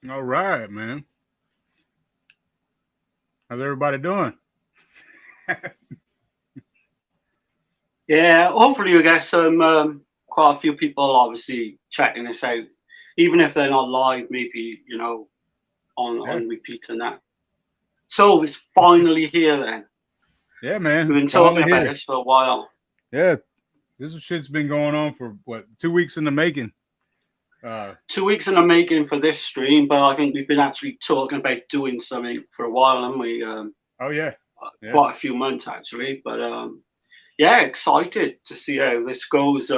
All right, man. How's everybody doing? Yeah, hopefully we get some quite a few people obviously checking this out, even if they're not live, maybe on Yeah, repeat and that. So it's finally here then. yeah, We've man. been talking Finally about here. this for a while. Yeah, this shit's been going on for what 2 weeks in the making. 2 weeks in the making for this stream, but I think we've been actually talking about doing something for a while, haven't we? Oh yeah, yeah, Quite a few months actually, but yeah, excited to see how this goes.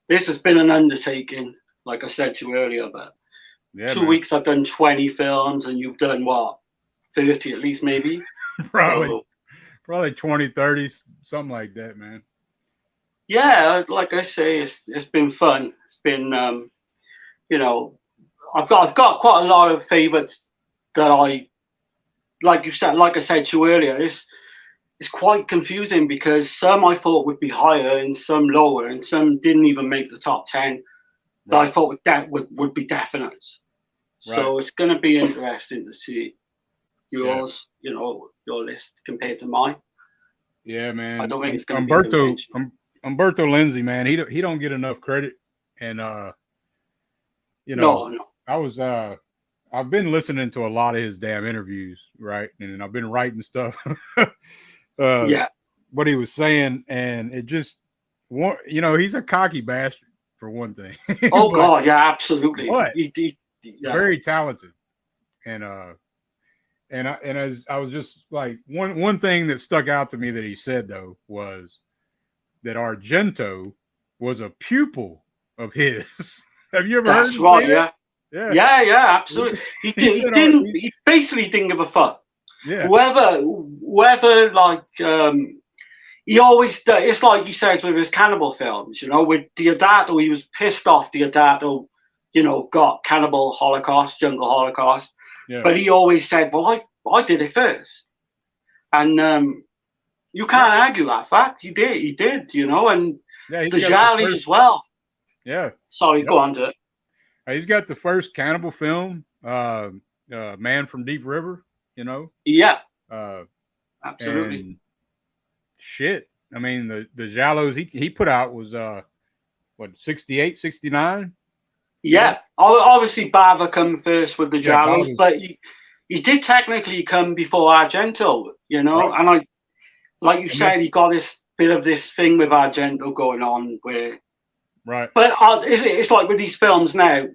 This has been an undertaking, like I said to you earlier, but yeah, two man. weeks I've done 20 films and you've done what, 30 at least maybe. probably So probably 20, 30, something like that, man. yeah, like I say, it's been fun. It's been you know I've got quite a lot of favorites that I like I said to you earlier. It's quite confusing because some I thought would be higher and some lower and some didn't even make the top 10 that I Right, thought would be definite. right. So it's going to be interesting to see Yeah, your list compared to mine. yeah, I man. don't think it's going to be Umberto conventional. Umberto Lenzi, man. He don't get enough credit, and you know, No, no. I was I've been listening to a lot of his damn interviews, right? And I've been writing stuff. uh, Yeah. what he was saying, and it just, he's a cocky bastard for one thing, Oh but God, yeah, absolutely. but Yeah. very talented, and as I was just like one thing that stuck out to me that he said though was that Argento was a pupil of his. Have you ever heard That's him say right. that? Yeah. Yeah, Yeah, yeah, He's- absolutely. He he did. He said, didn't. He basically didn't give a fuck. yeah, Whoever, like, he always. It's like he says with his cannibal films. With Diodato, he was pissed off. Diodato, got Cannibal Holocaust, Jungle Holocaust, yeah, but he always said, "Well, I did it first," and you yeah, can't argue that fact. He did. He did. And yeah. He's the got the Jali first, as well. yeah, Sorry, yep. go on to it. He's got the first cannibal film, Man from Deep River. You know, Yeah, uh, absolutely. and shit. I mean, the Jalos he put out was what 68, 69. Yeah, Yeah, obviously Bava come first with the yeah. Bob Jalos, was but he did technically come before Argento, right, and like you and said, that's he got this bit of this thing with Argento going on where, right. but it's like with these films now.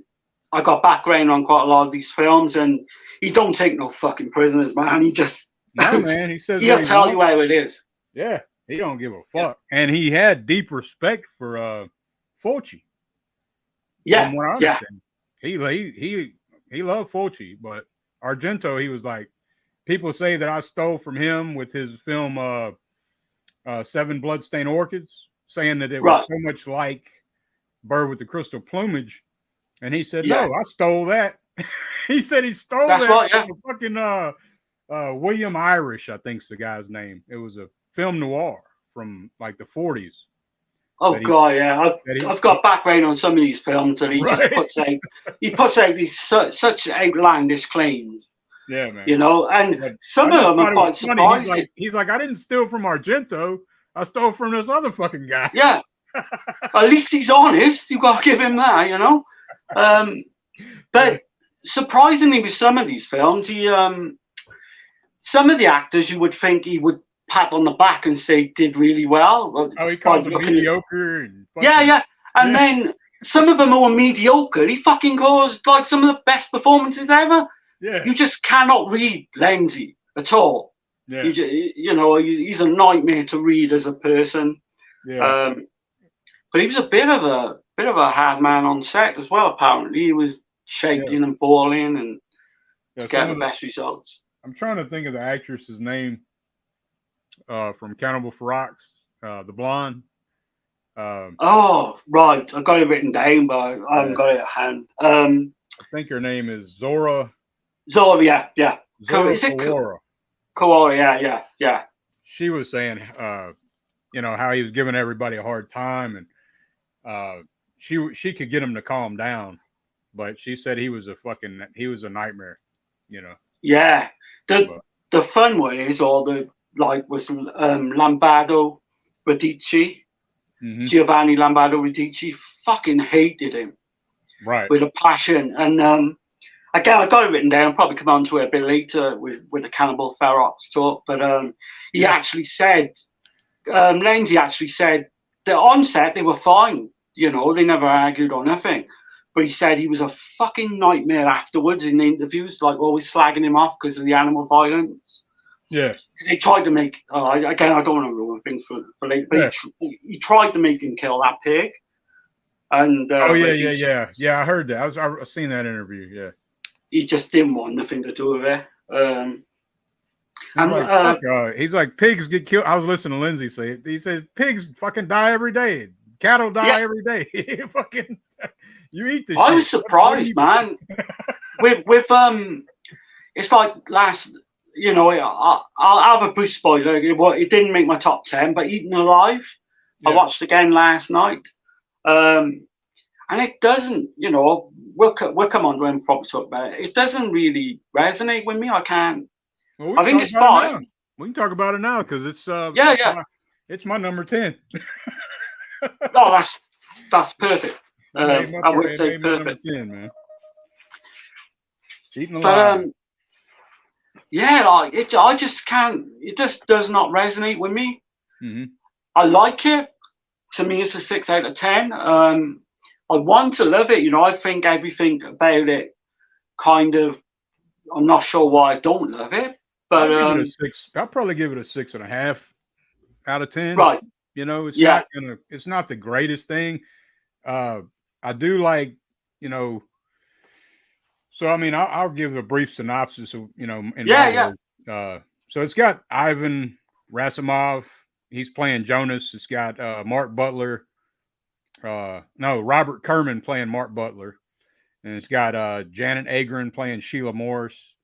I got background on quite a lot of these films, and he don't take no fucking prisoners, man. He just No, man, he says what he'll he tell you wants. how it is. Yeah, he don't give a Yeah, fuck, and he had deep respect for Fulci, yeah, from what I yeah, understand. He loved Fulci, but Argento, he was like, people say that I stole from him with his film Seven Bloodstained Orchids, saying that it was right, so much like Bird with the Crystal Plumage, and he said, yeah, "No, I stole that." He said he stole that's that right, from yeah. a fucking William Irish, I think's the guy's name. It was a film noir from like the 40s Oh that he god, yeah. that I've he got background on some of these films, and he just right. puts out these such outlandish claims, Yeah, man. and But some I of just them are thought it was quite funny. surprising. He's like, I didn't steal from Argento. I stole from this other fucking guy. Yeah, at least he's honest. You've got to give him that. Um, Yeah. but surprisingly, with some of these films, he some of the actors you would think he would pat on the back and say did really well Oh, he by calls him looking at. mediocre and Yeah, fucking yeah. And yeah, then some of them who are mediocre, he fucking caused like some of the best performances ever. yeah, You just cannot read Lenzi at all. yeah, He's a nightmare to read as a person. yeah, Um, but he was a bit of a hard man on set as well. Apparently, he was yeah, shaking and bawling and yeah. to get Some the of the best results. I'm trying to think of the actress's name from Cannibal Ferox, the blonde. Um, Oh, right. I've got it written down, but I haven't yeah, got it at hand. I think her name is Zora Zora, yeah, yeah. Zora Is it Kawara. Koala? Yeah, yeah, yeah. She was saying, how he was giving everybody a hard time, and she could get him to calm down. but she said he was a nightmare, you know. Yeah. The But the fun one is all the like was Lombardo Radici, hmm Giovanni Lombardo Radici fucking hated him right, with a passion. And again, I got it written down. Probably come on to it a bit later with the Cannibal Ferox talk. But he yeah, actually said, Lenzi actually said that on set they were fine. You know, they never argued or nothing. But he said he was a fucking nightmare afterwards in the interviews, like always slagging him off because of the animal violence. yeah, Because they tried to make, again, I don't want to ruin things for later, but yeah. he tried to make him kill that pig. And Oh yeah. I heard that. I seen that interview. Yeah, he just didn't want nothing to do with it. he's And like fuck. He's like pigs get killed. I was listening to Lindsay say it. He said pigs fucking die every day. Cattle die yeah, every day. Fucking, you eat the I shit. was surprised, man. with it's like last, you know, I'll have a brief spoiler. It didn't make my top 10, but Eaten Alive, I Yeah. watched again last night. And it doesn't, you know, we'll come on when we probably talk about it. It doesn't really resonate with me. I can't. Well, I think it's fine. we can talk about it now because Yeah. it's my number 10. No, that's perfect. I would It say made my number perfect. 10, man. Eating alive. But yeah, like I just can't. It just does not resonate with me. Mm-hmm. I like it. To me, it's a 6 out of 10. I want to love it. You know, I think everything about it kind of. I'm not sure why I don't love it, but I'll give it a 6. I'll probably give it a 6.5 out of 10. right. You know, it's Yeah. not the greatest thing. I do like, you know. So I mean, I'll give a brief synopsis of, you know, in my words. So it's got Ivan Rasimov. He's playing Jonas. It's got Mark Butler. Robert Kerman playing Mark Butler. And it's got Janet Agron playing Sheila Morris.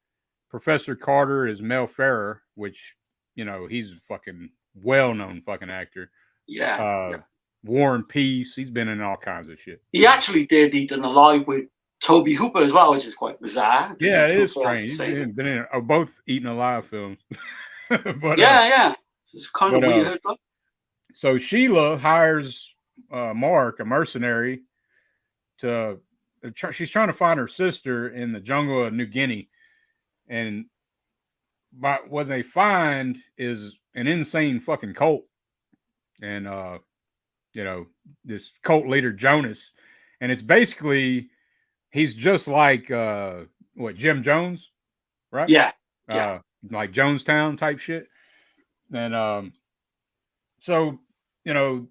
Professor Carter is Mel Ferrer, which, you know, he's a fucking well-known fucking actor. Yeah. Warren Peace. He's been in all kinds of shit. He actually did Eaten Alive with Toby Hooper as well, which is quite bizarre. Yeah, it is strange. He's been in both Eaten Alive films. But yeah. It's kind of weird. So Sheila hires Mark, a mercenary, she's trying to find her sister in the jungle of New Guinea. And what they find is an insane fucking cult. And, you know, this cult leader, Jonas. And it's basically, he's just like, Jim Jones, right? Yeah. Like Jonestown type shit. And so, you know,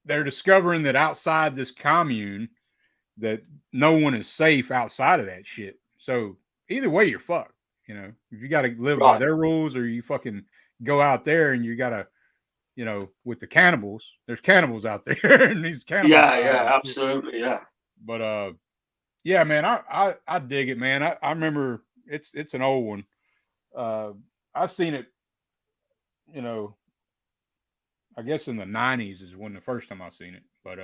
they're discovering that outside this commune, that no one is safe outside of that shit. So either way, you're fucked. You know, if you got to live by their rules, or you fucking go out there and you got to, you know, with the cannibals. There's cannibals out there, and these cannibals. Yeah, absolutely, yeah. But yeah, man, I dig it, man. I remember it's an old one. I've seen it, you know, I guess in the 90s is when the first time I've seen it. But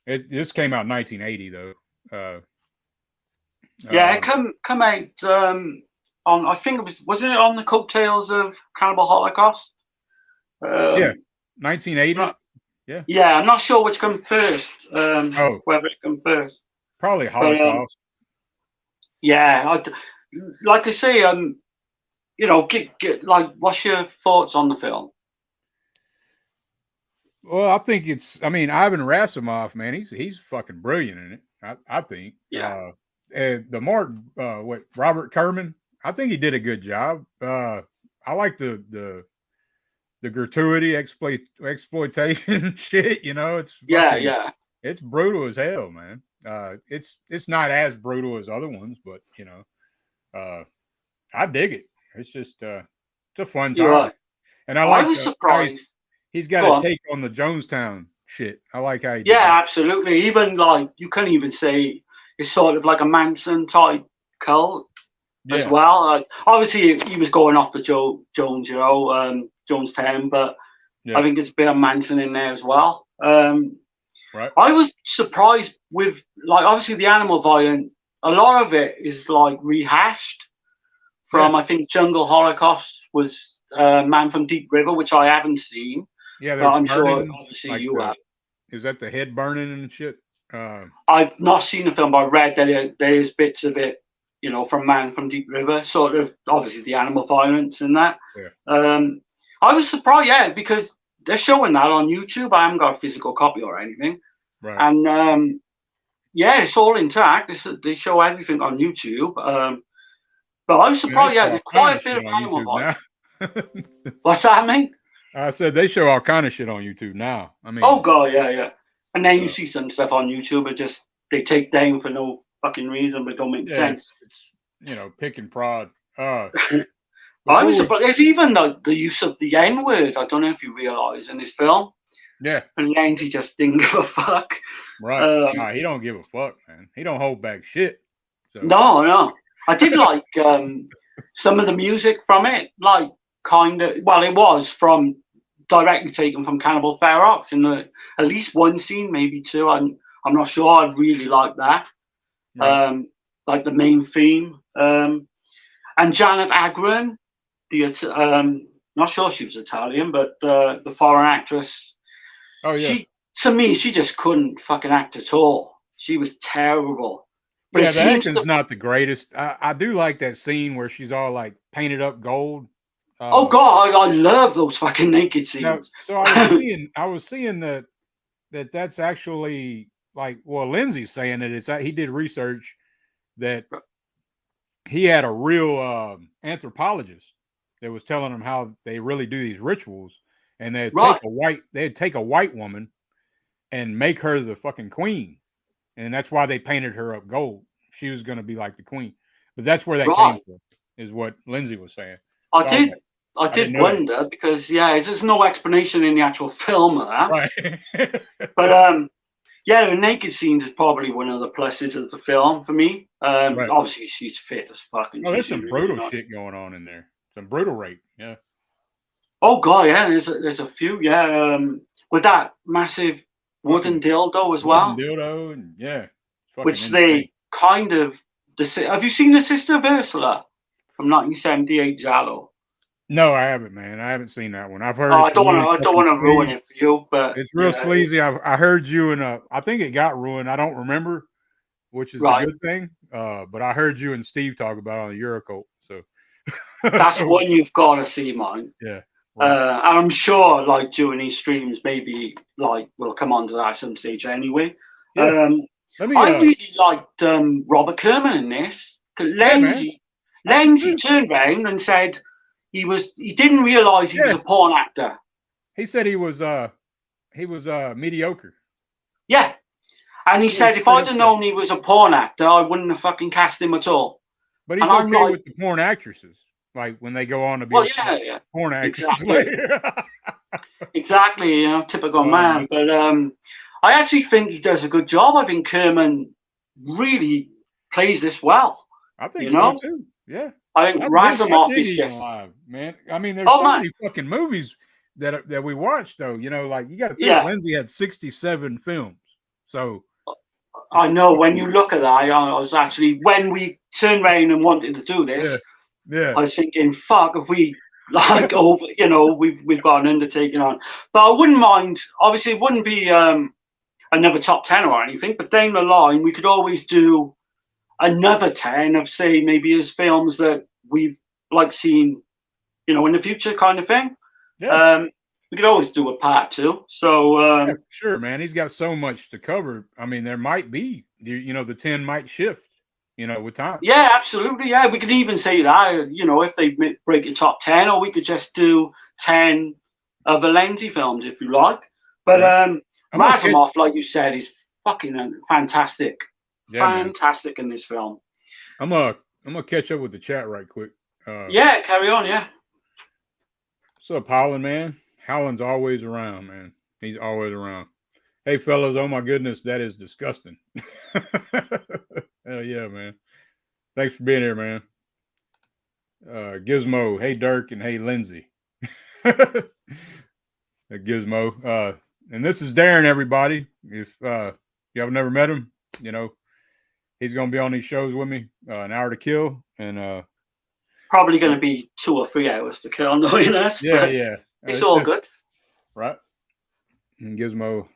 this came out in 1980 though. Yeah, it come out on, I think wasn't it on the coattails of Cannibal Holocaust? Yeah, 1980. Yeah, I'm not sure which come first. Whether it come first. Probably Holocaust. Yeah, like I say, you know, get like, what's your thoughts on the film? Well, I think Ivan Rasimov, man, he's fucking brilliant in it. I think. Yeah. The Mark, Robert Kerman, I think he did a good job. I like the gratuity exploitation shit. You know, it's it's brutal as hell, man. It's not as brutal as other ones, but you know, I dig it. It's just it's a fun time, right. And I was surprised. He's got a take on the Jonestown shit. I like how he did that. that. Absolutely. Even like, you couldn't even say it's sort of like a Manson type cult as well. Obviously, he was going off the Jones, you know, Jonestown, but I think there's a bit of Manson in there as well. Right. I was surprised with, like, obviously the animal violence. A lot of it is like rehashed from, I think, Jungle Holocaust was Man from Deep River, which I haven't seen, Yeah, but there's I'm sure burning, obviously like you have. is that the head burning and shit? I've not seen the film, but I read that there is bits of it, from Man from Deep River, sort of obviously the animal violence and that. Yeah. I was surprised, yeah, because they're showing that on YouTube. I haven't got a physical copy or anything, Right. and yeah, it's all intact. They show everything on YouTube. But I was surprised. Yeah, there's quite a bit of animal violence. What's that, mate? I said they show all kind of shit on YouTube now. I mean, Oh god, yeah. And then you see some stuff on YouTube, they take down for no fucking reason, but don't make sense. It's pick and prod. I was surprised. There's even the use of the N word. I don't know if you realise in this film. Yeah. And Lenzi just didn't give a fuck. Right. Nah, he don't give a fuck, man. He don't hold back shit. So. No. I did like some of the music from it, like kind of. Well, it was directly taken from Cannibal Ferox in at least one scene, maybe two. I'm not sure. I really like that. Right. Like the main theme. And Janet Agron, not sure she was Italian, but the foreign actress. Oh yeah. She just couldn't fucking act at all. She was terrible. But yeah, the acting's not the greatest. I do like that scene where she's all like painted up gold. Oh god, I love those fucking naked scenes. So I was seeing that's actually like, well, Lenzi's saying that he did research that he had a real anthropologist that was telling him how they really do these rituals, and they'd take a white woman and make her the fucking queen, and that's why they painted her up gold. She was going to be like the queen, but that's where that came from, is what Lenzi was saying. I did wonder because there's no explanation in the actual film of that. Right. But the naked scenes is probably one of the pluses of the film for me. Right. Obviously she's fit as fuck. Oh, there's some brutal shit going on in there. Some brutal rape. Yeah. Oh god, yeah. There's a few. Yeah. With that massive wooden dildo as well. Dildo, and yeah. Which they kind of. Have you seen The Sister of Ursula from 1978 Giallo? No, I haven't, man. I haven't seen that one. I've heard. I don't want to ruin it for you, but it's real sleazy. I heard you and I think it got ruined. I don't remember, which is a good thing. But I heard you and Steve talk about it on the Eurocult. So that's one you've got to see, man. Yeah. Right. And I'm sure, like during these streams, maybe like we'll come on to that at some stage anyway. Yeah. I really liked Robert Kerman in this. Lenzi turned around and said he didn't realize he was a porn actor. He said he was mediocre. Yeah. And he said if I'd have known he was a porn actor, I wouldn't have fucking cast him at all. But he's okay with the porn actresses. Like when they go on to be porn actors. Exactly, typical man. But I actually think he does a good job. I think Kerman really plays this well. I think so too. Yeah. I think Razumov is just alive, man. I mean, there's so many fucking movies that we watched though. Like you got to think Lenzi had 67 films. So I know when you look at that, I was actually when we turned around and wanted to do this. Yeah. I was thinking, fuck, if we like over, we've got an undertaking on. But I wouldn't mind. Obviously, it wouldn't be another top 10 or anything. But down the line, we could always do another 10 of, say, maybe his films that we've like seen, in the future, kind of thing. Yeah. We could always do a part 2. So sure, man. He's got so much to cover. I mean, there might be, the 10 might shift. With time. Yeah, absolutely. Yeah, we could even say that, if they break your top 10, or we could just do 10 of the Lenzi films if you like. But Razumov, like you said, is fucking fantastic. Yeah, fantastic in this film. I'm gonna catch up with the chat right quick. Yeah, carry on. Yeah. What's up, Howland, man? Howland's always around, man. He's always around. Hey, fellas, oh my goodness, that is disgusting. Hell yeah, man. Thanks for being here, man. Gizmo, hey, Dirk, and hey, Lenzi. Gizmo. and this is Darren, everybody. If you have never met him, he's gonna be on these shows with me, An Hour to Kill, and probably going to be 2 or 3 hours to kill knowing us. yeah. It's all just, good. Right. And Gizmo,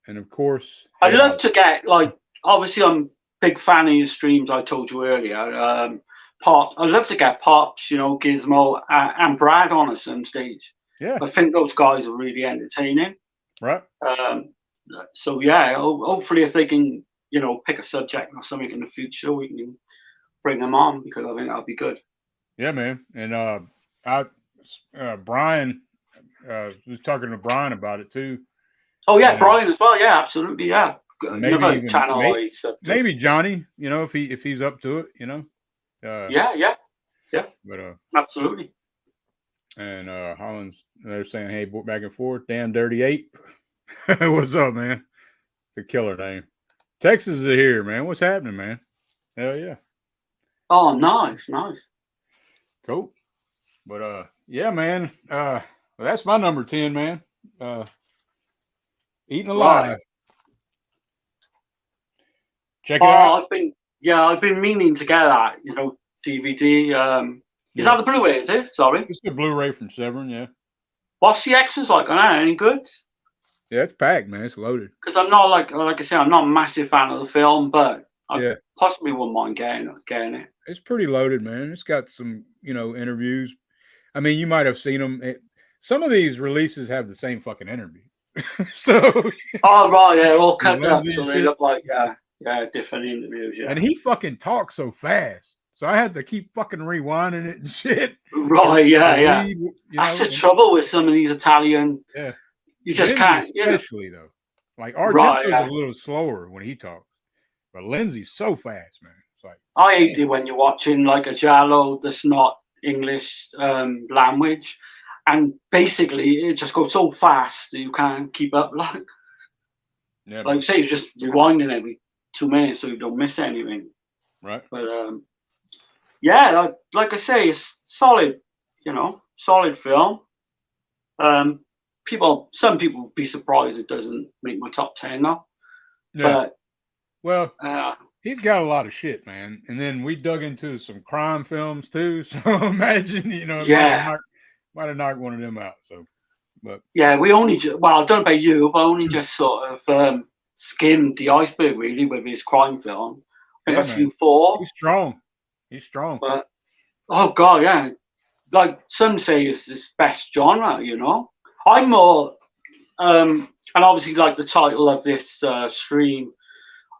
and of course, I'd love to get obviously I'm a big fan of your streams. I told you earlier. I'd love to get Pops, Gizmo, and Brad on at some stage. Yeah. I think those guys are really entertaining. Right. So yeah, hopefully if they can, pick a subject or something in the future, we can bring them on because I think that'll be good. Yeah, man. And Brian was talking to Brian about it too. Oh yeah, Brian as well. Yeah, absolutely. Yeah. Maybe Johnny, if he's up to it, Yeah. But absolutely. And Holland's, they're saying, hey, back and forth, damn dirty ape. What's up, man? It's a killer name. Texas is here, man. What's happening, man? Hell yeah. Oh, nice. Cool. But yeah, man. That's my number 10, man. Eating Alive. Right. Check it out. I've been meaning to get that, DVD. Is that the Blu-ray, is it? Sorry. It's the Blu-ray from Severn, yeah. What's the extras like on that? Any good? Yeah, it's packed, man. It's loaded. Because I'm not like I said, I'm not a massive fan of the film, but I possibly wouldn't mind getting it. It's pretty loaded, man. It's got some, interviews. I mean, you might have seen them. Some of these releases have the same fucking interview. So. Oh right, yeah, all cut up, so they look like different interviews. Yeah. And he fucking talks so fast, so I had to keep fucking rewinding it and shit. Right, yeah. That's the trouble with some of these Italian. Yeah. You just can't. Especially though, like Argento's a little slower when he talks, but Lenzi's so fast, man. It's like I hate it when you're watching like a giallo that's not English language, and basically it just goes so fast that you can't keep up. Like you say, you're just rewinding every 2 minutes so you don't miss anything. Right. But yeah, like I say, it's solid. Solid film. Some people will be surprised it doesn't make my top 10 now. Yeah. But he's got a lot of shit, man. And then we dug into some crime films too. So imagine, might have knocked one of them out. So, but yeah, we only I don't know about you, but I only just sort of skimmed the iceberg really with his crime film. I think I've seen 4. He's strong. But oh god, yeah. Like some say it's his best genre, I'm more and obviously like the title of this stream,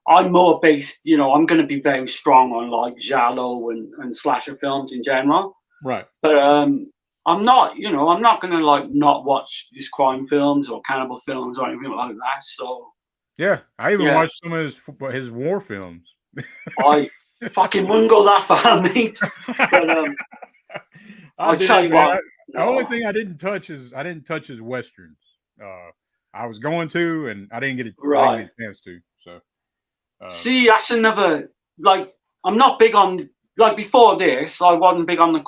I'm more based, I'm going to be very strong on like giallo and slasher films in general. Right. But I'm not going to like not watch these crime films or cannibal films or anything like that. So yeah, I even watched some of his war films. I fucking wouldn't go that far, mate. But I'll tell you what. The only thing I didn't touch is his westerns. I was going to, and I didn't get a chance to. So, see, that's another. Like, I'm not big on. Like before this, I wasn't big on the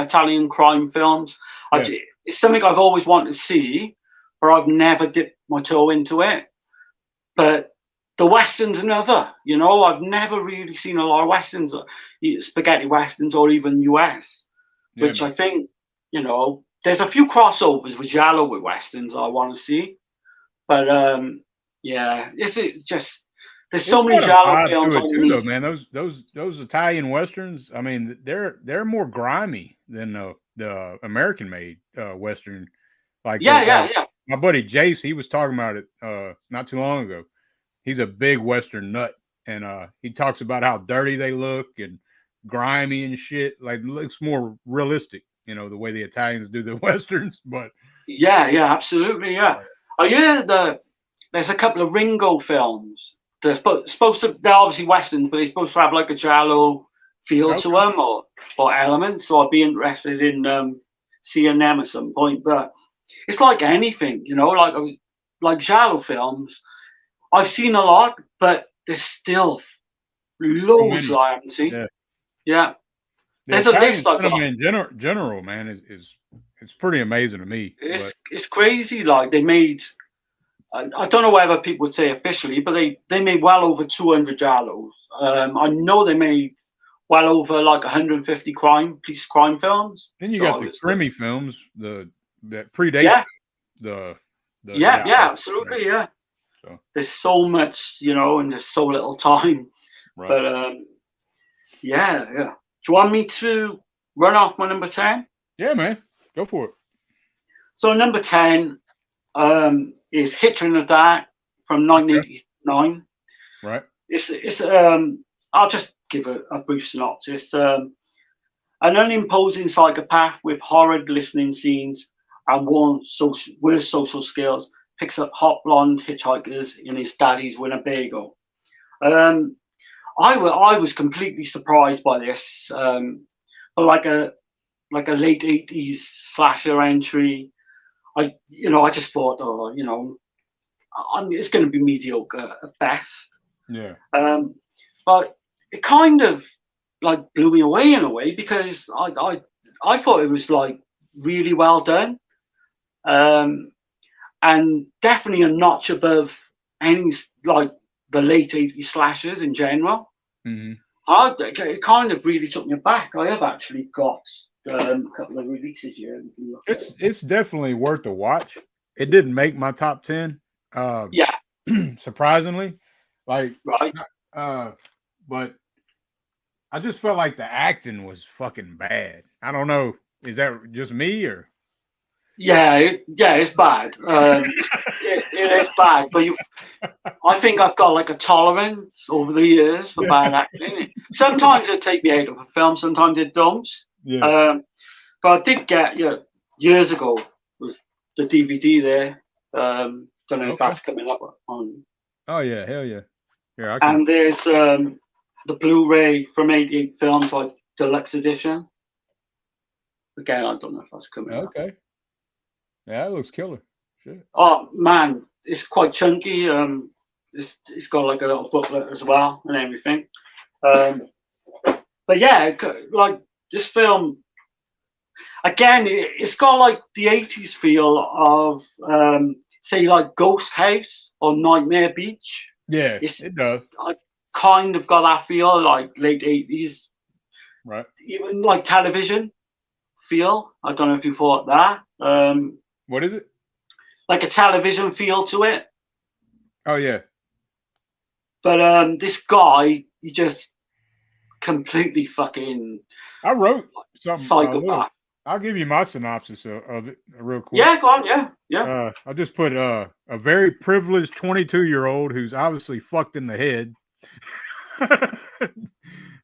Italian crime films. It's something I've always wanted to see, but I've never dipped my toe into it. But the westerns, another. I've never really seen a lot of westerns, spaghetti westerns, or even US, which I think. There's a few crossovers with giallo with westerns I want to see, but it's just there's so many giallo films on too, though, man. Those Italian westerns, I mean, they're more grimy than the American made western. Like my buddy Jace, he was talking about it not too long ago. He's a big western nut, and he talks about how dirty they look and grimy and shit. Like it looks more realistic. The way the Italians do the westerns, but yeah, absolutely, yeah. Oh yeah, there's a couple of Ringo films. They're supposed to. They're obviously westerns, but they're supposed to have like a giallo feel to them or elements. So I'd be interested in seeing them at some point. But it's like anything, like giallo films. I've seen a lot, but there's still loads I haven't seen. Yeah. There's a list I've got. In general, man, it's pretty amazing to me. It's crazy. Like they made I don't know whether people would say officially, but they made well over 200 giallos. I know they made well over like 150 police crime films. Then you So got the Crimi films, that predate yeah, the yeah, giallo. absolutely, yeah. So There's so much, and there's so little time. right. But yeah. Do you want me to run off my number 10? Yeah, man, go for it. So number 10 is Hitcher in the Dark from 1989. Right. It's I'll just give a brief synopsis. An unimposing psychopath with horrid listening scenes and worst social skills picks up hot blonde hitchhikers in his daddy's Winnebago. I was completely surprised by this. Like a late 80s slasher entry. I just thought, it's going to be mediocre at best. Yeah. But it kind of like blew me away in a way, because I thought it was like really well done, and definitely a notch above any like the late 80s slashers in general. Mm-hmm. It kind of really took me back. I have actually got a couple of releases here. It's definitely worth a watch. It didn't make my top 10. Yeah. Surprisingly, like, Right. But I just felt like the acting was fucking bad. I don't know. Is that just me or? Yeah, it's bad. It is bad, but I think I've got like a tolerance over the years for bad acting. Sometimes it take me out of a film, sometimes it don't. Yeah. But I did get years ago was the DVD there. Don't know if that's coming up on. Oh yeah, hell yeah. Yeah. And there's the Blu-ray from 88 Films, like deluxe edition. Again, I don't know if that's coming up. Okay. Yeah, that looks killer. Shit. Oh man, it's quite chunky. It's got like a little booklet as well and everything. But yeah, like this film, again, it's got like the 80s feel of say like Ghost House or Nightmare Beach. Yeah, it does. I kind of got that feel, like late 80s. Right. Even like television feel. I don't know if you thought that. What is it? Like a television feel to it. Oh yeah. But this guy, he just completely fucking. I wrote something. Psychopath. I'll give you my synopsis of it real quick. Yeah, go on. Yeah. I just put a very privileged 22-year-old who's obviously fucked in the head.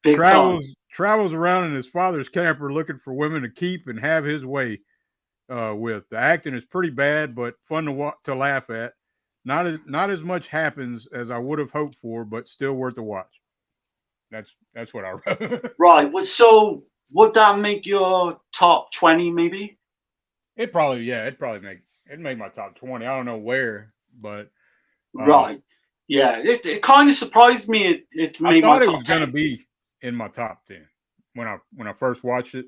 Travels around in his father's camper looking for women to keep and have his way with. The acting is pretty bad, but fun to laugh at. Not as much happens as I would have hoped for, but still worth a watch. That's what I wrote. Right. Well, so would that make your top 20 maybe? It'd probably make my top 20. I don't know where, but right. Yeah, it kind of surprised me. It made my top 10. I thought it was going to be in my top 10 when I first watched it,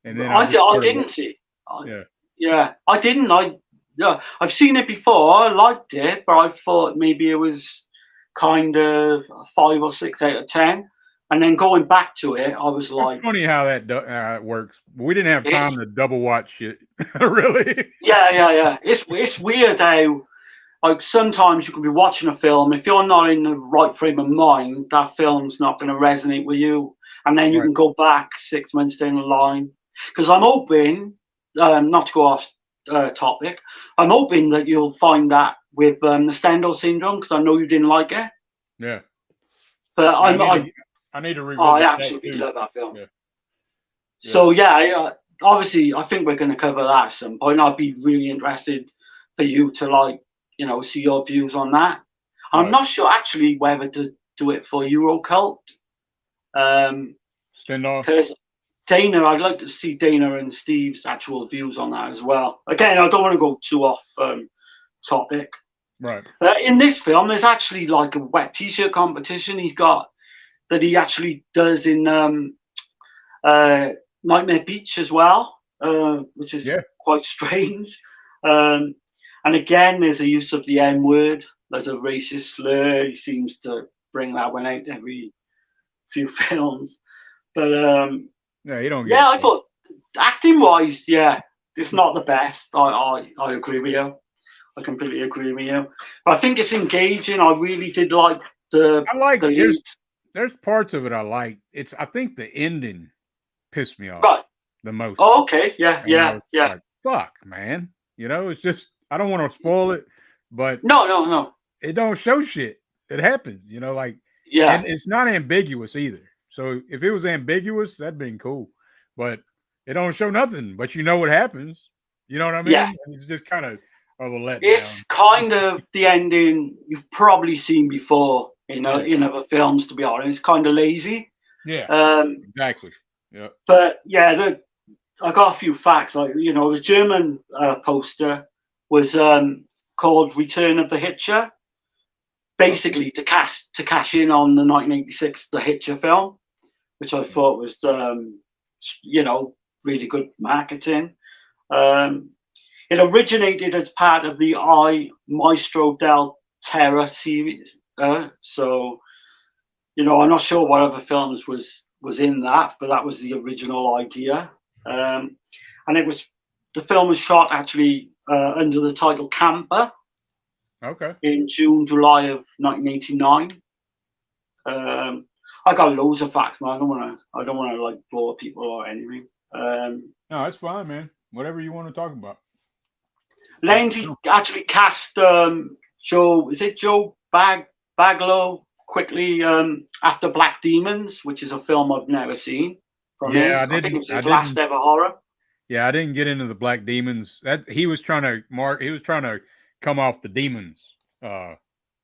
and then I didn't see. Yeah, I didn't. I've seen it before. I liked it, but I thought maybe it was kind of 5 or 6 out of 10. And then going back to it, I was like, it's funny how that works. We didn't have time to double watch shit, really. Yeah. It's weird how, like, sometimes you can be watching a film. If you're not in the right frame of mind, that film's not going to resonate with you. And then you can go back 6 months down the line. Because I'm hoping, not to go off topic, I'm hoping that you'll find that with the Stendhal syndrome, because I know you didn't like it. Yeah. But I need to revisit. I absolutely love that film. Yeah. So obviously, I think we're going to cover that at some point. I'd be really interested for you to see your views on that. Right. I'm not sure actually whether to do it for Eurocult. Because Dana, I'd like to see Dana and Steve's actual views on that as well. Again, I don't want to go too off topic. Right. In this film, there's actually like a wet t-shirt competition that he actually does in Nightmare Beach as well, which is quite strange. And And again, there's a use of the N word. There's a racist slur. He seems to bring that one out every few films. But Yeah, you don't get. yeah, I thought acting wise, yeah, it's not the best. I agree with you. I completely agree with you. But I think it's engaging. I really did like the lead. There's parts of it I like. I think the ending pissed me off Right. the most. Oh, okay. Yeah, yeah, yeah. Like, fuck, man. It's just I don't want to spoil it, but No. it don't show shit. It happens, like Yeah. And it's not ambiguous either. So if it was ambiguous, that'd been cool. But it don't show nothing, but you know what happens. You know what I mean? Yeah. And it's just kind of a letdown. It's kind of the ending you've probably seen before in other films, to be honest. It's kind of lazy. Yeah. Exactly. Yeah. But yeah, I got a few facts. Like the German poster was called "Return of the Hitcher," basically to cash in on the 1986 The Hitcher film, which I thought was really good marketing. It originated as part of the I Maestro del Terror series, so I'm not sure what other films was in that, but that was the original idea. And the film was shot actually under the title Camper. Okay. In July of 1989. I got loads of facts, man. I don't want to like bore people or anything. No, that's fine, man. Whatever you want to talk about. Lenzi actually cast Joe. Is it Joe Baglow quickly after Black Demons, which is a film I've never seen from his. I think it was his last ever horror. Yeah, I didn't get into the Black Demons. That he was trying to come off the demons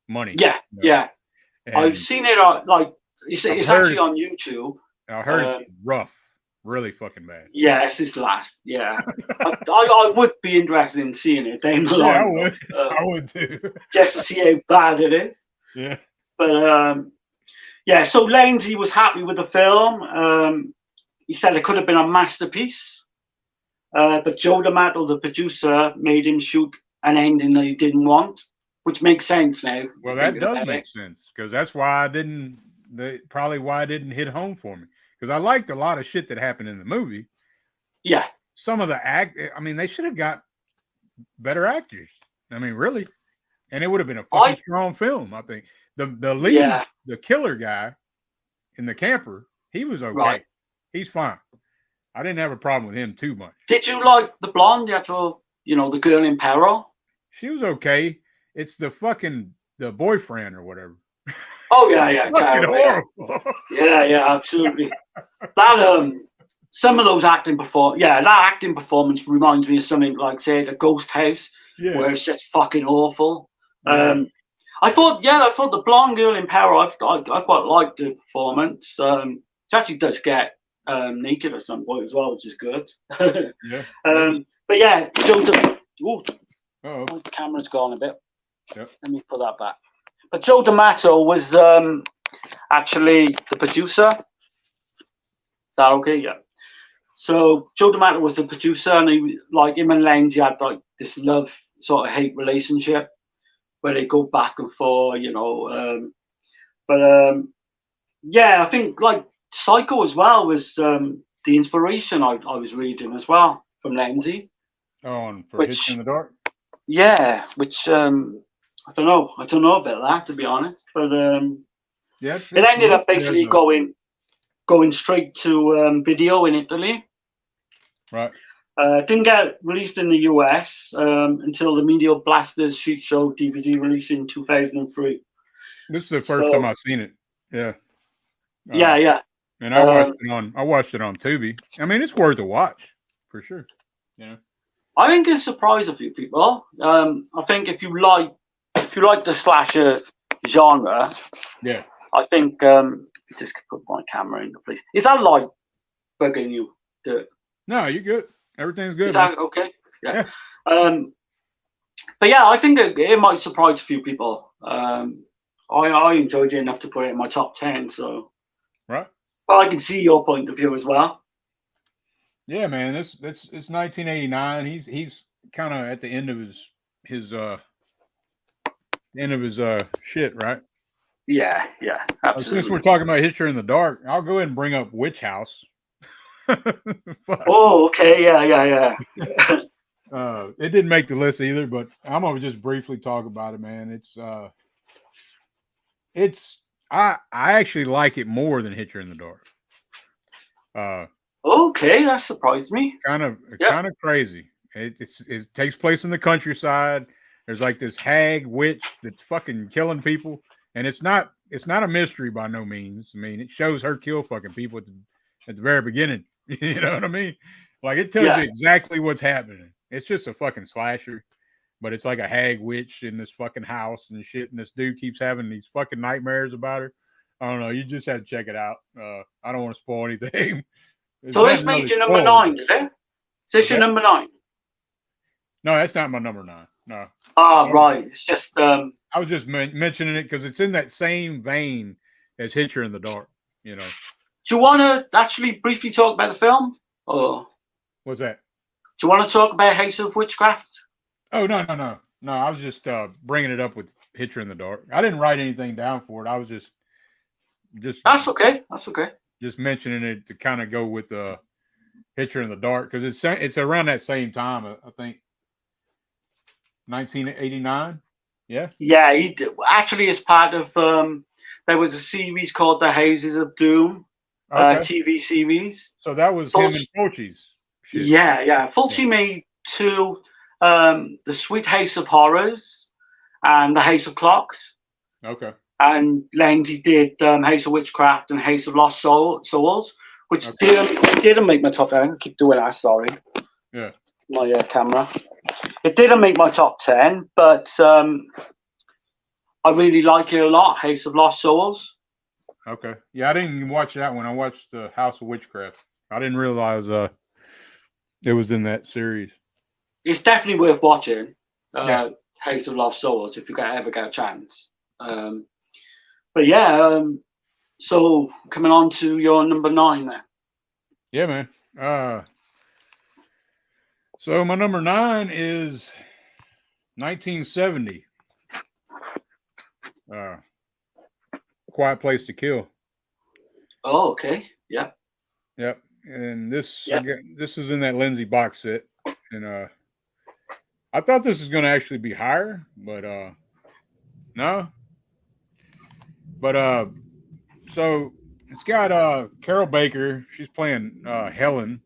money. Yeah. And I've seen it it's actually on YouTube. I heard it's rough. Really fucking bad. Yeah, it's his last. Yeah. I would be interested in seeing it down the line. I would. I would too. Just to see how bad it is. Yeah. But yeah, so Lenzi was happy with the film. He said it could have been a masterpiece. But Joe D'Amato, the producer, made him shoot an ending that he didn't want, which makes sense now. Well, that does make sense, because that's why probably why it didn't hit home for me. Because I liked a lot of shit that happened in the movie. Yeah. Some of the they should have got better actors. I mean, really. And it would have been a fucking strong film, I think. The lead, the killer guy in the camper, he was okay. Right. He's fine. I didn't have a problem with him too much. Did you like the blonde, the actual, the girl in peril? She was okay. It's the boyfriend or whatever. Oh yeah. Horrible. Yeah, absolutely. That some of those acting performance reminds me of something like, say, The Ghost House, where it's just fucking awful. Yeah. I thought the blonde girl in peril, I quite liked the performance. She actually does get naked at some point as well, which is good. Yeah. But yeah, my camera's gone a bit. Yep. Let me put that back. But Joe D'Amato was actually the producer. Is that okay? Yeah. So Joe D'Amato was the producer, and him and Lenzi had like this love sort of hate relationship where they go back and forth, I think like Psycho as well was the inspiration I was reading as well from Lenzi. Oh, and for Hitcher in the Dark? Yeah, which I don't know about that, to be honest. But it ended up basically going straight to video in Italy. Right. Didn't get released in the US until the Media Blasters Sheet Show DVD release in 2003. This is the first time I've seen it. Yeah. Yeah. And I watched it on Tubi. I mean, it's worth a watch for sure. I think it's surprised a few people. I think if you like the slasher genre, yeah, I think just put my camera into place. Is that light bugging you? No, you're good. Everything's good. Is that okay? Yeah. But yeah, I think it might surprise a few people. I enjoyed it enough to put it in my top 10. So, right. But I can see your point of view as well. Yeah, man. It's 1989. He's kind of at the end of his his end of his shit, right? Yeah, Since absolutely. we're talking about Hitcher in the Dark, I'll go ahead and bring up Witch House. Fuck. Oh, okay, yeah. It didn't make the list either, but I'm gonna just briefly talk about it, man. It's I actually like it more than Hitcher in the Dark. Okay, that surprised me. Kind of Yep. crazy. It takes place in the countryside. There's like this hag witch that's fucking killing people, and it's not a mystery by no means. I mean, it shows her kill fucking people at the very beginning. You know what I mean? Like it tells you Yeah. exactly what's happening. It's just a fucking slasher, but it's like a hag witch in this fucking house and shit. And this dude keeps having these fucking nightmares about her. I don't know. You just have to check it out. I don't want to spoil anything. There's So this nothing made really you number spoiled. 9, is it? Is What's this your that? number 9? No, that's not my number 9. No. Ah, right. It's just I was just mentioning it because it's in that same vein as Hitcher in the Dark. You know. Do you want to actually briefly talk about the film? Or What's that? do you want to talk about House of Witchcraft? Oh no. I was just bringing it up with Hitcher in the Dark. I didn't write anything down for it. I was just That's okay. just mentioning it to kind of go with Hitcher in the Dark because it's around that same time. I think 1989. Yeah. Yeah, actually, as part of there was a series called The Houses of Doom, Okay. TV series. So that was him and Fulci's shit. Yeah. Fulci made 2, The Sweet House of Horrors and The House of Clocks. Okay. And Lenzi did House of Witchcraft and House of Lost Souls, which didn't make my top 10. I keep doing that, sorry. Yeah. My camera. It didn't make my top 10, but I really like it a lot, House of Lost Souls. Okay. Yeah, I didn't even watch that one. I watched the House of Witchcraft. I didn't realize it was in that series. It's definitely worth watching, House of Lost Souls, if you ever get a chance. But yeah, so coming on to your number 9 then. Yeah, man. So my number 9 is 1970. Quiet Place to Kill. Oh, okay. Yeah. Yep. And this is in that Lenzi box set. And I thought this was going to actually be higher, but no. But so it's got Carol Baker. She's playing Helen.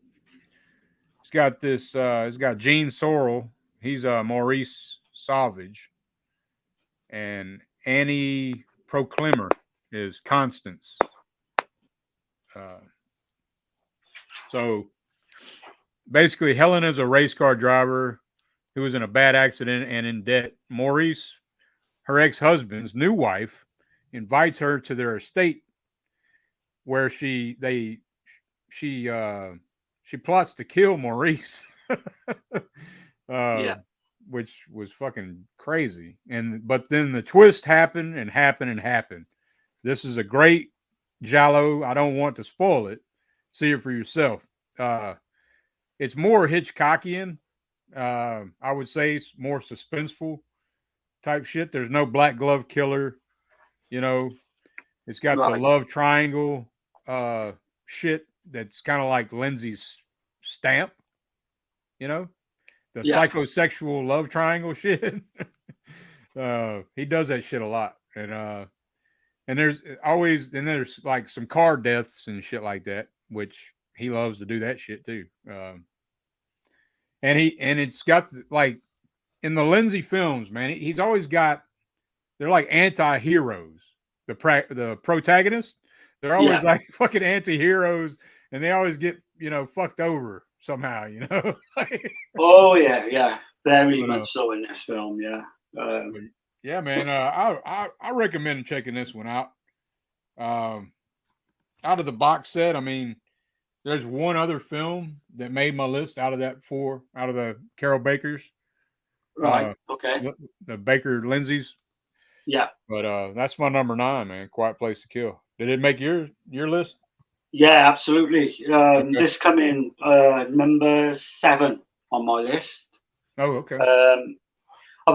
It's got this. It's got Gene Sorrell. He's Maurice Savage, and Annie Proclimer is Constance. So basically, Helen is a race car driver who was in a bad accident and in debt. Maurice, her ex-husband's new wife, invites her to their estate, where she plots to kill Maurice, which was fucking crazy. But then the twist happened. This is a great giallo. I don't want to spoil it. See it for yourself. It's more Hitchcockian. I would say it's more suspenseful type shit. There's no black glove killer. You know, it's got the love triangle shit that's kind of like Lenzi's stamp. You know, the psychosexual love triangle shit. He does that shit a lot. And there's like some car deaths and shit like that, which he loves to do that shit too. And it's got like in the Lenzi films, man, he's always got, they're like anti-heroes. The protagonists, they're always like fucking anti-heroes, and they always get, fucked over somehow, Oh yeah, very much so in this film, yeah. Yeah, man, I recommend checking this one out. Out of the box set, I mean, there's one other film that made my list out of the Carol Bakers. Right. Okay. The Baker Lenzis. Yeah. But that's my number 9, man. Quiet Place to Kill. Did it make your list? Yeah, absolutely. This come in number 7 on my list. Oh, okay.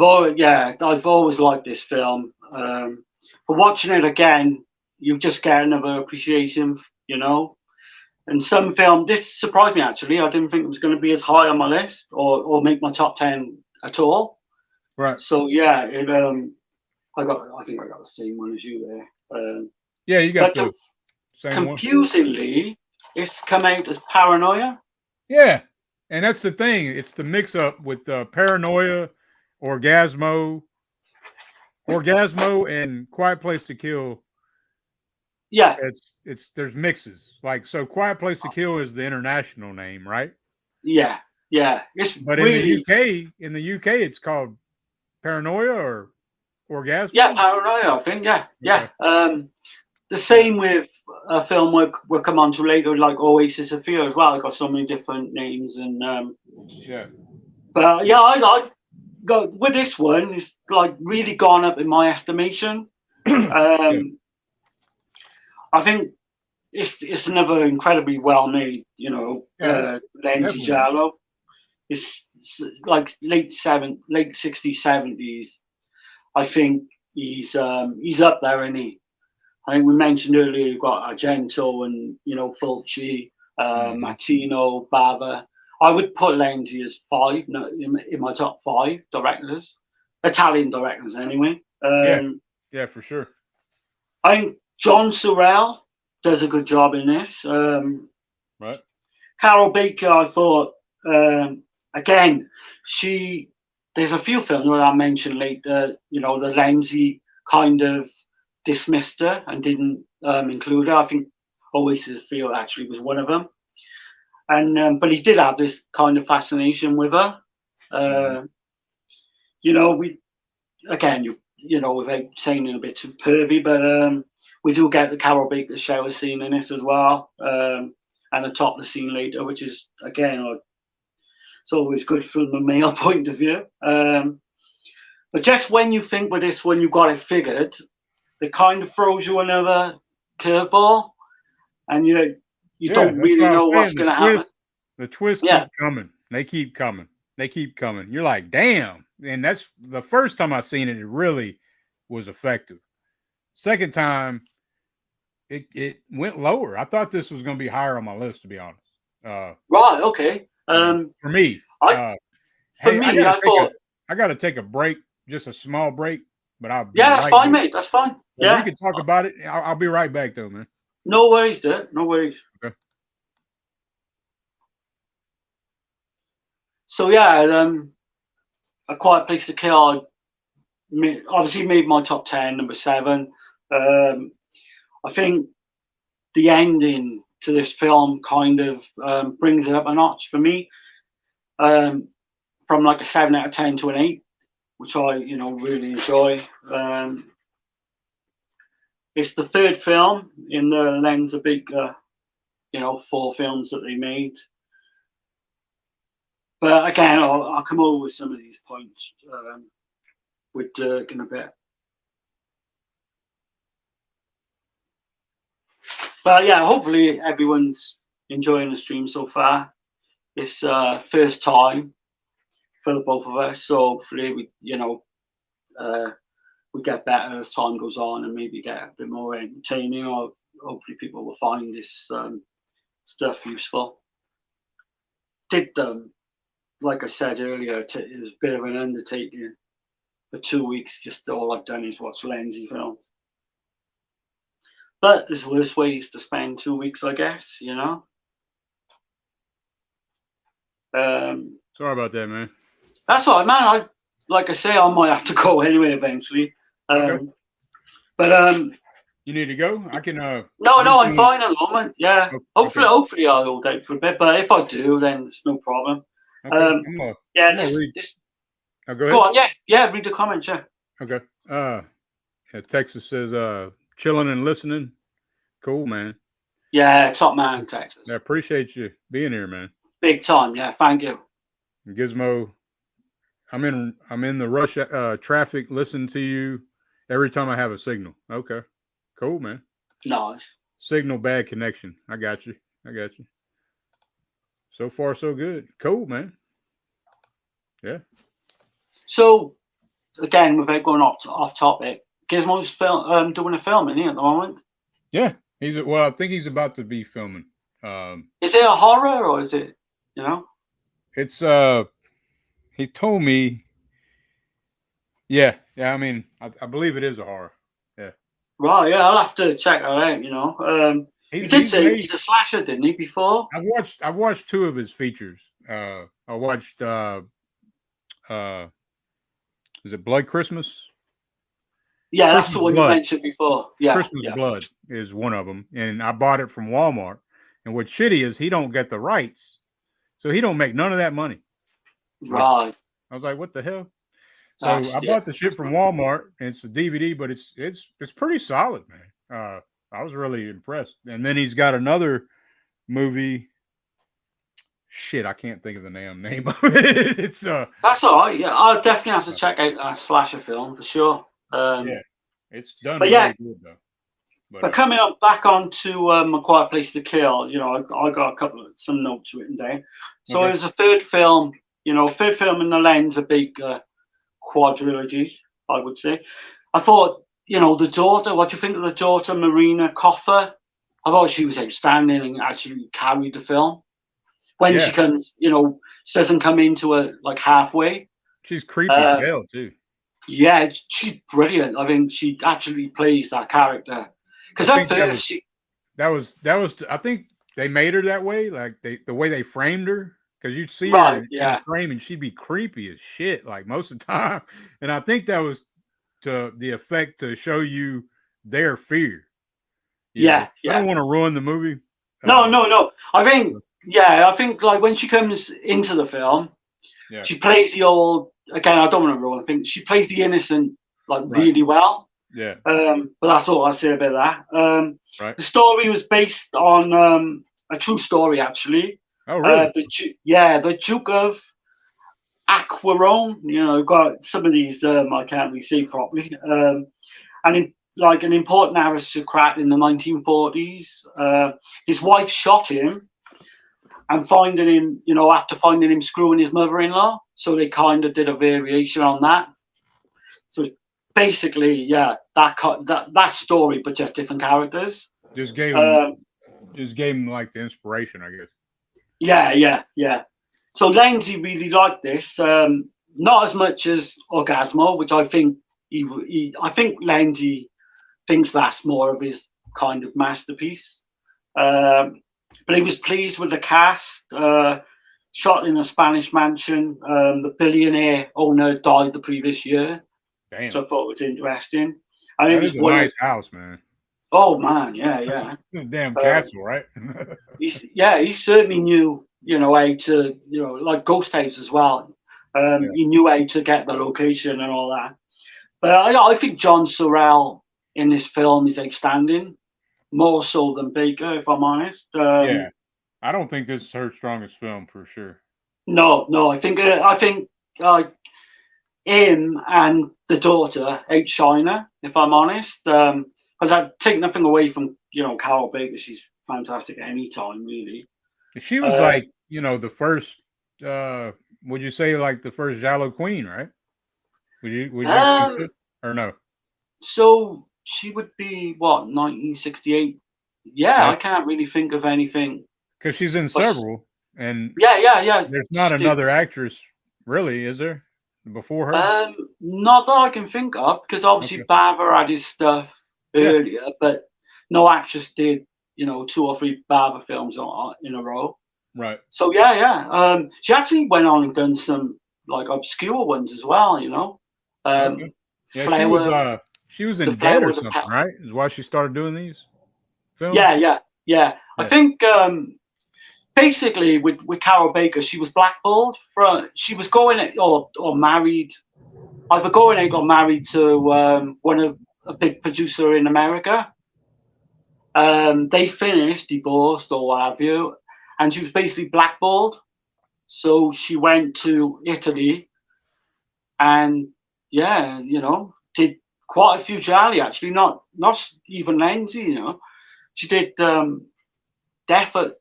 I've always liked this film. But watching it again, you just get another appreciation, you know. And some film, this surprised me actually. I didn't think it was going to be as high on my list or make my top 10 at all. Right. So yeah, I think I got the same one as you there. Yeah, you got But the same one. confusingly, it's come out as Paranoia. Yeah, and that's the thing. It's the mix-up with Paranoia, Orgasmo, and Quiet Place to Kill. Yeah, It's there's mixes. Like so, Quiet Place to Kill is the international name, right? yeah, yeah. It's But really in the UK, it's called Paranoia or yeah, Orgasmo. Paranoia. I think yeah. Okay. The Yeah. same with a film we'll come on to later, like Oasis of Fear as well. It got so many different names, and Yeah. but yeah, I go with this one. It's like really gone up in my estimation. Yeah. I think it's another incredibly well made, you know, Yeah. It's Lenzi definitely. Giallo. It's like late 60s, 70s. I think he's up there, and I think we mentioned earlier you've got Argento and you know Fulci, Mhm. Martino, Bava. I would put Lenzi as five, no, in my top five directors, Italian directors anyway. Yeah. Yeah, for sure. I think John Sorrell does a good job in this. Right. Carol Baker, I thought, again, she. There's a few films that I mentioned later. You know, the Lenzi kind of dismissed her and didn't include her. I think Oasis of Fear actually was one of them. And but he did have this kind of fascination with her. Mhm. Uh, you know, we again, you know, without saying a bit too pervy, but we do get the Carol Baker shower scene in this as well, and the topless scene later, which is again, it's always good from a male point of view. But just when you think with this one you got it figured, it kind of throws you another curveball, and you Yeah, don't that's what really I was know what's saying. going to happen. The twists Yeah, keep coming. They keep coming. They keep coming. You're like, damn. And that's the first time I seen it. It really was effective. Second time, it went lower. I thought this was going to be higher on my list, to be honest. Uh, right, okay. for me, I For hey, me, I thought, I gotta take a break, just a small break, but I'll be yeah, that's right fine, back. mate. That's fine. But we Yeah, can talk about it. I'll be right back, though, man. no worries, dude. No worries. Okay. So yeah, A Quiet Place to Kill. Obviously made my top 10, number 7. Um, I think the ending to this film kind of brings it up a notch for me, um, from like a 7 out of 10 to an 8, which I really enjoy. Um, it's the third film in the Lenz of big 4 films that they made. But again, I'll come over with some of these points with Dirk in a bit. But yeah, hopefully everyone's enjoying the stream so far. It's first time for the both of us, so hopefully we get better as time goes on and maybe get a bit more entertaining, or hopefully people will find this stuff useful. Did like I said earlier, it was a bit of an undertaking. For 2 weeks, just all I've done is watch Lenzi films. But there's worse ways to spend 2 weeks, I guess, you know. Sorry about that, man. That's all right, man. Like I say, I might have to go anyway eventually. Okay. But You need to go. I can no, I'm mention. fine at the moment. Yeah, Okay. hopefully I'll hold out for a bit. But if I do, then it's no problem. Okay. Um, yeah, I'm gonna read. this. Oh, go Go ahead. on. Yeah. Read the comments. Yeah. Okay. Yeah, Texas says chilling and listening. Cool, man. Yeah, top man, Texas. I appreciate you being here, man. Big time. Yeah, thank you. Gizmo, I'm in the rush traffic. Listen to you every time I have a signal. Okay, cool, man. Nice. Signal bad connection. I got you. I got you. So far, so good. Cool, man. Yeah. So again, without going off topic, Gizmo's doing a film in here at the moment. Yeah, I think he's about to be filming. Is it a horror or is it, you know? It's he told me. Yeah, yeah. I mean, I believe it is a horror. Yeah, Right, yeah, I'll have to check that out. You know, you did he's say made. he's a slasher, didn't he? Before? I've watched two of his features. I watched uh, is it Blood Christmas? Yeah, that's Christmas the one you Blood. mentioned before. Yeah, Christmas yeah. Blood is one of them, and I bought it from Walmart. And what's shitty is he don't get the rights, so he don't make none of that money. Which Right. I was like, what the hell? So I Yeah. bought the shit from Walmart, and it's a DVD, but it's pretty solid, man. I was really impressed. And then he's got another movie. Shit, I can't think of the name of it. It's That's all right. Yeah, I'll definitely have to check out that slasher film for sure. Yeah, it's done But really yeah, good though. but coming up back onto A Quiet Place to Kill, you know, I got some notes written down. So Okay. it was a third film, you know, third film in the lens, a big quadrilogy, I would say. I thought, you know, the daughter, what do you think of the daughter, Marina Coffer? I thought she was outstanding and actually carried the film. When Yeah, she comes, you know, she doesn't come into it like halfway. she's creepy as hell too. Yeah, she's brilliant. I mean, she actually plays that character. Because I at think that first, was that was that was. I think they made her that way, like the way they framed her, because you'd see her right, in the yeah, frame and she'd be creepy as shit, like most of the time. And I think that was to the effect to show you their fear. You know, yeah, I don't yeah. want to ruin the movie. No, no, no. I think, yeah, I think like when she comes into the film, Yeah, she plays the old. Again, I don't want to ruin. I think she plays the innocent like right. really well. Yeah, But that's all I say about that. right. The story was based on a true story, actually. Oh, really? The Duke of Aquaron. You know, got some of these I can't really see properly. And like an important aristocrat in the 1940s. His wife shot him, and finding him, you know, after finding him screwing his mother-in-law, so they kind of did a variation on that. So basically, yeah, that story, but just different characters. Just gave him Um, like the inspiration, I guess. yeah. So Lenzi really liked this, not as much as Orgasmo, which I think I think Lenzi thinks that's more of his kind of masterpiece. But he was pleased with the cast. Shot in a Spanish mansion. The billionaire owner died the previous year, Damn, so I thought it was interesting. And it that was is a one of, nice house, man. oh man, yeah. Damn castle, right? He certainly knew, you know, how to, you know, like Ghost House as well. Yeah. He knew how to get the location and all that. But I think John Sorrell in this film is outstanding, more so than Baker, if I'm honest. Yeah, I don't think this is her strongest film for sure. No, I think him and the daughter outshine her, if I'm honest. Because I take nothing away from, you know, Carol Baker. She's fantastic at any time, really. She was like, you know, the first. Would you say like the first Giallo queen, right? Would you think so? Or no? So she would be what, 1968? Yeah, Yeah, I can't really think of anything. because she's in But several, and yeah. there's not She did. another actress, really, is there? Before her? Not that I can think of, because obviously Okay. Barber had his stuff Yeah. earlier, but no actress did, you know, 2 or 3 Barber films in a row. Right. So yeah. She actually went on and done some like obscure ones as well, you know. Okay. Yeah, Flower, she was the in Dead flower or with the something, pet. right? Is why she started doing these films. Yeah. I Yeah. think basically with Carol Baker, she was blackballed from. She was going or married, either going out or married to one of a big producer in America. They finished, divorced or what have you, and she was basically blackballed. So she went to Italy and yeah, you know, did quite a few Jolly actually, not even Lenzi, you know. She did Death at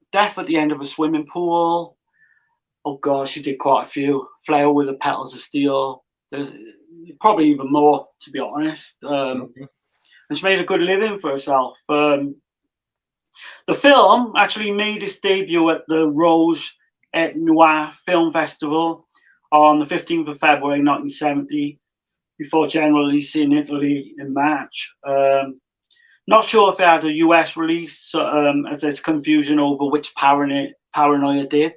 the End of a Swimming Pool. Oh gosh, she did quite a few. Flower with the Petals of Steel. There's probably even more, to be honest. Okay. And she made a good living for herself. The film actually made its debut at the Rouge et Noir Film Festival on the 15th of February 1970, before general release in Italy in March. Not sure if it had a US release, as there's confusion over which Paranoia did.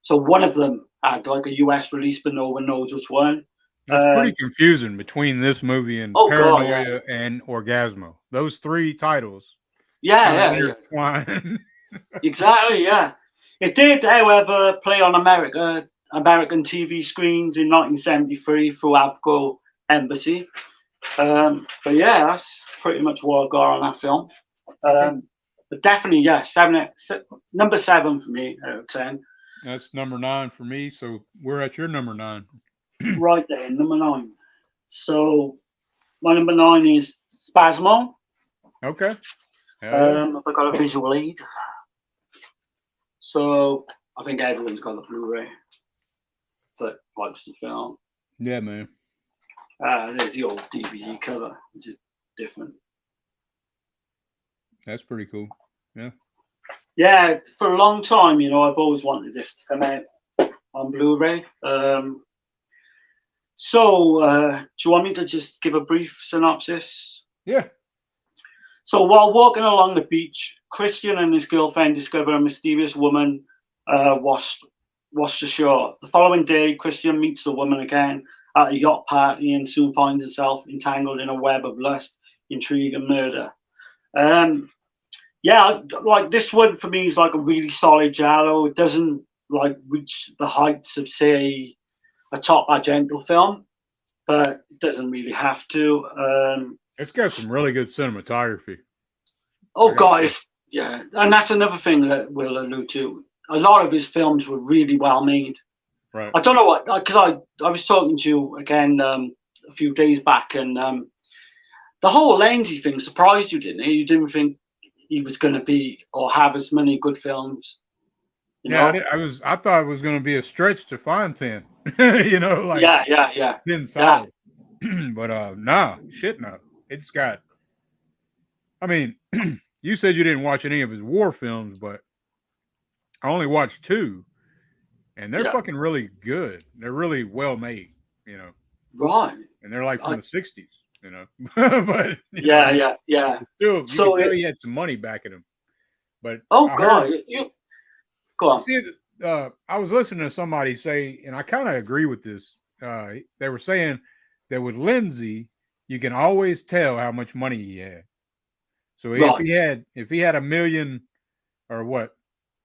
So one of them had like a US release, but no one knows which one. That's pretty confusing between this movie and Oh God, Paranoia and Orgasmo. Those three titles yeah. intertwine. Exactly, yeah. It did, however, play on American TV screens in 1973 through Avco Embassy. But yeah, that's pretty much what I got on that film. But definitely, yeah, number 7 for me out of 10. That's number 9 for me. So we're at your number 9. Right there, number 9. So my number 9 is Spasmo. Okay. I've got a visual aid. So I think everyone's got a Blu-ray that likes the film. Yeah, man. There's the old DVD cover, which is different. That's pretty cool. Yeah. Yeah, for a long time, I've always wanted this to come out on Blu-ray. So, do you want me to just give a brief synopsis? Yeah. So, while walking along the beach, Christian and his girlfriend discover a mysterious woman washed ashore. The following day, Christian meets the woman again at a yacht party and soon finds himself entangled in a web of lust, intrigue, and murder. Yeah, like this one for me is like a really solid giallo. It doesn't like reach the heights of, say, a top Argento film, but it doesn't really have to. It's got some really good cinematography. Oh, guys, yeah, and that's another thing that we'll allude to. A lot of his films were really well made. Right. I don't know what, because I was talking to you again a few days back, and the whole Lenzi thing surprised you, didn't it? You didn't think he was going to be or have as many good films. I thought it was going to be a stretch to find 10. Like yeah. 10 solid. But no. It's got. I mean, you said you didn't watch any of his war films, but I only watched 2, and they're fucking really good. They're really well made, Right. And they're like from the '60s, but yeah. Still, you can tell he had some money backing him. But go on. See, I was listening to somebody say, and I kind of agree with this. They were saying that with Lenzi, you can always tell how much money he had. So if he had $1 million, or what,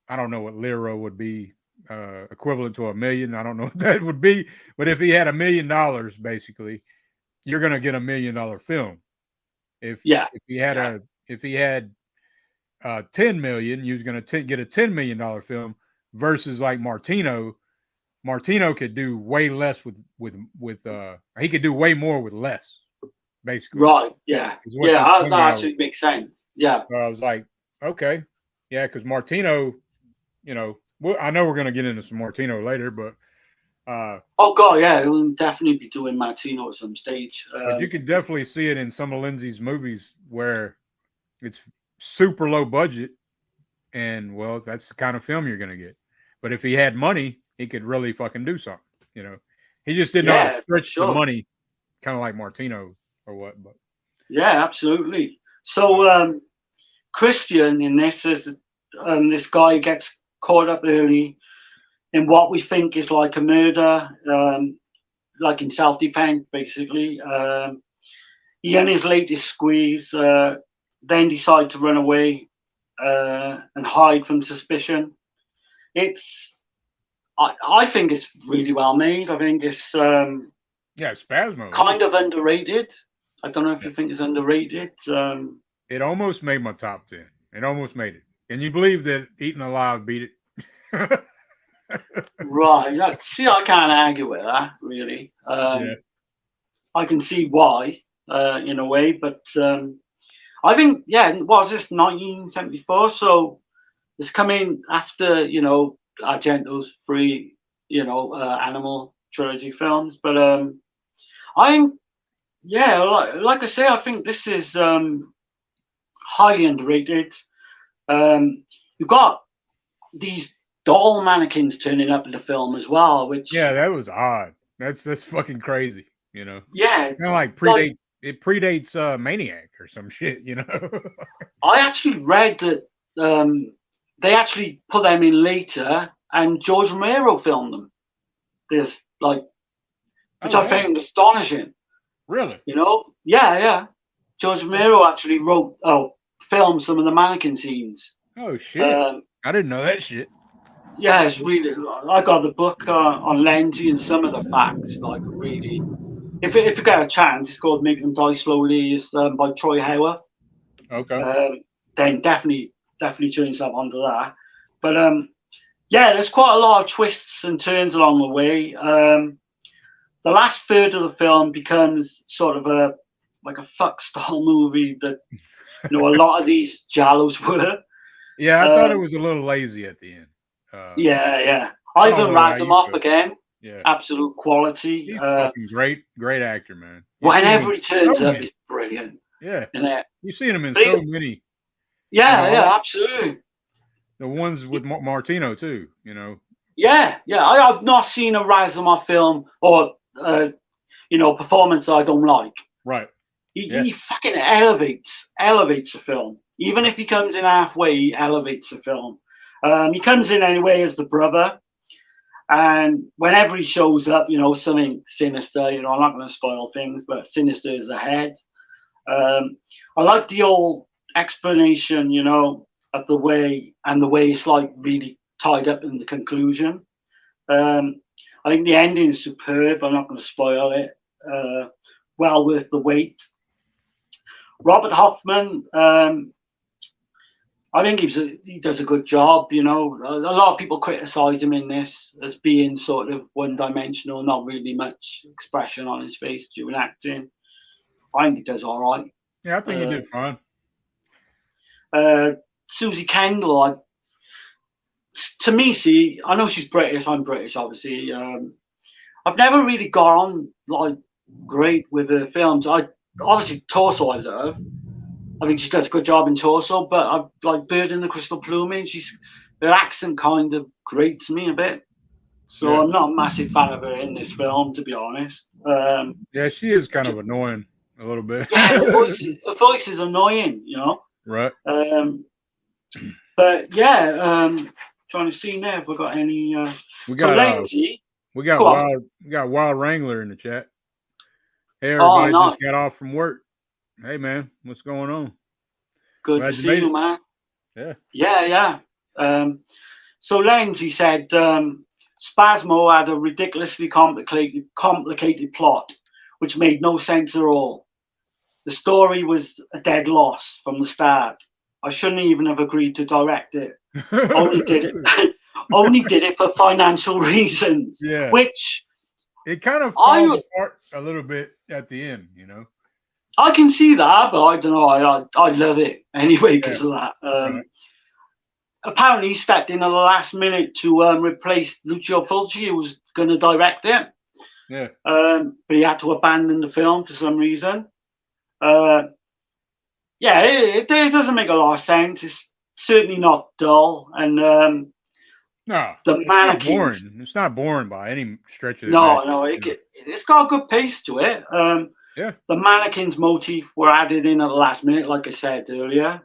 I don't know what lira would be equivalent to $1 million. I don't know what that would be, but if he had $1 million, basically, you're gonna get $1 million film. If he had 10 million, you was gonna get a $10 million film versus like Martino. Martino could do way less with he could do way more with less, basically. Right. Yeah. Yeah. That actually makes sense. Yeah. So I was like, okay, yeah, because Martino, I know we're gonna get into some Martino later, but. Oh God, yeah, we'll definitely be doing Martino at some stage. But you could definitely see it in some of Lenzi's movies where it's super low budget, and well, that's the kind of film you're gonna get. But if he had money, he could really fucking do something. He just didn't know how to stretch the money, kind of like Martino or what. But yeah, absolutely. So Christian in this is this guy gets caught up early in what we think is like a murder, like in self-defense, basically. He and his latest squeeze then decide to run away and hide from suspicion. I think it's really well made. I think it's Spasmo kind of underrated. I don't know if you think it's underrated. It almost made my top 10. It almost made it. Can you believe that Eaten Alive beat it? Right. See, I can't argue with that, really. I can see why, in a way, but I think, was this 1974? So it's coming after, Argento's 3, Animal trilogy films. But I'm yeah, like I say, I think this is highly underrated. You've got these doll mannequins turning up in the film as well, Yeah, which that was odd. That's fucking crazy. You know, yeah, kind of like like predates Maniac or some shit. You know. I actually read that they actually put them in later, and George Romero filmed them. There's like, which Oh I hell, found astonishing. really? You know, yeah. George Romero actually filmed some of the mannequin scenes. Oh shit, Um, I didn't know that shit. yeah, it's really. I got the book on Lenzi, and some of the facts like really. If you get a chance, it's called "Make Them Die Slowly." It's by Troy Howarth. Okay. Then definitely turn yourself onto that. But yeah, there's quite a lot of twists and turns along the way. The last third of the film becomes sort of a fuck style movie that a lot of these Jallos were. Yeah, I thought it Um, was a little lazy at the end. yeah. I don't Ivan know how you Razumov feel. again, Yeah, absolute quality. he's fucking great actor, man. You see him Whenever in he turns so up, many. it's brilliant. Yeah, You know? you seen him in But so many. yeah, absolutely. The ones with Martino too. Yeah. I've not seen a Razumov film or performance I don't like. Right. He, Yeah. he fucking elevates the film. Even if he comes in halfway, he elevates the film. He comes in anyway as the brother, and whenever he shows up, something sinister. I'm not going to spoil things, but sinister is ahead. I like the old explanation, of the way it's like really tied up in the conclusion. I think the ending is superb. I'm not going to spoil it. Well worth the wait. Robert Hoffman, I think he does a good job. A lot of people criticise him in this as being sort of one-dimensional, not really much expression on his face during acting. I think he does all right. Yeah, I think he did fine. Susie Kendall, to me, see, I know she's British. I'm British, obviously. I've never really gone like great with her films. Obviously Torso I love. I think she does a good job in Torso, but I like Bird in the Crystal Plumage. Her accent kind of grates me a bit, so Yeah. I'm not a massive fan of her in this film, to be honest. Yeah, she is kind of annoying a little bit. Yeah, the voice is annoying, Right. But yeah, trying to see now if we got any. We So got Lenzi, we got go on. Wild Wrangler in the chat. Hey, Oh, everybody nice. just got off from work. Hey, man, what's going on? Good Glad to you see made you, it. man. Yeah. Yeah. So Lenzi said Spasmo had a ridiculously complicated plot, which made no sense at all. The story was a dead loss from the start. I shouldn't even have agreed to direct it. Only did it for financial reasons. Yeah. Which It kind of falls apart a little bit at the end, I can see that, but I don't know. I love it anyway because of that. Right. Apparently, he stepped in at the last minute to replace Lucio Fulci, who was going to direct it. Yeah. But he had to abandon the film for some reason. Yeah, it doesn't make a lot of sense. It's certainly not dull, and No, the it's not mannequins. boring. It's not boring by any stretch of the No, it's got a good pace to it. Yeah. The mannequins motif were added in at the last minute, like I said earlier.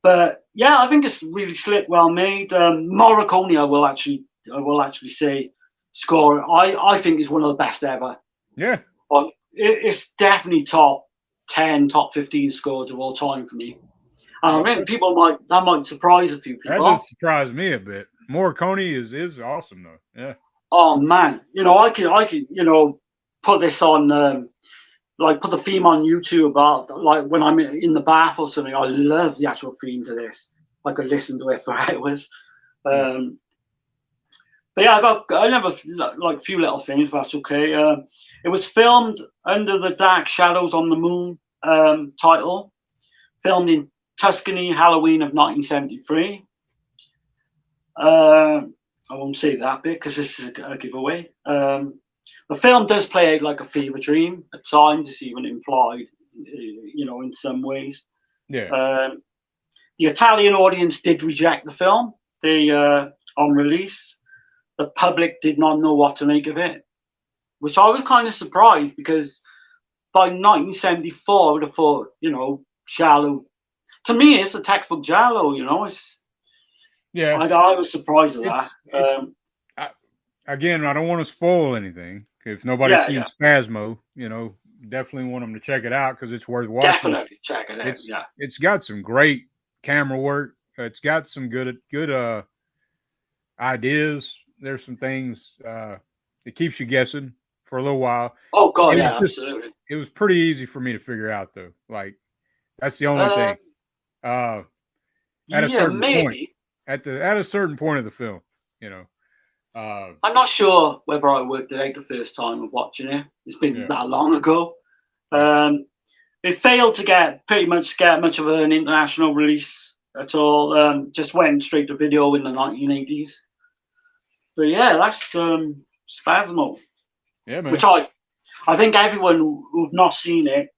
But yeah, I think it's really slick, well made. Morricone, I will actually say, score. I think is one of the best ever. Yeah. Well, it's definitely top 10, top 15 scores of all time for me. I think that might surprise a few people. That does surprise me a bit. Morricone is awesome though. Yeah. Oh man, I can put this on. Like put the theme on YouTube, like when I'm in the bath or something. I love the actual theme to this. I could listen to it for hours. But yeah, I have a few little things, but that's okay. It was filmed under the Dark Shadows on the Moon title, filmed in Tuscany, Halloween of 1973. I won't say that bit because this is a giveaway. The film does play out like a fever dream at times. It's even implied, in some ways. Yeah. The Italian audience did reject the film. On release, the public did not know what to make of it, which I was kind of surprised because by 1974, I would have thought, Giallo. To me, it's a textbook Giallo. Yeah. I was surprised at that. Again, I don't want to spoil anything. If nobody's seen Spasmo, definitely want them to check it out because it's worth watching. Definitely check it out. It's got some great camera work. It's got some good ideas. There's some things it keeps you guessing for a little while. Oh God, absolutely. It was pretty easy for me to figure out though. Like that's the only thing. At a certain point, at a certain point of the film, I'm not sure whether I worked it out the first time of watching it. It's been that long ago. It failed to pretty much get much of an international release at all. Just went straight to video in the 1980s. But yeah, that's Spasmo. Yeah, man. Which I think everyone who've not seen it,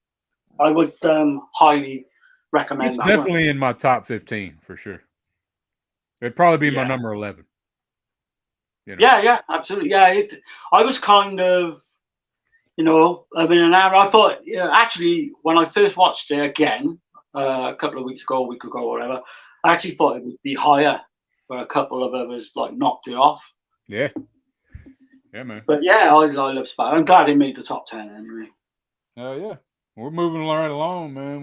I would highly recommend. It's definitely in my top 15 for sure. It'd probably be my number 11. Yeah, absolutely. Yeah, I was kind of, an hour. I thought, actually, when I first watched it again a couple of weeks ago, a week ago, whatever, I actually thought it would be higher, but a couple of others knocked it off. Yeah, man. But yeah, I love Spasmo. I'm glad it made the top 10 anyway. Oh yeah, we're moving right along, man.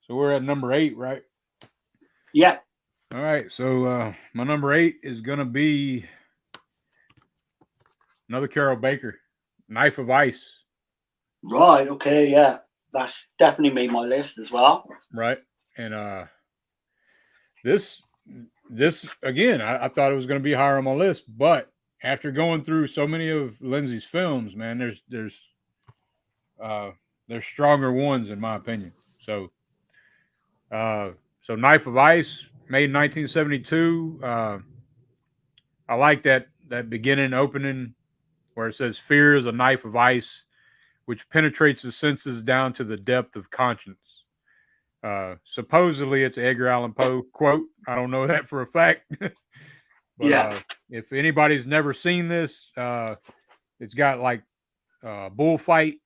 We're at number 8, right? Yeah. All right, so my number 8 is gonna be another Carol Baker, Knife of Ice. Right. Okay. Yeah, that's definitely made my list as well. Right, and this again, I thought it was gonna be higher on my list, but after going through so many of Lenzi's films, man, there's stronger ones in my opinion. So Knife of Ice, made in 1972. I like that beginning opening where it says, "Fear is a knife of ice, which penetrates the senses down to the depth of conscience." Supposedly, it's an Edgar Allan Poe quote. I don't know that for a fact. But if anybody's never seen this, it's got like a bullfight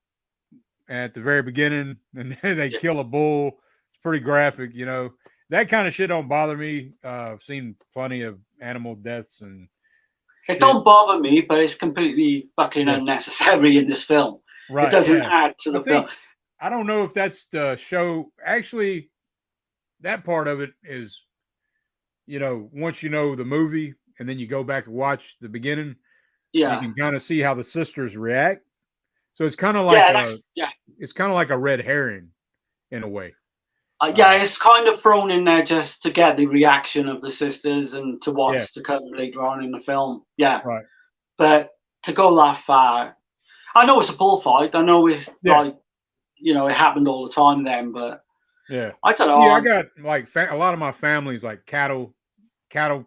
at the very beginning, and they kill a bull. It's pretty graphic, That kind of shit don't bother me. I've seen plenty of animal deaths and it don't bother me, but it's completely fucking unnecessary in this film. Right, it doesn't add to the film. I don't know if that's the show. Actually, that part of it is, once you know the movie and then you go back and watch the beginning, you can kind of see how the sisters react. So it's kind of like it's kind of like a red herring in a way. It's kind of thrown in there just to get the reaction of the sisters and to watch to come later on in the film. Yeah. Right. But to go that far, I know it's a bullfight. I know it's it happened all the time then, but I don't know. Yeah, I got a lot of my family's like cattle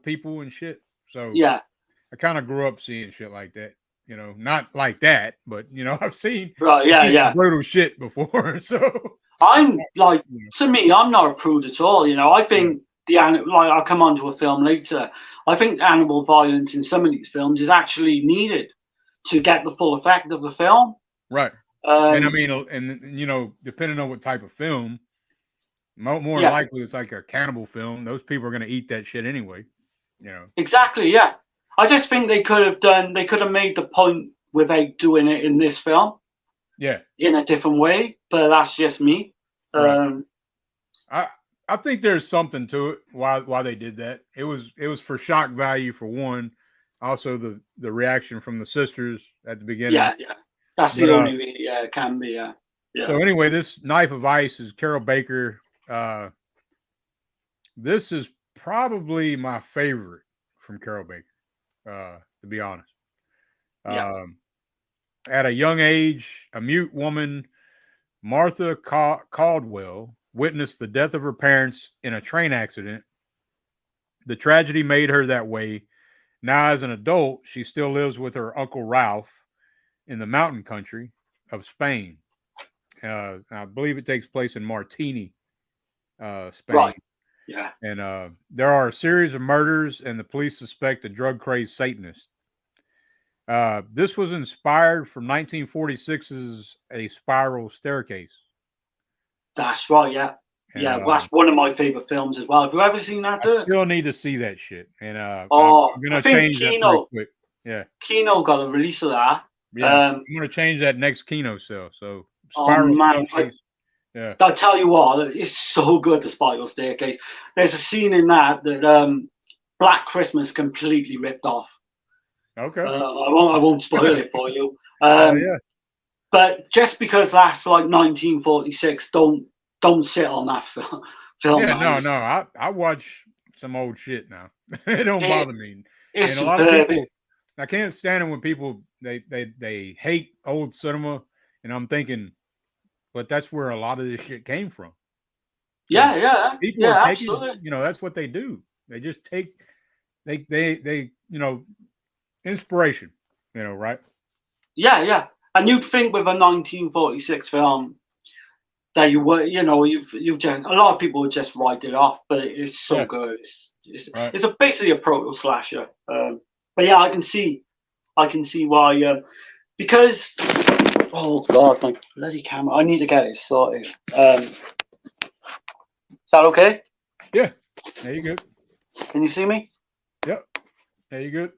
people and shit. So I kind of grew up seeing shit like that. Not like that, but I've seen some brutal shit before. So I'm to me, I'm not a prude at all. I think I'll come on to a film later. I think animal violence in some of these films is actually needed to get the full effect of the film. Right. And I mean, depending on what type of film, more likely it's like a cannibal film. Those people are going to eat that shit anyway. Exactly. Yeah. I just think they could have made the point without doing it in this film. Yeah. In a different way, but that's just me. Right. I think there's something to it why they did that. It was for shock value for one. Also the reaction from the sisters at the beginning. Yeah. That's the only way. Yeah, it can be. Yeah. So anyway, this Knife of Ice is Carol Baker. This is probably my favorite from Carol Baker, to be honest. At a young age, a mute woman, Martha Caldwell, witnessed the death of her parents in a train accident. The tragedy made her that way, Now, as an adult, she still lives with her Uncle Ralph in the mountain country of Spain. I believe it takes place in Martini, Spain. Right. Yeah. And there are a series of murders, and the police suspect a drug crazed Satanist. This was inspired from 1946's A Spiral Staircase. That's right. Yeah. And, Yeah. That's one of my favorite films as well. Have you ever seen that, I Dirk? still need to see that shit. And I'm Oh, going I to think change that pretty Kino quick. Yeah. Kino got a release of that. Yeah. I'm going to change that next Kino sale. So Oh Spiral man, Staircase. Yeah. I'll tell you what, it's so good. The Spiral Staircase. There's a scene in that Black Christmas completely ripped off. Okay. I won't spoil it for you. Yeah. But just because that's like 1946, don't sit on that film. Yeah, Man. no. I watch some old shit now. It don't bother me. It's And a lot superb. of people, I can't stand it when people they hate old cinema, and I'm thinking, but that's where a lot of this shit came from. Yeah, People are taking, absolutely. that's what they do. They just take they inspiration, right? Yeah. And you'd think with a 1946 film that you were, you've just a lot of people would just write it off, but it's so good. Right. It's basically a proto slasher. But yeah, I can see why. Because oh god, my bloody camera! I need to get it sorted. Is that okay? Yeah. There you go. Can you see me? Yep. There you go.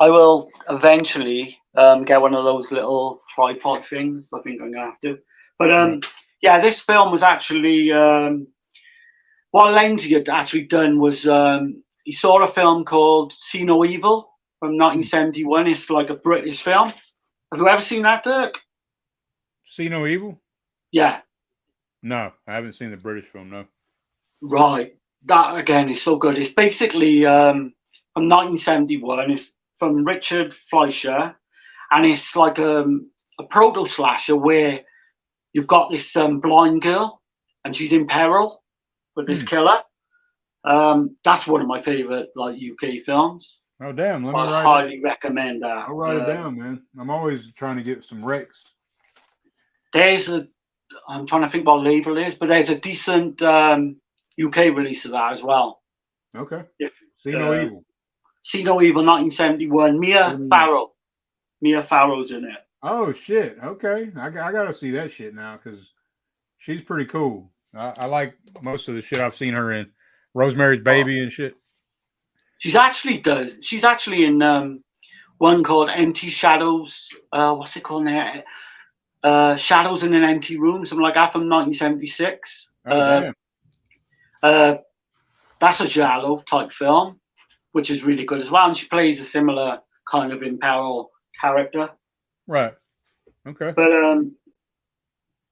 I will eventually get one of those little tripod things. I think I'm gonna have to. But yeah, this film was actually what Lenzi had actually done was he saw a film called See No Evil from 1971. It's like a British film. Have you ever seen that, Dirk? See No Evil? Yeah. No, I haven't seen the British film. No. Right. That again is so good. It's basically from 1971. It's from Richard Fleischer, and it's like a proto slasher where you've got this blind girl and she's in peril with this killer. That's one of my favorite like UK films. Oh damn! Let me I highly recommend that. I'll write it down, man. I'm always trying to get some recs. I'm trying to think what label it is, but there's a decent UK release of that as well. Okay. See No Evil. See No Evil, 1971. Mia Farrow's in it. Oh shit! Okay, I gotta see that shit now because she's pretty cool. I like most of the shit I've seen her in. Rosemary's Baby and shit. She's actually in one called Empty Shadows. What's it called now? Shadows in an Empty Room, something like that from 1976. Oh, damn. That's a giallo type film, which is really good as well. And she plays a similar kind of in peril character. Right. Okay. But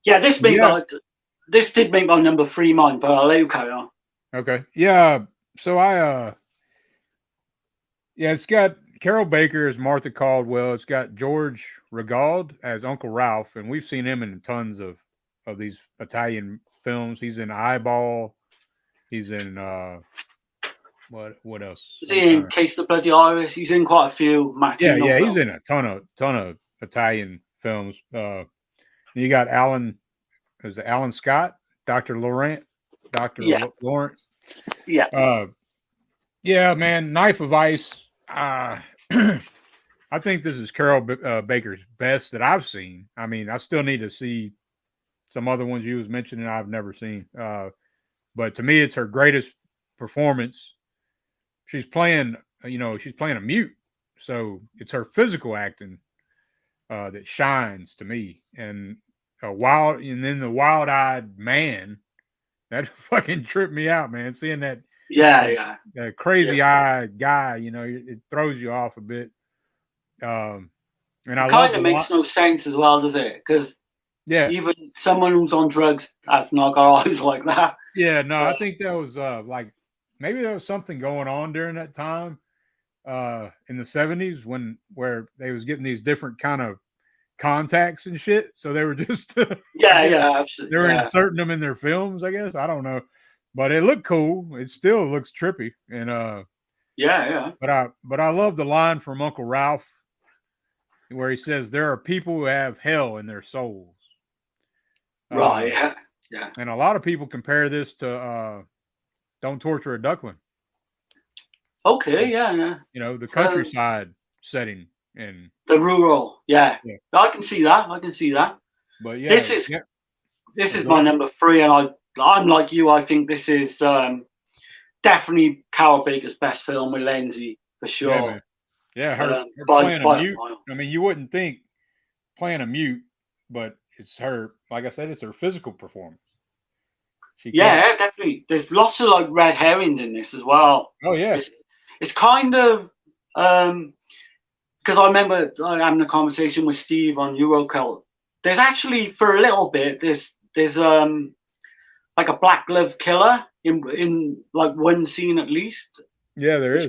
yeah, this did make my number 3 mine, but I'll let you carry on. Okay. Yeah. So it's got Carol Baker as Martha Caldwell. It's got George Regaud as Uncle Ralph, and we've seen him in tons of these Italian films. He's in Eyeball. He's in what else? Is he in Case the Bloody Iris? He's in quite a few. Yeah, he's in a ton of Italian films. You got Alan Scott, Dr. Laurent, Lawrence. Yeah. Yeah, man. Knife of Ice. I think this is Carol Baker's best that I've seen. I mean, I still need to see some other ones you was mentioning I've never seen. But to me, it's her greatest performance. She's playing a mute, so it's her physical acting that shines to me. And the wild-eyed man that fucking tripped me out, man. Seeing that, that crazy-eyed guy, it throws you off a bit. And it kind of makes no sense as well, does it? Because even someone who's on drugs has not got eyes like that. Yeah, no, I think that was maybe there was something going on during that time in the 70s where they was getting these different kind of contacts and shit. So they were just absolutely. They were inserting them in their films, I guess. I don't know. But it looked cool. It still looks trippy. And Yeah. But I love the line from Uncle Ralph where he says there are people who have hell in their souls. Right. Yeah. And a lot of people compare this to Don't Torture a Duckling. Okay. Yeah. You know, the countryside setting and the rural. Yeah. yeah. I can see that. But yeah, This is yeah. this is my number 3, and I'm like you. I think this is definitely Carol Baker's best film with Lenzi for sure. Yeah, man. Yeah, her playing a mute. I mean, you wouldn't think playing a mute, but it's her. Like I said, it's her physical performance. Definitely. There's lots of like red herrings in this as well. Oh yeah. It's kind of because I remember having a conversation with Steve on Eurocult. There's actually for a little bit there's like a black glove killer in like one scene at least. Yeah, there is.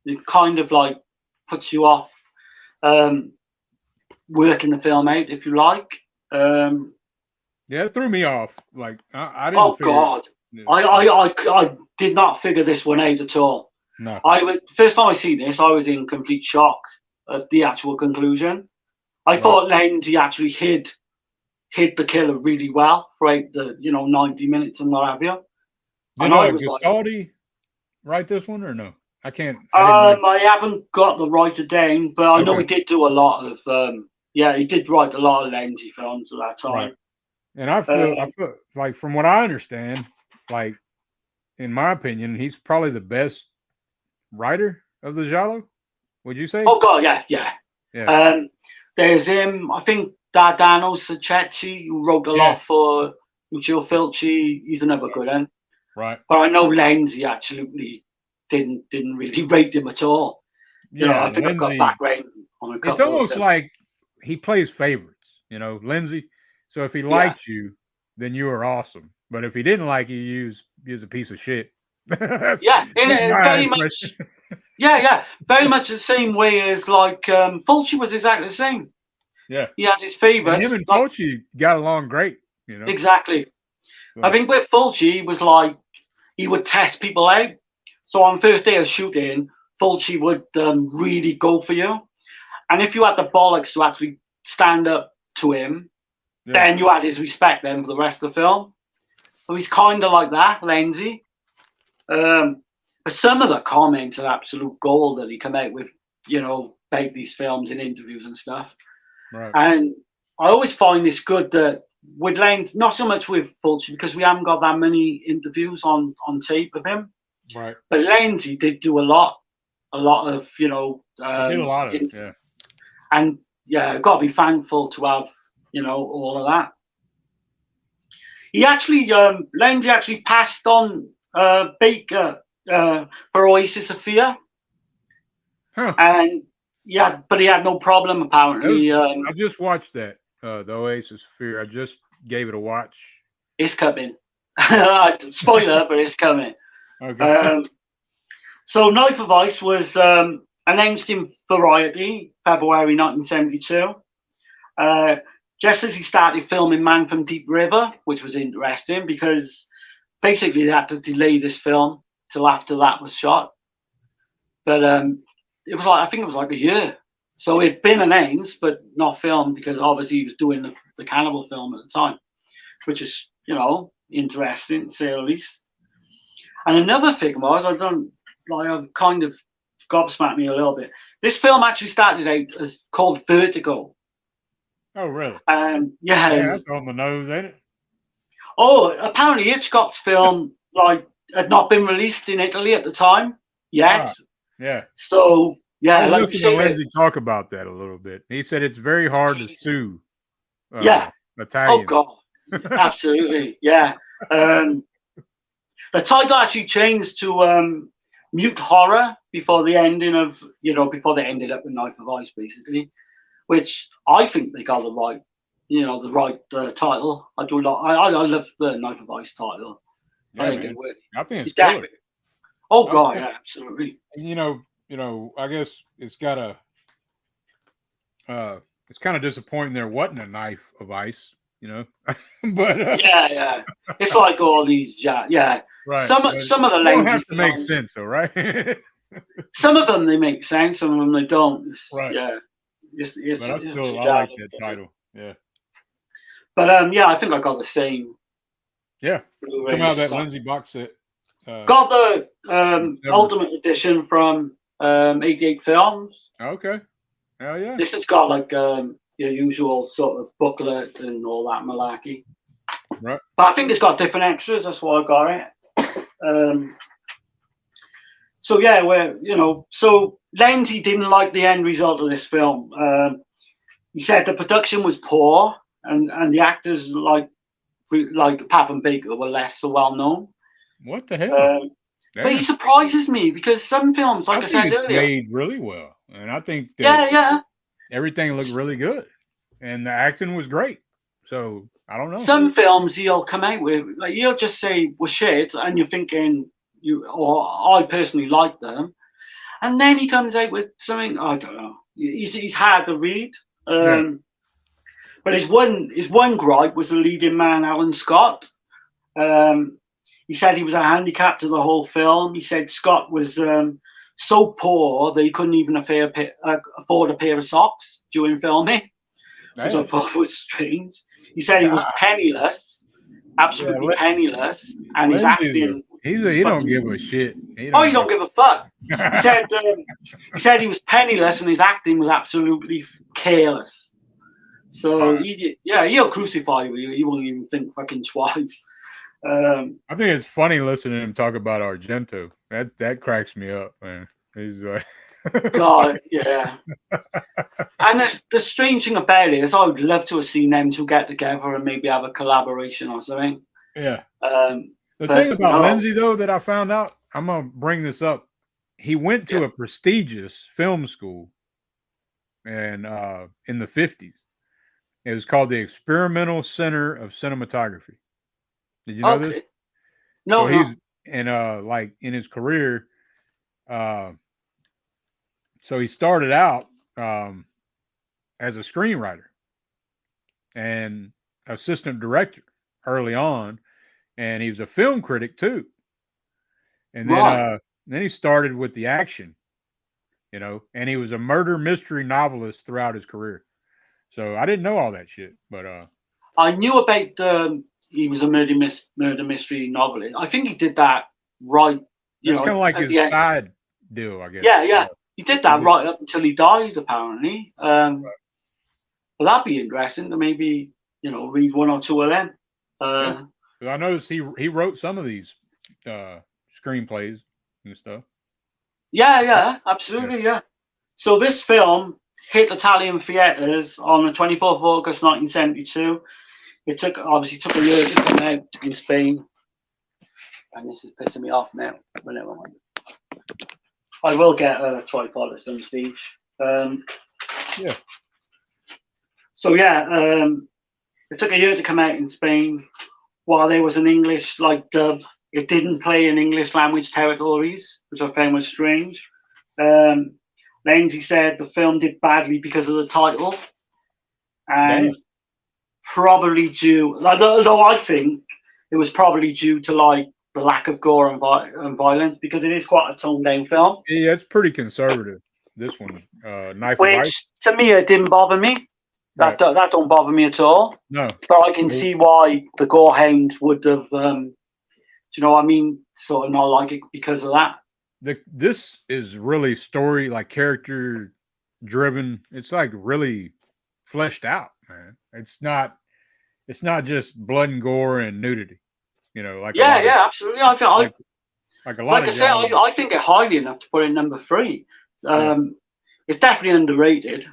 It kind of like puts you off working the film out, if you like. Yeah, it threw me off. Like I didn't. Oh God, I did not figure this one out at all. No. First time I seen this, I was in complete shock at the actual conclusion. I thought Lenzi actually hid the killer really well throughout the 90 minutes and what have you. Did Gastaldi write this one or no? I can't. I haven't got the writer down, but I know he did do a lot of. He did write a lot of Lenzi films at that time. Right. And I feel like, from what I understand, like in my opinion, he's probably the best writer of the giallo. Would you say? Oh God, yeah. There's him. I think Dardano Sacchetti, who wrote a lot for Lucio Fulci. He's another good one. Right. But I know Lenzi absolutely didn't really rate him at all. I think I've got background on a couple. It's almost like he plays favorites. Lenzi. So if he liked you, then you were awesome. But if he didn't like you, he was a piece of shit. Very much. Very much the same way as like Fulci was exactly the same. Yeah, he had his favorites. Him and Fulci got along great. Exactly. So. I think with Fulci was like he would test people out. So on first day of shooting, Fulci would really go for you, and if you had the bollocks to actually stand up to him, then you had his respect then for the rest of the film. So he's kind of like that, Lenzi. But some of the comments are absolute gold that he come out with, about these films in interviews and stuff. Right. And I always find this good that with Lenzi, not so much with Fulci because we haven't got that many interviews on tape of him. Right. But Lenzi did do a lot of, he did a lot of it, yeah. And got to be thankful to have, all of that. He actually, Lenzi actually passed on Baker for Oasis of Fear. Huh. And but he had no problem apparently. I just watched that, the Oasis of Fear. I just gave it a watch. It's coming. Spoiler, but it's coming. Okay. So Knife of Ice was announced in Variety, February 1972. Just as he started filming Man from Deep River, which was interesting because basically they had to delay this film till after that was shot. But it was like, I think it was like a year. So it'd been announced, but not filmed because obviously he was doing the Cannibal film at the time, which is, interesting to say the least. And another thing was, I kind of gobsmacked me a little bit. This film actually started out as called Vertigo. Oh, really? Yeah, that's on the nose, ain't it? Oh, apparently Hitchcock's film had not been released in Italy at the time yet. Yeah. So I was listening to Lenzi talk about that a little bit. He said it's very hard to sue. Italian. Oh God, absolutely. Yeah. The title actually changed to Mute Horror before the ending of before they ended up with Knife of Ice, basically, which I think they got the right title. I do not. I love the Knife of Ice title. Yeah, I think it's good. Oh God, yeah, absolutely. I guess it's got it's kind of disappointing there wasn't a Knife of Ice, but it's like all these, right. Some of the don't have to make sense, though, right? Some of them they make sense, some of them they don't. Right. Yeah, But I it's still too I like jarring that for me. title. Yeah. But yeah, I think I got the same Yeah. Come Blu-ray. out that Lindsay box set. Got the Never. Ultimate Edition from 88 Films. Okay. Hell yeah. This has got like your usual sort of booklet and all that malarkey. Right. But I think it's got different extras. That's why I got it. So yeah, so Lenzi didn't like the end result of this film. He said the production was poor, and the actors like Pap and Baker were less so well known. What the hell? But he Damn. surprises me because some films, like I I think said it's earlier, made really well. And I think that yeah, everything looked really good. And the acting was great. So I don't know. some films he'll come out with, like he'll just say, "Well, shit," and you're thinking or I personally like them, and then he comes out with something I don't know. He's hard to read. Yeah. But his one gripe was the leading man, Alan Scott. Um, he said he was a handicap to the whole film. He said Scott was so poor that he couldn't even afford a pair of socks during filming, which I Damn. thought was strange. He said he was penniless, absolutely Yeah, penniless, and his Lindsay's acting was he don't fucking. give a shit. Oh, you don't give a fuck. He said he was penniless and his acting was absolutely careless. So he'll crucify you. He won't even think fucking twice. I think it's funny listening to him talk about Argento. That cracks me up, man. He's like, God, yeah. And the strange thing about it is, I would love to have seen them two get together and maybe have a collaboration or something. yeah. The But thing about no. Lindsay, though, that I found out, I'm gonna bring this up. He went to a prestigious film school, and in the 50s, it was called the Experimental Center of Cinematography. Did you know this? Okay. No, So he's no. and like in his career, uh, so he started out as a screenwriter and assistant director early on, and he was a film critic too. And Right. then he started with the action, and he was a murder mystery novelist throughout his career. So I didn't know all that shit, but I knew about he was a murder mystery novelist. I think he did that right, that's kind of like at his the end. side deal, I guess. Yeah. He did He that just right up until he died, apparently. But that'd be interesting to maybe, read one or two of them. yeah. 'Cause I noticed he wrote some of these screenplays and stuff. Yeah, Yeah. absolutely, yeah. So this film hit Italian theatres on the 24th of August 1972. It obviously took a year to come out in Spain. And this is pissing me off now, but never mind. I will get a tripod at some stage. Yeah. So it took a year to come out in Spain. While there was an English dub, it didn't play in English language territories, which I found was strange. Lenzi said the film did badly because of the title, and Damn. probably due, although I think it was probably due to the lack of gore and violence, because it is quite a toned down film. Yeah, it's pretty conservative. This one, Knife of Ice. Which to me it didn't bother me. Right. That don't bother me at all. No. But I can see why the gorehounds would have. Do you know what I mean? Sort of not like it because of that. This is really story, like character driven. It's like really fleshed out, man. It's not just blood and gore and nudity. Like a lot of, Absolutely. I think like a lot I of said, genres. I think it highly enough to put it number 3. It's definitely underrated.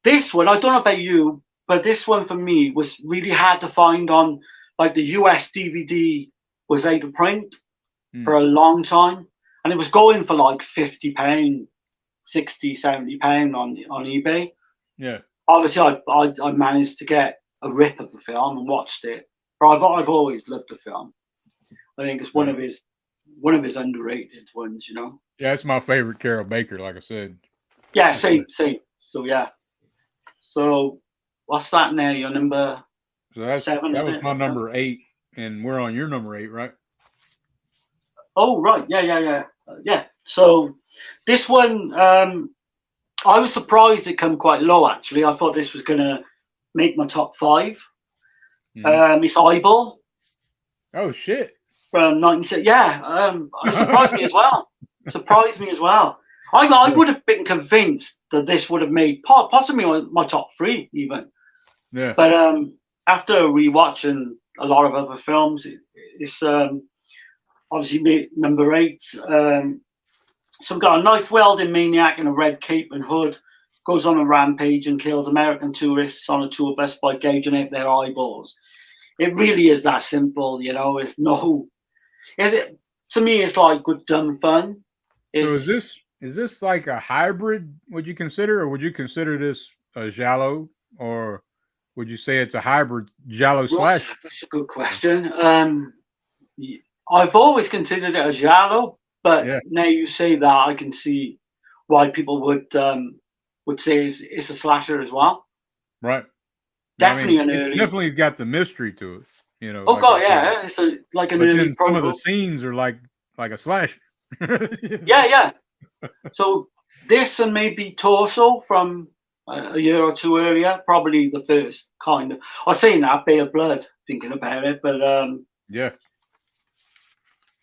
This one, I don't know about you, but this one for me was really hard to find on the US DVD was out of print for a long time, and it was going for £50, 60, £70 on eBay. Yeah. Obviously, I managed to get a rip of the film and watched it, but I've always loved the film. I think it's one of his underrated ones, Yeah, it's my favorite Carol Baker, like I said. Yeah, same. So yeah. So what's that now? Your number So 7? that was my number 8, and we're on your number 8, right? Oh right, yeah. So this one, I was surprised it come quite low. Actually, I thought this was gonna make my top five. Mhm. It's Eyeball Oh shit! from 1960. Yeah, it surprised me as well. Surprised me as well. I Yeah, would have been convinced that this would have made possibly my top three even. yeah. But after rewatching a lot of other films, it's obviously made number eight. So we've got a knife wielding maniac in a red cape and hood goes on a rampage and kills American tourists on a tour bus by gouging out their eyeballs. It really is that simple, you know. It's no, is it? To me, it's like good dumb fun. So It's is this like a hybrid? Would you consider, or would you consider this a giallo, or would you say it's a hybrid giallo right. slash? That's a good question. I've always considered it a giallo, but Yeah, now you say that, I can see why people would say it's a slasher as well. right. I mean, Definitely an it's early. definitely got the mystery to it, Oh like you god, said. yeah, it's like an But early then some of the proto. scenes are like a slasher. Yeah, yeah. So this and maybe Torso from a year or two earlier, probably the first kind of. I was saying that Bay of Blood, thinking about it, but Yeah,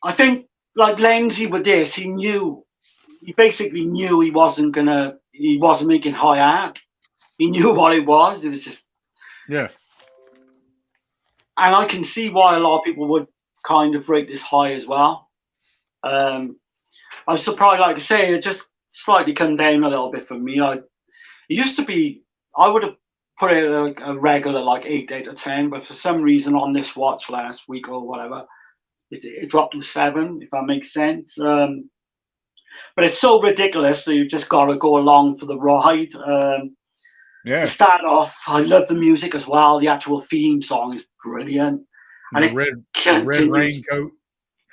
I think like Lenzi with this, he basically knew he wasn't making high art. He knew what it was. It was just, yeah, and I can see why a lot of people would kind of rate this high as well. Um, I was surprised, like I say, it just slightly come down a little bit for me. It used to be, I would have put it like a regular like 8 out of 10, but for some reason on this watch last week or whatever, it dropped to 7, if that makes sense. But it's so ridiculous that you just got to go along for the ride. To yeah. start off, I love the music as well. The actual theme song is brilliant, And and it the red continues. raincoat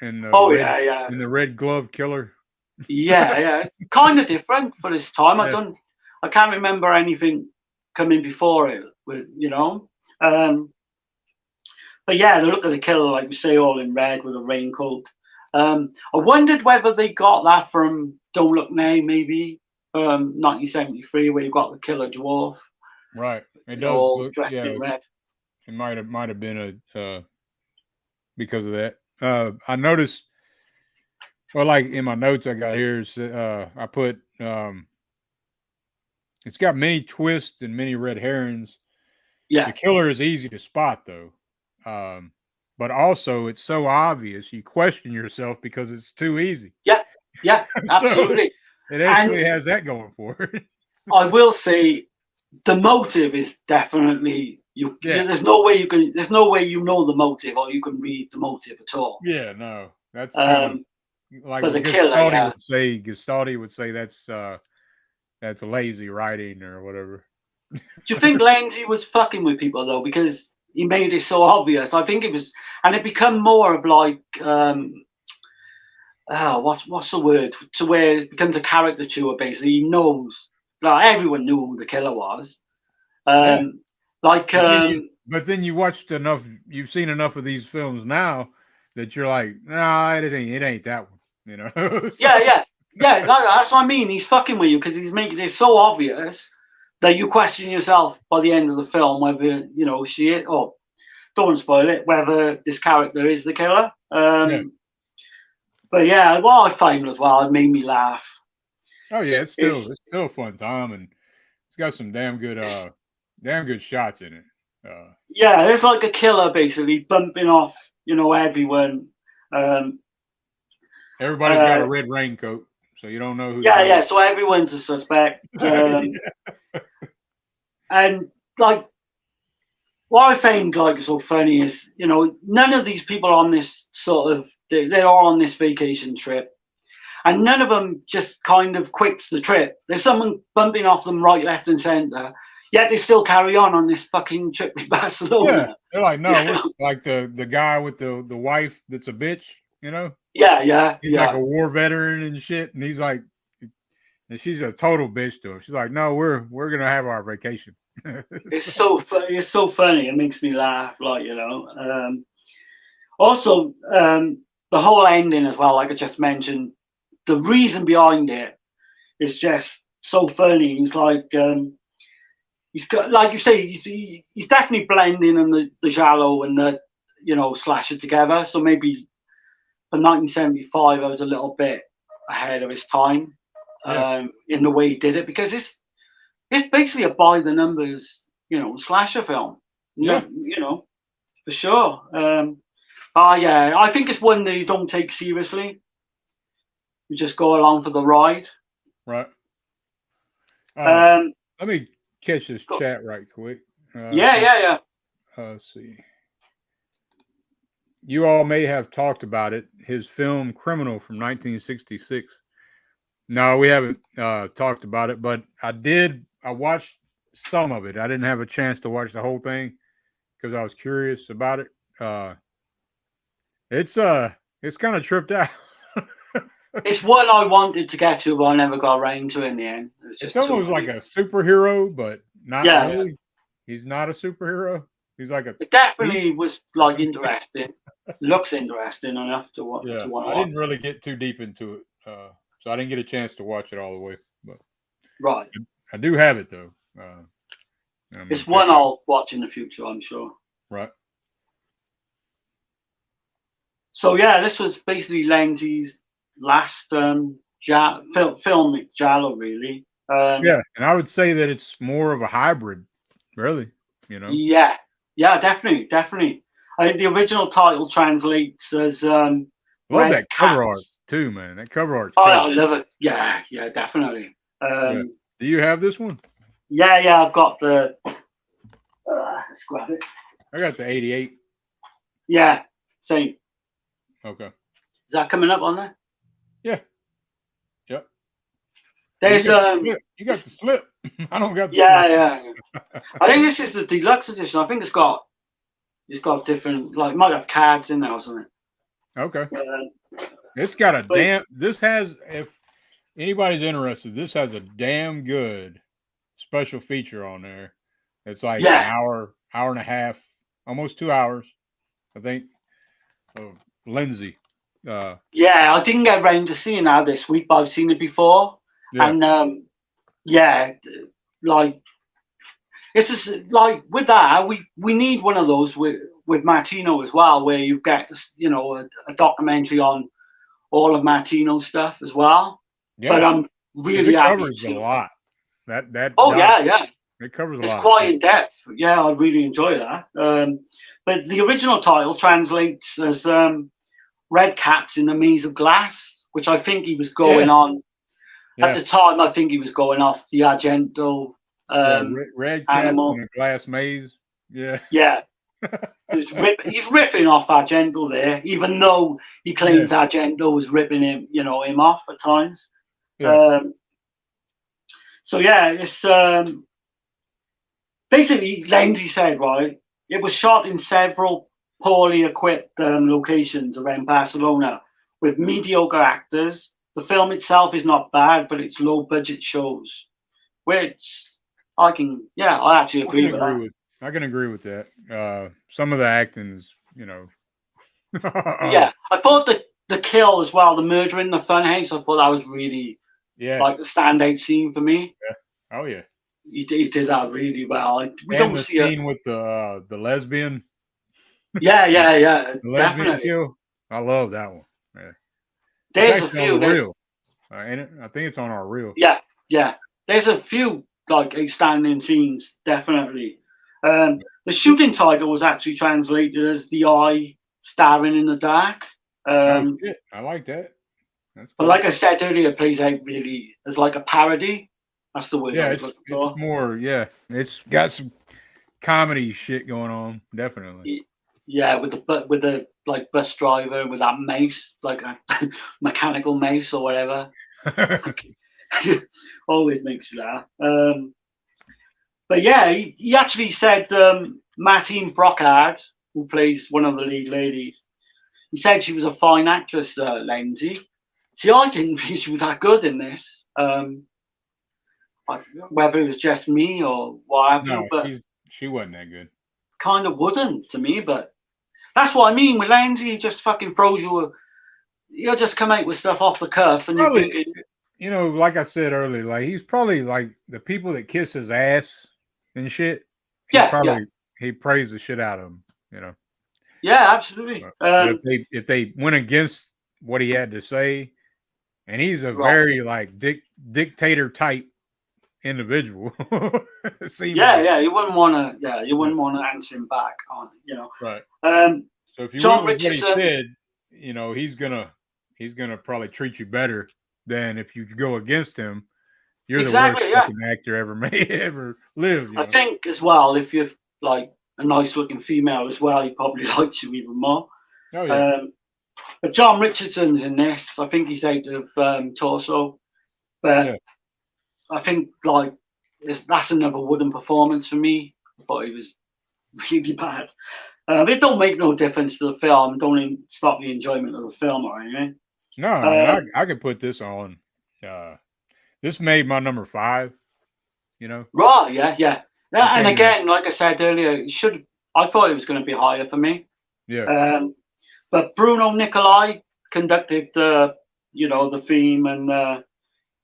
and Oh yeah, yeah, the red glove killer. yeah. It's kind of different for this time. Yeah, I can't remember anything coming before it. Um, but yeah, the look of the killer, like we say, all in red with a raincoat. I wondered whether they got that from Don't Look Now, maybe 1973, where you got the killer dwarf, right. It does all look. dressed Yeah, in red. it might have been because of that. I noticed. Well, like in my notes I got here, I put it's got many twists and many red herrings. The Yeah, killer is easy to spot though, um, but also it's so obvious you question yourself because it's too easy. yeah, yeah, So absolutely. it And actually has that going for it. I will say the motive is definitely Yeah, there's no way you can. There's no way you know the motive or you can read the motive at all. yeah, no, that's kind of Um, like but the killer, yeah. Gastaldi would say that's lazy writing or whatever. Do you think Lenzi was fucking with people though because he made it so obvious? I think it was, and it become more of like what's the word, to where it becomes a caricature. Basically, he knows, like everyone knew who the killer was. Yeah, Um, like but then you watched enough, you've seen enough of these films now that you're like, nah, it ain't that one, So yeah, yeah, yeah. That's what I mean. He's fucking with you because he's making it so obvious that you question yourself by the end of the film whether or don't spoil it, whether this character is the killer. yeah. But yeah, what I find as well, it made me laugh. Oh yeah, Is it's still a fun time, and it's got some it's damn good shots in it. yeah, it's like a killer basically bumping off, everyone. Um, Everybody's got a uh, red raincoat, so you don't know who the yeah, hell. yeah. So everyone's a suspect, Yeah. and like what I find like so funny is none of these people on this sort of they're all on this vacation trip, and none of them just kind of quits the trip. There's someone bumping off them right, left, and centre. Yet they still carry on this fucking trip to Yeah, Barcelona. they're like, You no, we're know? like the guy with the wife that's a bitch, Yeah, yeah, He's like yeah. a war veteran and shit, and he's like, and she's a total bitch to him. She's like, no, we're gonna have our vacation. It's so it's so funny. It makes me laugh. Also, the whole ending as well, like I just mentioned, the reason behind it is just so funny. He's like, he's got, like you say, he's definitely blending in the giallo and the, you know, slasher together. So maybe for 1975, I was a little bit ahead of his time in the way he did it, because it's basically a by the numbers, you know, slasher film. Yeah. You know, for sure. Yeah, I think it's one that you don't take seriously. You just go along for the ride. Right. Um, Let me catch this chat right quick. yeah. Let's see. You all may have talked about it. His film Criminal from 1966. No, we haven't talked about it, but I watched some of it. I didn't have a chance to watch the whole thing because I was curious about it. It's kind of tripped out. It's one I wanted to get to, but I never got around to in the end. It's almost like a superhero, but not really. Yeah. He's not a superhero. He's like a. It definitely was like interesting. Looks interesting enough to watch. Yeah, I didn't really get too deep into it, so I didn't get a chance to watch it all the way. But right, I do have it though. It's one I'll watch in the future, I'm sure. Right. So yeah, this was basically Lenzi's last filmic giallo, really. Yeah, and I would say that it's more of a hybrid, really. You know. Yeah, definitely. I think the original title translates as love that cover art too, man. That cover art. Oh, I love it. Yeah, definitely. Do you have this one? Yeah, I've got the. Let's grab it. I got the 88. Yeah, same. Okay. Is that coming up on there? Yeah. Yep. There's you got the slip. I don't got the slip. Yeah. I think this is the deluxe edition. I think it's got different, like, might have cards in there or something. Okay. It's got if anybody's interested, this has a damn good special feature on there. It's like an hour and a half, almost 2 hours, I think, of Lenzi. I didn't get around to seeing that this week, but I've seen it before. Yeah. And like, it's just like with that, we need one of those with Martino as well, where you get, you know, a documentary on all of Martino's stuff as well. Yeah. But I'm really happy. It covers a lot. That yeah. It covers a lot. It's quite in depth. Yeah, I really enjoy that. But the original title translates as Red Cats in a Maze of Glass, which I think he was going on. Yeah. At the time, I think he was going off the Argento. Red Cats in a Glass Maze. Yeah. Yeah. He's ripping off Argento there, even though he claims Argento was ripping him off at times. Yeah. So yeah, it's basically, Lenzi said, right, it was shot in several poorly equipped locations around Barcelona with mediocre actors. The film itself is not bad, but it's low budget shows, which I actually agree with that. I can agree with that. Some of the acting's, Yeah, I thought the kill as well, the murder in the funhouse, I thought that was really like the standout scene for me. Yeah. Oh yeah. He did that really well. We don't see the scene with the lesbian. Yeah. The lesbian kill. I love that one. Yeah. There's a few. I think it's on our reel. Yeah. There's a few like outstanding scenes, definitely. The shooting title was actually translated as "The Eye Staring in the Dark." I like that. But like I said earlier, it plays out really as like a parody. That's the word. Yeah, it's more. Yeah, it's got some comedy shit going on. Definitely. Yeah, with the like bus driver with that mouse, like a mechanical mouse or whatever. Always makes you laugh. But yeah, he actually said Martine Brocard, who plays one of the lead ladies, he said she was a fine actress, Lenzi. See, I didn't think she was that good in this. Whether it was just me or what, but she wasn't that good. Kind of wouldn't to me, but that's what I mean with Lenzi. He just fucking throws you he'll just come out with stuff off the cuff, and you're Probably, thinking, like I said earlier, like he's probably like the people that kiss his ass and shit. yeah, yeah, He praised the shit out of them. yeah, absolutely. But if they went against what he had to say, and he's a Right. very like dictator type individual, it seems Yeah, like. yeah, you wouldn't want to. Yeah, you Yeah, wouldn't want to answer him back on. right. Um, So if you went John with what he Richardson. said, he's gonna probably treat you better than if you go against him. You're the worst Exactly. Yeah, fucking actor ever made ever lived. I think as well, if you're like a nice looking female as well, he probably likes you even more. Oh yeah. Um, but John Richardson's in this. I think he's out of Torso, but Yeah. I think like that's another wooden performance for me. I thought he was really bad. It don't make no difference to the film. Don't stop the enjoyment of the film or anything. No, man, I could put this on. This made my number 5. Right, yeah, yeah. It And came in. again, like I said earlier, I thought it was going to be higher for me. Yeah. But Bruno Nicolai conducted the theme, and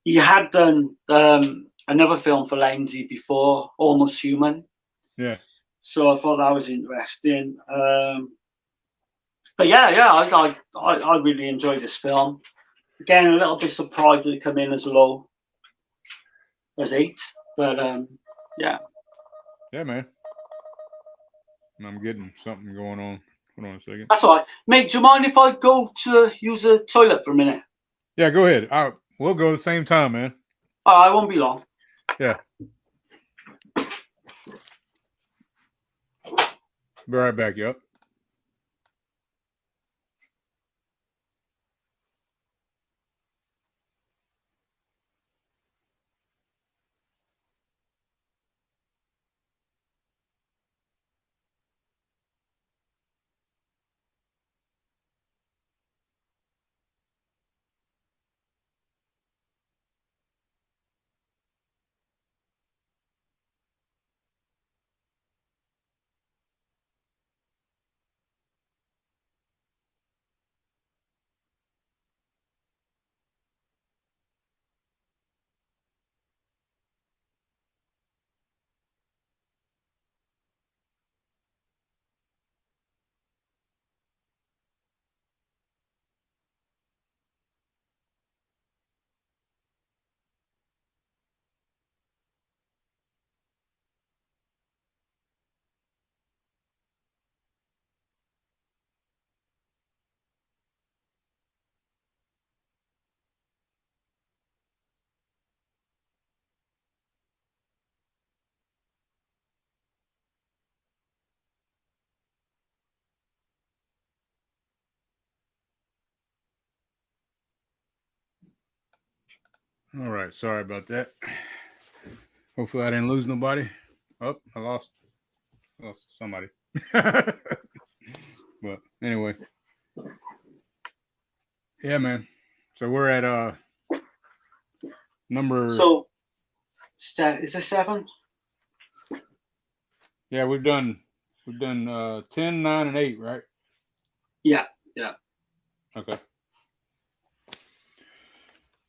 he had done another film for Lenzi before, Almost Human. Yeah. So I thought that was interesting. But yeah, I really enjoyed this film. Again, a little bit surprised that it come in as low as 8, but yeah. Yeah, man. I'm getting something going on. Hold on a second. That's all right. Mate, do you mind if I go to use a toilet for a minute? Yeah, go ahead. We'll go at the same time, man. I won't be long. Yeah. Be right back, yup. All right. Sorry about that. Hopefully I didn't lose nobody. Oh, I lost somebody. But anyway. Yeah, man. So we're at number. So, is it 7? Yeah, we've done 10, 9, and 8, right? Yeah, yeah. Okay.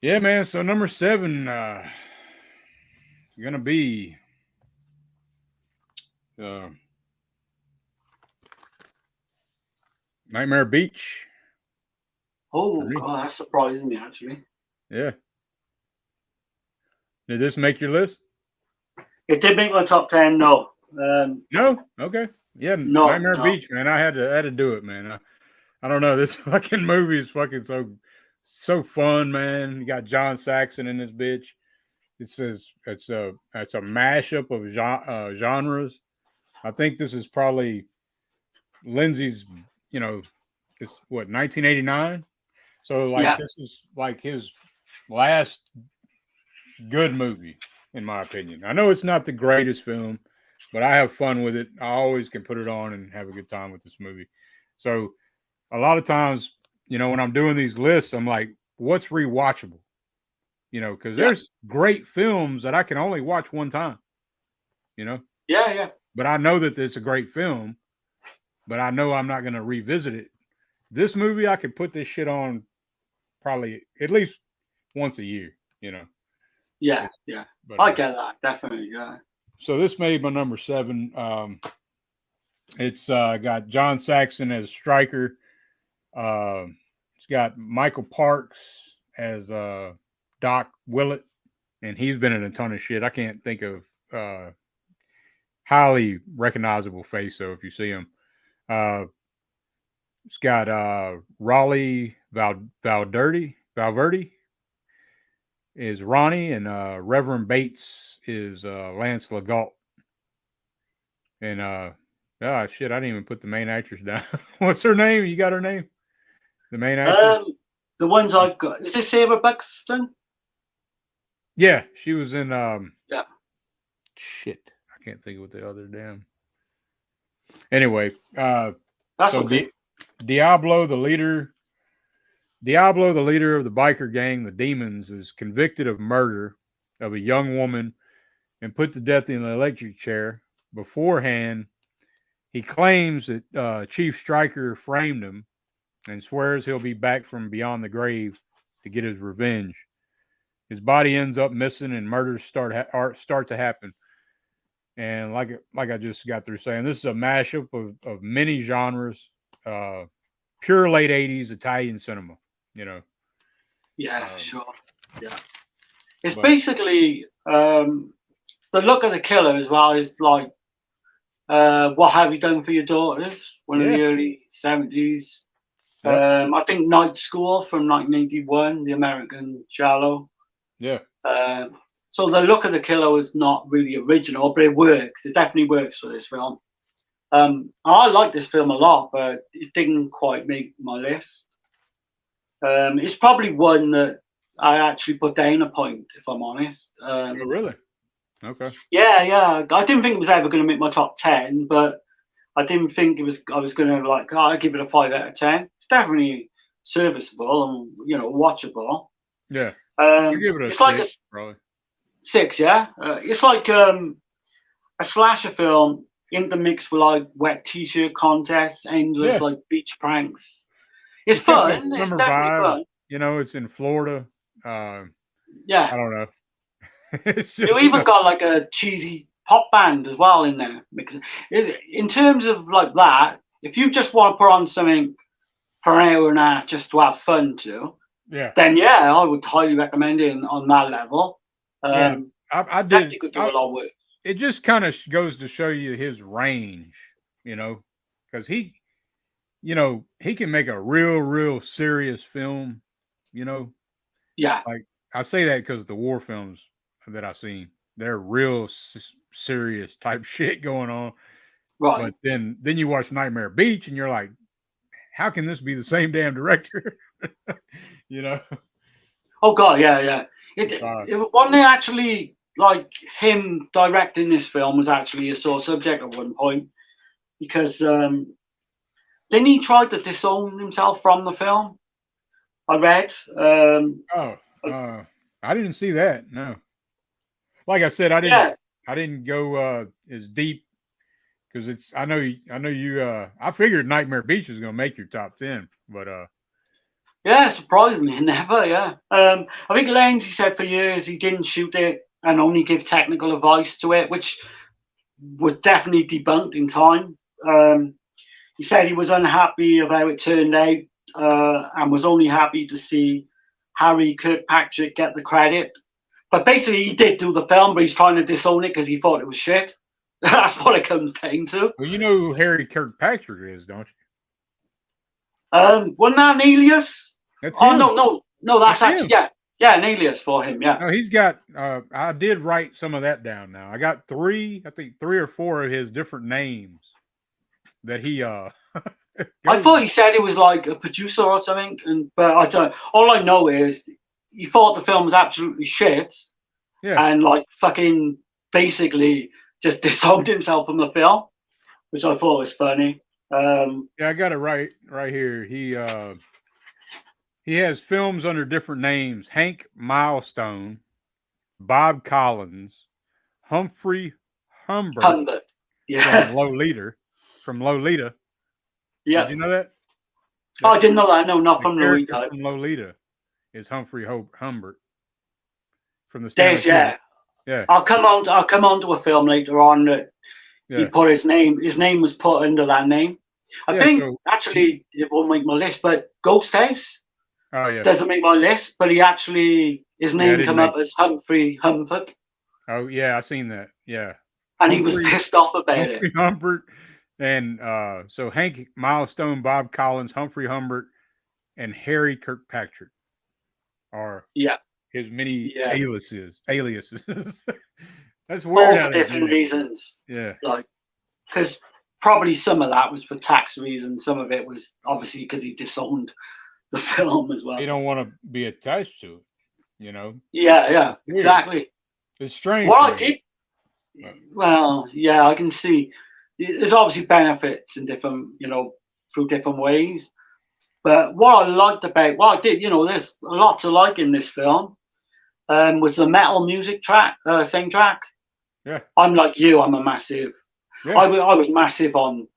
Yeah, man. So number 7, gonna be Nightmare Beach. Oh, God, that's surprising me, actually. Yeah. Did this make your list? It did make my top 10, no. No? Okay. Yeah, No, Nightmare no. Beach, man. I had to do it, man. I don't know. This fucking movie is fucking so fun, man. You got John Saxon in this bitch. It says it's a mashup of genres. I think this is probably Lenzi's. It's what 1989. So like this is like his last good movie, in my opinion. I know it's not the greatest film, but I have fun with it. I always can put it on and have a good time with this movie. So a lot of times, when I'm doing these lists, I'm like, what's rewatchable? Because there's great films that I can only watch one time. Yeah, yeah. But I know that it's a great film, but I know I'm not going to revisit it. This movie, I could put this shit on probably at least once a year. You know. Yeah. But I get that, definitely. Yeah. so this made my number 7. It's got John Saxon as Stryker. It's got Michael Parks as Doc Willett, and he's been in a ton of shit. I can't think of highly recognizable face though if you see him. It's got Raleigh Valverde is Ronnie, and Reverend Bates is Lance Legault. And oh shit, I didn't even put the main actress down. What's her name? You got her name? The main actress? The ones I've got. Is this Sarah Buxton? Yeah, she was in Yeah. shit. I can't think of what the other damn. Anyway, That's so okay. Diablo, the leader of the biker gang, the Demons, is convicted of murder of a young woman and put to death in an electric chair. Beforehand, he claims that Chief Stryker framed him and swears he'll be back from beyond the grave to get his revenge. His body ends up missing, and murders start to happen. And like I just got through saying, this is a mashup of many genres, pure late 80s Italian cinema, you know. Yeah, for sure. Yeah. It's basically the look of the killer as well is like What Have You Done for Your Daughters? One of the early 70s. I think Night School from 1981, the American Giallo. Yeah. So the look of the killer was not really original, but it works. It definitely works for this film. I like this film a lot, but it didn't quite make my list. It's probably one that I actually put down a point, if I'm honest. Oh, really? Okay. Yeah. I didn't think it was ever going to make my top 10, but I didn't think I was going to I'd give it a 5 out of 10. It's definitely serviceable and watchable. Yeah. I give it a 6, probably. 6, yeah. It's like a slasher film intermixed with like wet t-shirt contests, endless like beach pranks. It's fun. It's definitely fun. You know, it's in Florida. Yeah. I don't know. It's just, you even got like a cheesy pop band as well in there. In terms of like that, if you just want to put on something for an hour and a half just to have fun too, then I would highly recommend it on that level. I did. Could do a lot of work. It just kind of goes to show you his range, you know, because he can make a real serious film, you know. Yeah. Like I say that because the war films that I've seen, they're real serious type shit going on. Right. But then you watch Nightmare Beach and you're like, how can this be the same damn director? You know? Oh God, yeah. Wasn't it actually like him directing this film was actually a sore subject at one point because then he tried to disown himself from the film. I read. I didn't see that. No. Like I said, I didn't go as deep because it's. I know you. I figured Nightmare Beach was going to make your top 10, but yeah, surprisingly, never. Yeah. I think Lenzi said for years he didn't shoot it and only give technical advice to it, which was definitely debunked in time. He said he was unhappy of how it turned out and was only happy to see Harry Kirkpatrick get the credit. But basically, he did do the film, but he's trying to disown it because he thought it was shit. That's what it comes down to. Well, you know who Harry Kirkpatrick is, don't you? Wasn't that an alias? That's him. No, that's actually him. Yeah, an alias for him. Yeah. No, he's got. I did write some of that down. Now I got 3 or 4 of his different names that he. I thought he said it was like a producer or something, but I don't. All I know is he thought the film was absolutely shit, and like fucking basically just disowned himself from the film, which I thought was funny. Yeah, I got it right here. He has films under different names: Hank Milestone, Bob Collins, Humphrey Humbert, from Lolita. Yeah. Did you know that? Oh, I didn't know that. No, not from Lolita. From Lolita. is Humphrey Humbert from the Stanley There's Kubrick. Yeah, I'll come on to a film later on that he yeah, put his name. His name was put under that name. I yeah. think So, actually it won't make my list, but Ghost House oh yeah, doesn't make my list. But his yeah. I name didn't come make. up as Humphrey Humbert, Oh yeah, I seen that. Yeah, and he was Humphrey pissed off about it. Humphrey Humbert, and so Hank Milestone, Bob Collins, Humphrey Humbert, and Harry Kirkpatrick are Yeah, his many yeah, aliases. That's weird all how for they did different it. reasons. Yeah. Like, because probably some of that was for tax reasons. Some of it was obviously because he disowned the film as He well. don't want to be attached to it, you know. Yeah, It's weird. exactly. It's strange What to I me. did, well, yeah, I can see. There's obviously benefits in different, through different ways. But what I liked about what I did, there's a lot to like in this film. Was the metal music track, soundtrack. Yeah. I'm like you. I'm a massive. Yeah. I was massive on,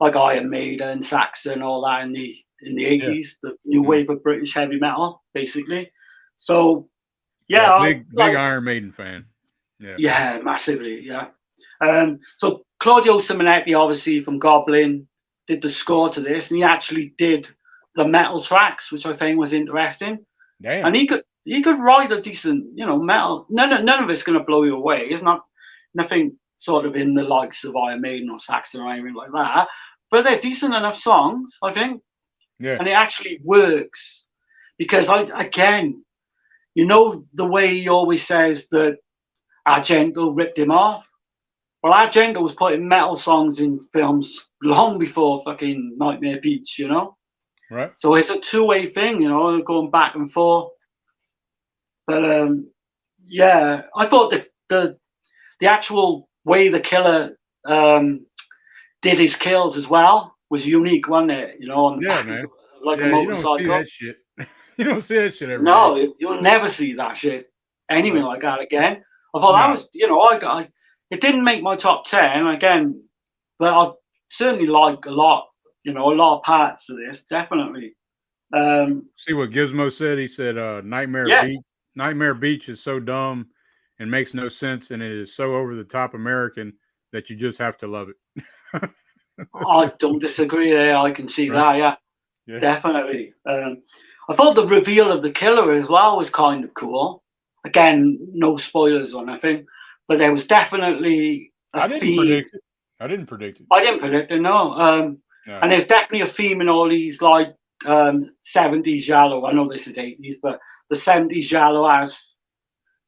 like Iron Maiden, Saxon, all that in the 80s, the new wave of British heavy metal, basically. So yeah, big Iron Maiden fan. Yeah, massively. Yeah. So Claudio Simonetti, obviously from Goblin, did the score to this, and he actually did the metal tracks, which I think was interesting. Damn. And he could write a decent, metal. None of it's going to blow you away. It's not nothing sort of in the likes of Iron Maiden or Saxon or anything like that. But they're decent enough songs, I think. Yeah. And it actually works because again, the way he always says that Argento ripped him off. Well, Argento was putting metal songs in films long before fucking Nightmare Beach, Right. So it's a two-way thing, going back and forth. But yeah, I thought the actual way the killer did his kills as well was unique, wasn't it? On the back man. of, like a You motorcycle. don't see that shit. You don't see that shit every No, day. you'll never see that shit. Anything like that again. I thought that was, it didn't make my top 10 again, but I certainly like a lot of parts of this, definitely. See what Gizmo said? He said, Nightmare Beach is so dumb and makes no sense, and it is so over the top American that you just have to love it. I don't disagree there. I can see that, yeah. Definitely. I thought the reveal of the killer as well was kind of cool. Again, no spoilers or nothing, but there was definitely a theme. I didn't predict it. I didn't predict it, no. And there's definitely a theme in all these, like, 70s Giallo. I know this is 80s, but the 70s Giallo has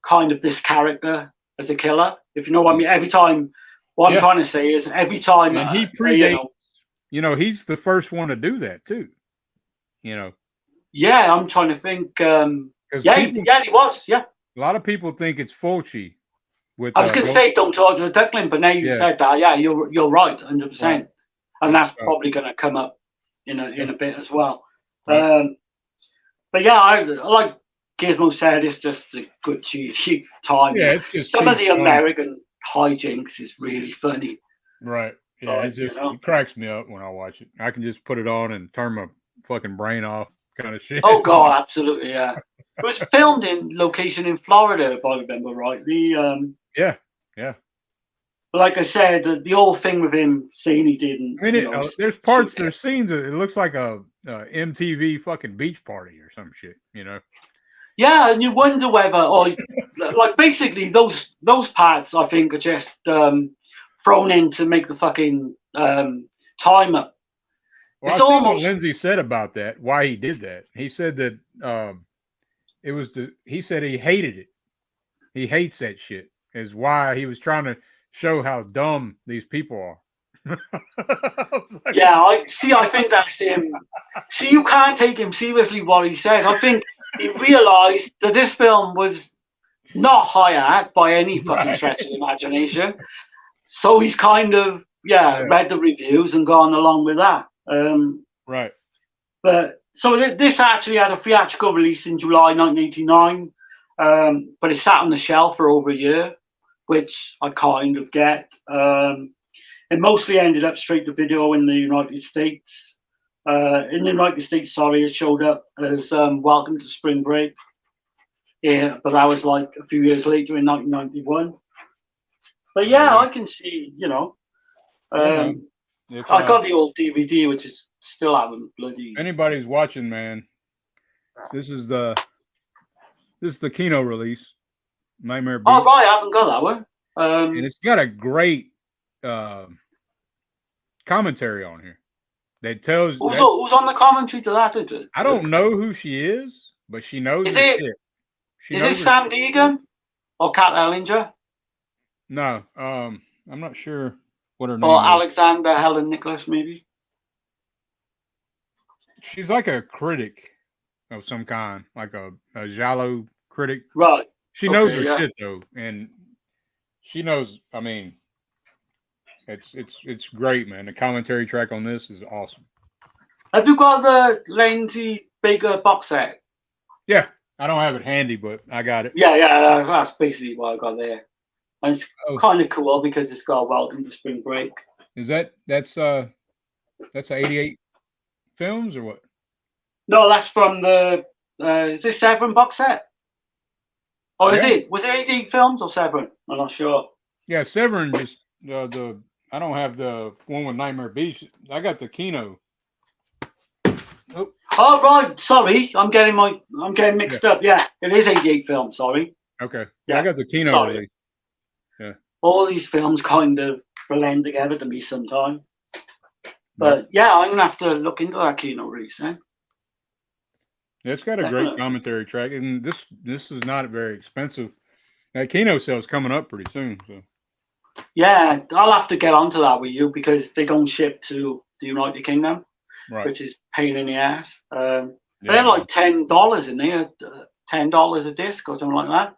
kind of this character as a killer. If you know what I mean. Every time, what I'm trying to say is every time. And he predates, he's the first one to do that too. Yeah, I'm trying to think. He was. Yeah. A lot of people think it's Fulci. I was going to say Don't Talk to a Duckling, but now you said that. Yeah, you're right, 100%. Right. And that's probably going to come up in a bit as well. Right. But yeah, I like Gizmo said, it's just a good cheesy time. Yeah, it's just some of the American hijinks is really funny. Right. Yeah, it cracks me up when I watch it. I can just put it on and turn my fucking brain off, kind of shit. Oh god, absolutely, yeah. It was filmed in location in Florida, if I remember rightly. Yeah. Like I said, the whole thing with him saying he didn't. I mean, there's scenes that it looks like a MTV fucking beach party or some shit, Yeah, and you wonder whether, or like basically those parts, I think, are just thrown in to make the fucking time up. Well, it's almost what Lenzi said about that. Why he did that? He said that he said he hated it. He hates that shit. Is why he was trying to show how dumb these people are. I think that's him. See, you can't take him seriously what he says. I think he realized that this film was not high art by any fucking stretch of the imagination. So he's kind of read the reviews and gone along with that. Right. But so this actually had a theatrical release in July 1989, but it sat on the shelf for over a year, which I kind of get. It mostly ended up straight to video in the United States. In the United States, sorry, it showed up as Welcome to Spring Break. Yeah, but that was like a few years later in 1991. But yeah, I can see, Yeah, man. If I got the old DVD, which is still haven't bloody. anybody's watching, man, this is the Kino release, Nightmare Beach, Oh right, I haven't got that one. and it's got a great uh, commentary on here that tells Who's, that who's on the commentary to that? Is it? I don't know who she is, but she knows Is her it shit. She is it knows her Sam shit. Deegan or Kat Ellinger No, I'm not sure what her or name is. Alexander Helen Nicholas maybe? She's like a critic of some kind, like a giallo critic. Right. She knows her Yeah. shit though, and she knows. I mean, it's great, man. The commentary track on this is awesome. Have you got the Lenzi bigger box set? Yeah, I don't have it handy, but I got it. Yeah. That's basically what I got there. And it's Oh, kind of cool because it's got Welcome to Spring Break. is that's a '88 films or what? No, that's from the is this Seven box set? Or is Yeah. it? Was it 88 films or Seven? I'm not sure. Yeah, Severin just the I don't have the one with Nightmare Beach. I got the Kino. Oh right, sorry, I'm getting mixed up. Yeah, it is 88 films. Sorry. Okay. Yeah, I got the Kino sorry. release. Yeah. All these films kind of blend together to me sometime. But yeah, I'm gonna have to look into that Kino release then. Yeah, it's got a great commentary track, and this is not very expensive. That Kino sale's coming up pretty soon, so. Yeah, I'll have to get onto that with you because they don't ship to the United Kingdom, right. which is pain in the ass. They're like $10 in there, $10 a disc or something like that.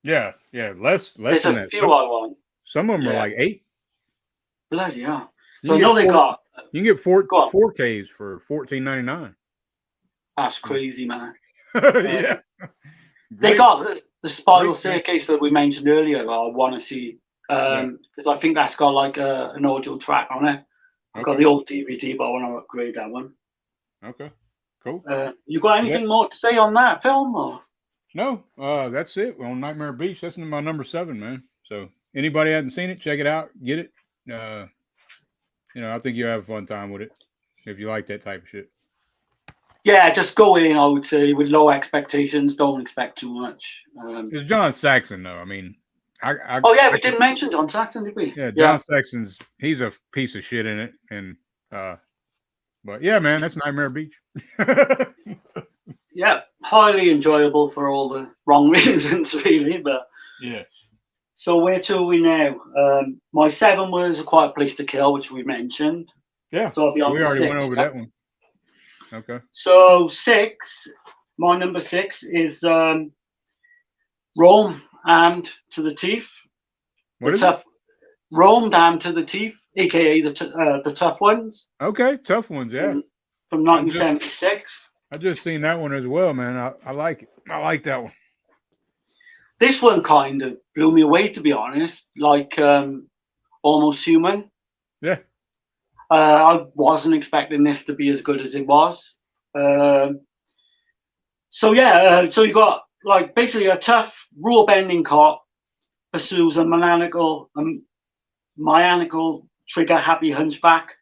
Yeah, less There's than a that. few I want. Some of them are like $8. Bloody hell! So I know they got. You can get 4Ks for $14.99. That's crazy, man. Yeah. They got the Spiral Staircase that we mentioned earlier. I want to see because I think that's got like an audio track on it. I've got the old DVD, but I want to upgrade that one. Okay, cool. You got anything more to say on that film? Or? No, that's it. We're on Nightmare Beach. That's my number 7, man. So anybody hasn't seen it, check it out. Get it. I think you'll have a fun time with it if you like that type of shit. Yeah, just go in, I would say, with low expectations. Don't expect too much. It's John Saxon, though. I mean, we didn't mention John Saxon, did we? Yeah, John Saxon's he's a piece of shit in it, and but yeah, man, that's Nightmare Beach. Yeah, highly enjoyable for all the wrong reasons, really. But yeah. So where to are we now? My 7 was A Quiet Place to Kill, which we mentioned. Yeah. So I'll be on we already 6, went over that one. Okay. So 6, my number 6 is Rome Armed to the Teeth. What is it? Rome Armed to the Teeth, aka the Tough Ones. Okay, Tough Ones, yeah. From 1976. I just seen that one as well, man. I like it. I like that one. This one kind of blew me away, to be honest. Like Almost Human. Yeah. I wasn't expecting this to be as good as it was. So you got like basically a tough rule-bending cop pursues a maniacal trigger-happy hunchback,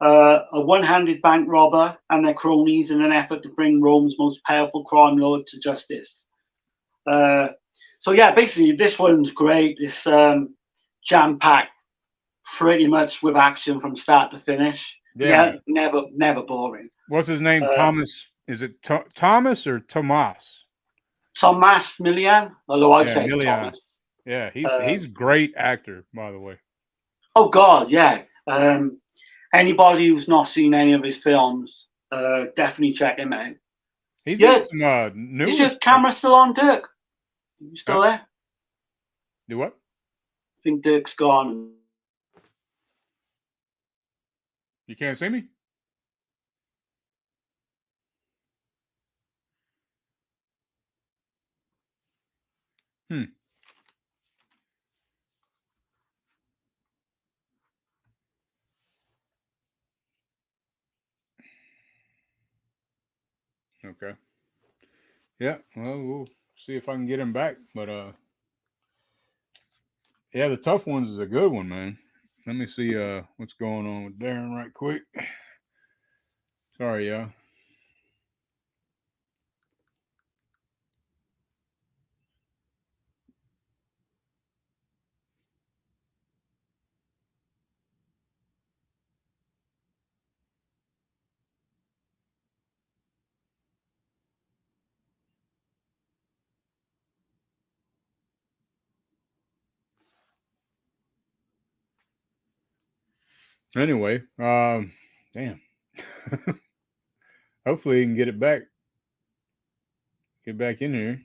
a one-handed bank robber, and their cronies in an effort to bring Rome's most powerful crime lord to justice. Basically this one's great. It's jam-packed, pretty much with action from start to finish. Yeah, never boring. What's his name? Thomas? Is it Thomas or Tomas? Thomas Millian, although I've said Millian. Thomas. Yeah, he's a great actor, by the way. Oh God, yeah. Anybody who's not seen any of his films, definitely check him out. He's in some new. Is your camera still on, Dirk? You still there? Do what? I think Dirk's gone. You can't see me? Okay. Yeah. Well, we'll see if I can get him back. But yeah, the tough ones is a good one, man. Let me see what's going on with Darren right quick. Sorry, y'all. Anyway, damn. Hopefully he can get it back. Get back in here.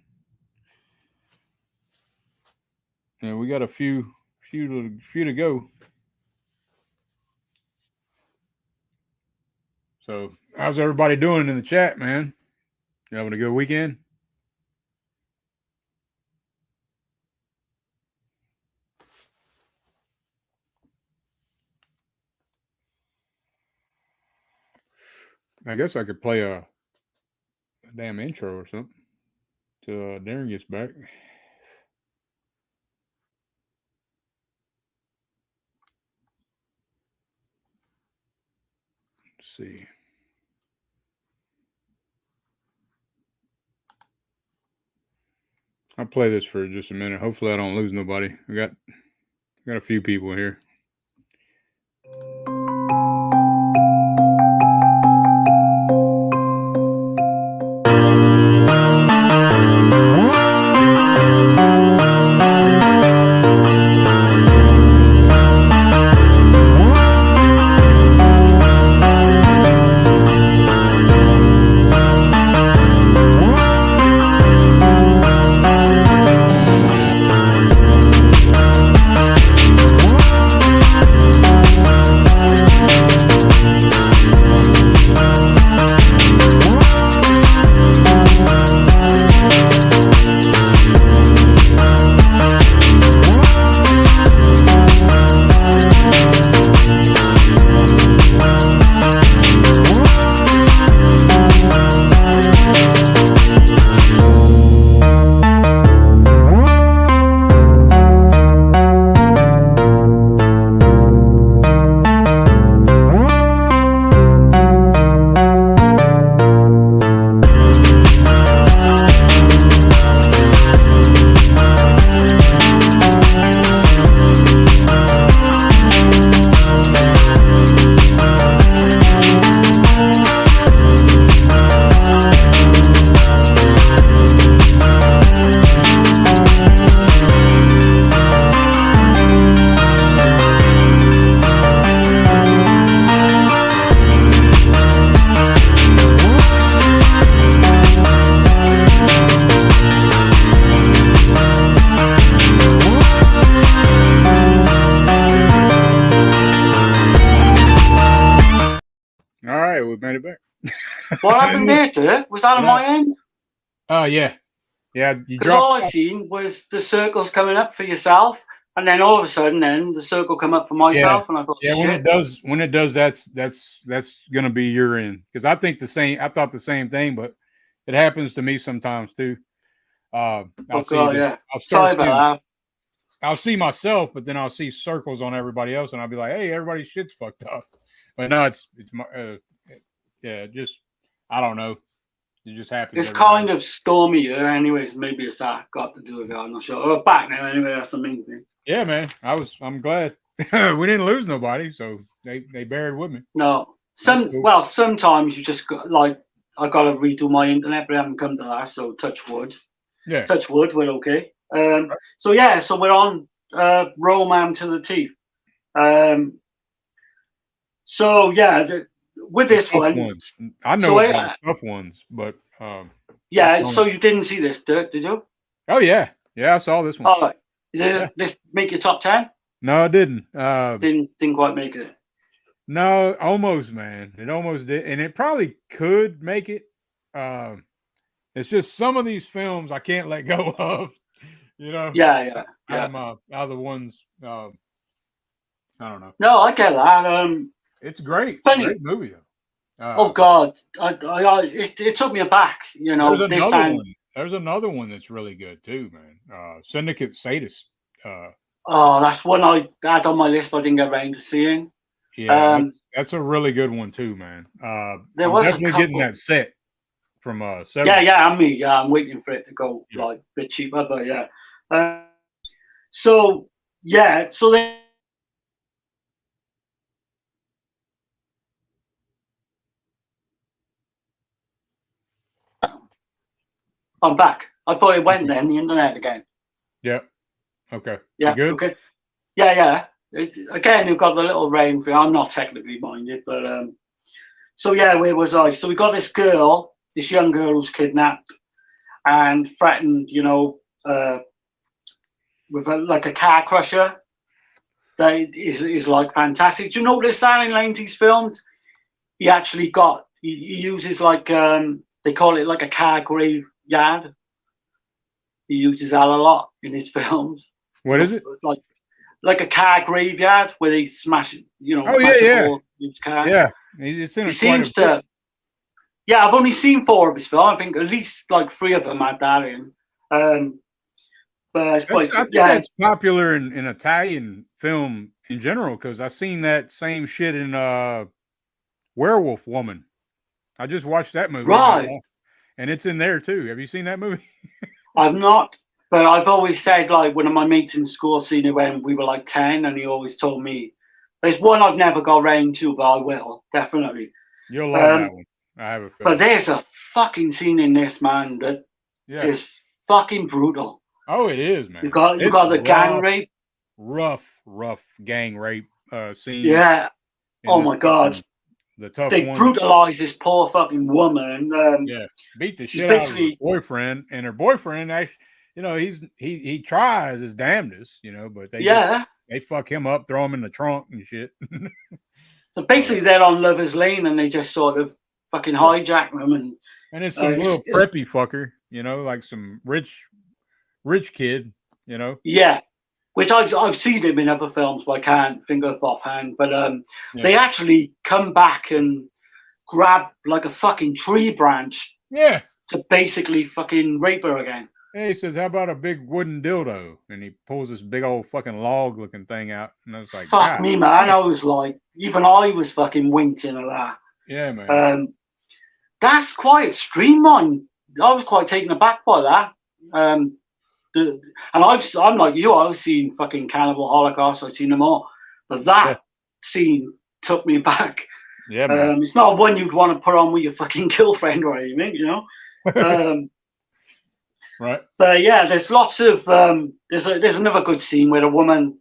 Yeah, we got a few to go. So, how's everybody doing in the chat, man? You having a good weekend? I guess I could play a damn intro or something till Darren gets back. Let's see. I'll play this for just a minute. Hopefully, I don't lose nobody. We got a few people here. We made it back. What happened there, Dirk? Was that on my end? Oh, yeah. Yeah, you Because all dropped. I seen was the circles coming up for yourself, and then all of a sudden, then the circle come up for myself, and I thought, Yeah, shit. when it does, that's gonna be your end. Because I think the same. I thought the same thing, but it happens to me sometimes too. I'll yeah. I'll Sorry start about seeing, that. I'll see myself, but then I'll see circles on everybody else, and I'll be like, "Hey, everybody's shit's fucked up." But no, it's my yeah, just I don't know. It just happens. It's kind of stormy here, anyways. Maybe it's that got to do with it. I'm not sure. We're back now, anyway. That's the main thing. Yeah, man. I'm glad we didn't lose nobody, so they bared with me. No, Cool. sometimes you just got like I got to redo my internet, but I haven't come to that. So touch wood. Yeah. Touch wood. We're okay. So yeah, so we're on Roman to the teeth. So yeah, with this one, ones. I know so about tough ones, but yeah. So you didn't see this, Dirk, did you? Oh yeah, I saw this one. All right. Did this make your top 10? No, it didn't. Didn't quite make it. No, almost, man. It almost did, and it probably could make it. It's just some of these films I can't let go of. You know. Yeah. Out of the ones. I don't know. No, I get that. It's great. Funny. Great movie though. Oh God, it took me aback. You There's know, they another sang. one. There's another one that's really good too, man. Syndicate Sadist. Uh, Oh, that's one I had on my list, but I didn't get around to seeing. yeah, Um, that's a really good one too, man. there I'm was a definitely getting couple. that set from Yeah, Severance. yeah, I'm waiting for it to go Yeah. like a bit cheaper, but yeah. So yeah, so then I'm back. I thought it went Okay. then the internet again. Yeah. Okay. You Yeah, good? okay. Yeah, yeah. Again, you've got the little rain thing. I'm not technically minded, but so yeah, where was I? So we got this girl, this young girl who's kidnapped and threatened, you know, with like a car crusher. That is like fantastic. Do you notice that in Lenzi's films? He actually he uses like they call it like a car graveyard. He uses that a lot in his films. What is it? Like a car graveyard where they Oh yeah, smash up yeah, all his car. yeah. It's in He it quite a seems bit. to. Yeah, I've only seen 4 of his films. I think at least like 3 of them had that in. But it's quite I good. think Yeah. that's popular in Italian film in general because I seen that same shit in Werewolf Woman. I just watched that movie not Right. long, and it's in there too. Have you seen that movie? I've not, but I've always said like one of my mates in school seen it when we were like 10, and he always told me there's one I've never got round to, but I will definitely. You'll love that Um, one. I have a but feeling. there's a fucking scene in this, man, that Yeah. is fucking brutal. Oh, it is, man. You It's got the gang rape. rough gang rape scenes Yeah. in Oh this my god. fucking the tough They ones. brutalize this poor fucking woman. Yeah, beat the She's shit out of her basically boyfriend, and her boyfriend actually, he tries his damnedest, but yeah. they fuck him up, throw him in the trunk and shit. So basically, they're on Lovers Lane, and they just sort of fucking Yeah, hijack them, and and it's some little it's preppy fucker, like some rich kid, yeah. Which I've seen him in other films, but I can't think of offhand. But Yeah, they actually come back and grab like a fucking tree branch yeah. to basically fucking rape her again. Hey, he says, "How about a big wooden dildo?" And he pulls this big old fucking log looking thing out, and I was like, Fuck "God, me, man. damn." I was like, even I was fucking wincing at that. Yeah, man. That's quite extreme, man. I was quite taken aback by that. Um, I'm like you. I've seen fucking Cannibal Holocaust. I've seen them all, but Yeah, that scene took me back. yeah, man. It's not one you'd want to put on with your fucking girlfriend or anything, you know. Right. But yeah, there's lots of there's another good scene where a woman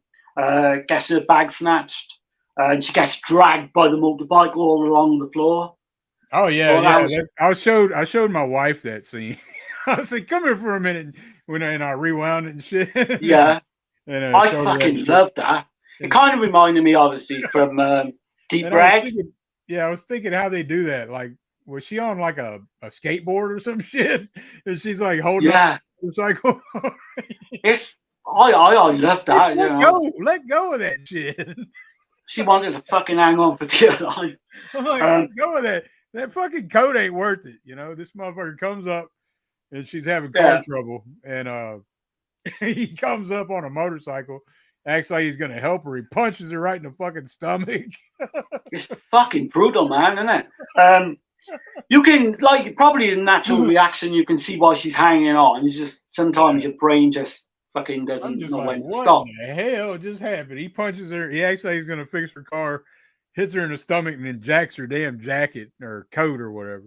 gets her bag snatched and she gets dragged by the motorbike all along the floor. Oh yeah, Well, yeah. that was I showed my wife that scene. I was like, "Come here for a minute," and I rewound it and shit, yeah. and I showed her that fucking shit. loved that. It And, kind of reminded me, obviously, from Deep I was Red. thinking, yeah, I was thinking how they do that. Like, was she on like a skateboard or some shit? And she's like holding on to Yeah, the motorcycle. it's I loved Bitch, that. You know, let go of that shit. she wanted to fucking hang on for dear life. I'm like, Um, let go of that. That fucking coat ain't worth it. This motherfucker comes up and she's having car yeah, trouble, and he comes up on a motorcycle, acts like he's gonna help her. He punches her right in the fucking stomach. it's fucking brutal, man, isn't it? You can like probably a natural reaction. You can see why she's hanging on. It's just sometimes Yeah. your brain just fucking I'm doesn't just know like, when to what stop. in the hell just happened? He punches her. He acts like he's gonna fix her car, hits her in the stomach, and then jacks her damn jacket or coat or whatever,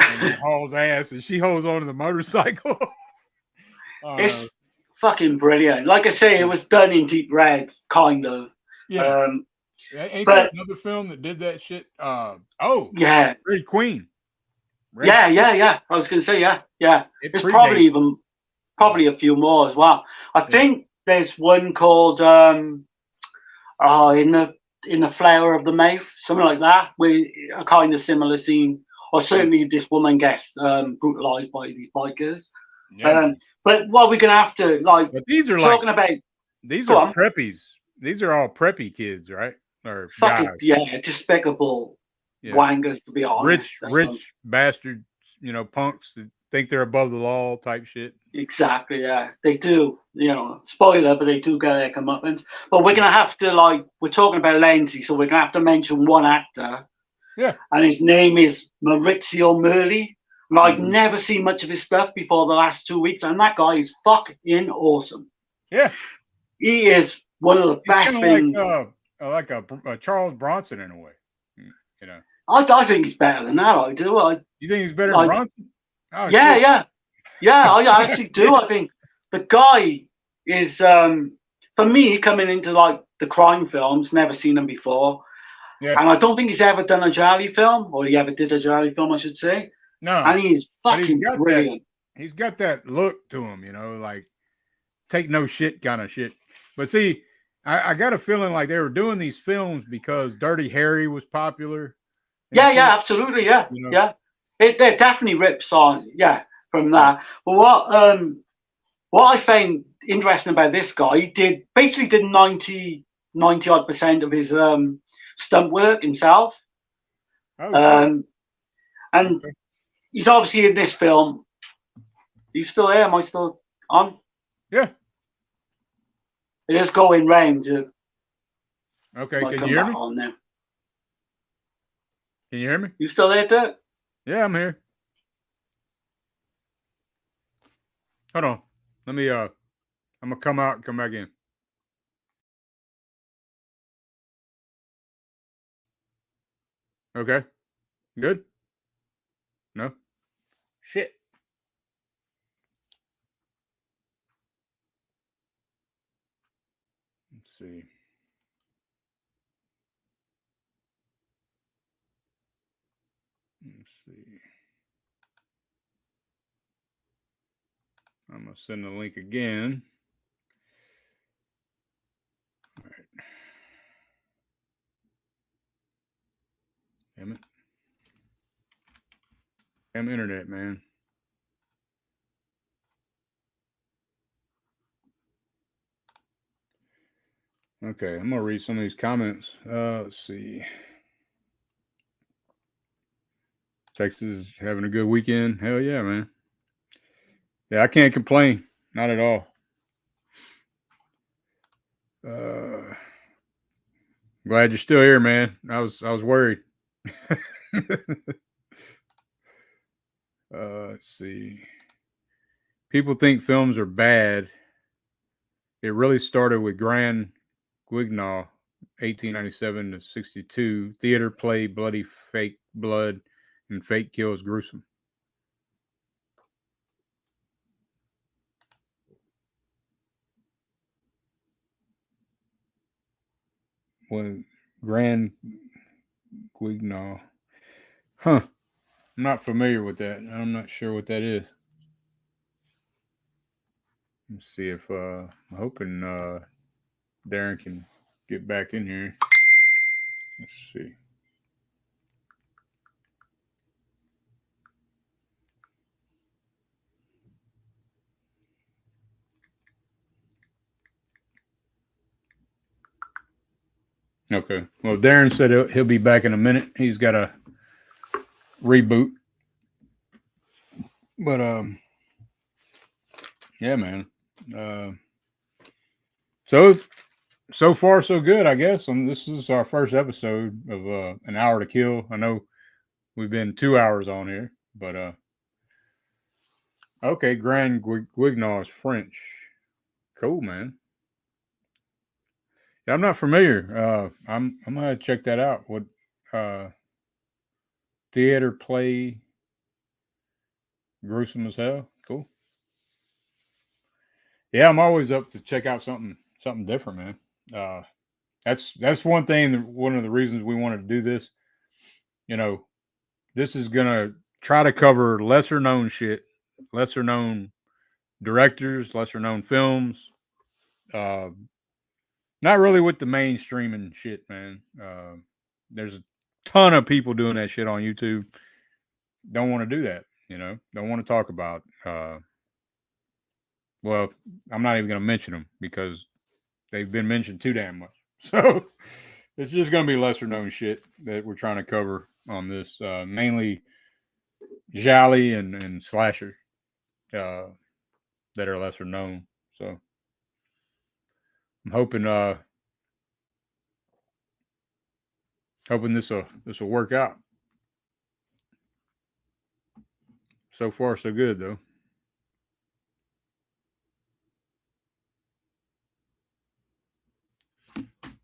and then hauls ass, and she holds onto the motorcycle. It's fucking brilliant. Like I say, it was done in Deep Red, kind of. Yeah. Um, Ain't there but another film that did that shit? yeah, Red Queen. yeah. I was gonna say yeah. It There's predates. probably a few more as well. I think there's one called in the flower of the mouth, something like that, where a kind of similar scene, or certainly this woman gets brutalized by these bikers. Yeah, man. But what we're gonna have to like But these are like talking about, these go are on, preppies. These are all preppy kids, right? Or fucking guys. yeah, despicable. wangers, to be honest. Rich bastards, you know, punks that think they're above the law type shit. Exactly, yeah. They do, you know, spoiler, but they do get their comeuppance. But we're going to have to, like, we're talking about Lenzi, so we're going to have to mention one actor. Yeah. And his name is Maurizio Merli. And I've never seen much of his stuff before the last 2 weeks, and that guy is fucking awesome. Yeah. He is one of the best things. Like a Charles Bronson in a way, you know. I think he's better than that. I do. You think he's better than Bronson? Oh, yeah. I actually do. I think the guy is, for me, coming into like the crime films, never seen him before. Yeah. And I don't think he's ever done a Jolly film, or he ever did a Jolly film, I should say. No. And he is fucking brilliant. He's got that look to him, you know, like take no shit kind of shit. But see, I got a feeling like they were doing these films because Dirty Harry was popular. Yeah, absolutely, yeah, you know? Yeah. It definitely rips on, from that. But what I find interesting about this guy, he basically did 90 odd% of his stunt work himself. And he's obviously in this film. You still there? Am I still on? Yeah. It is going round. Okay, can you hear me? On now. Can you hear me? You still there, Dirk? Yeah, I'm here. Hold on. Let me I'm gonna come out and come back in. Okay. Good? No? Shit. Let's see. Let's see. I'm going to send the link again. All right. Damn it. Damn internet, man. Okay, I'm going to read some of these comments. Let's see. Texas having a good weekend. Hell yeah, man. Yeah, I can't complain. Not at all. Glad you're still here, man. I was worried. Let's see. People think films are bad. It really started with Grand Guignol, 1897 to 62. Theater play, bloody fake blood, and fake kills gruesome. When Grand Guignol. Huh. I'm not familiar with that. I'm not sure what that is. Let's see if I'm hoping Darren can get back in here. Let's see. Okay. Well, Darren said he'll be back in a minute. He's got a reboot. But yeah, man. So far so good, I guess. And this is our first episode of An Hour to Kill. I know we've been 2 hours on here, but okay, Grand Guignol is French. Cool, man. Yeah, I'm not familiar. I'm gonna check that out. What theater play gruesome as hell. Cool. Yeah, I'm always up to check out something different, man. That's one thing. One of the reasons we wanted to do this. You know, this is gonna try to cover lesser known shit, lesser known directors, lesser known films. Not really with the mainstreaming shit, man. There's a ton of people doing that shit on YouTube. Don't want to do that, you know. Don't want to talk about. Well, I'm not even going to mention them because they've been mentioned too damn much. So it's just going to be lesser known shit that we're trying to cover. on this, mainly Jolly and Slasher, that are lesser known. So I'm hoping this will work out. So far, so good though.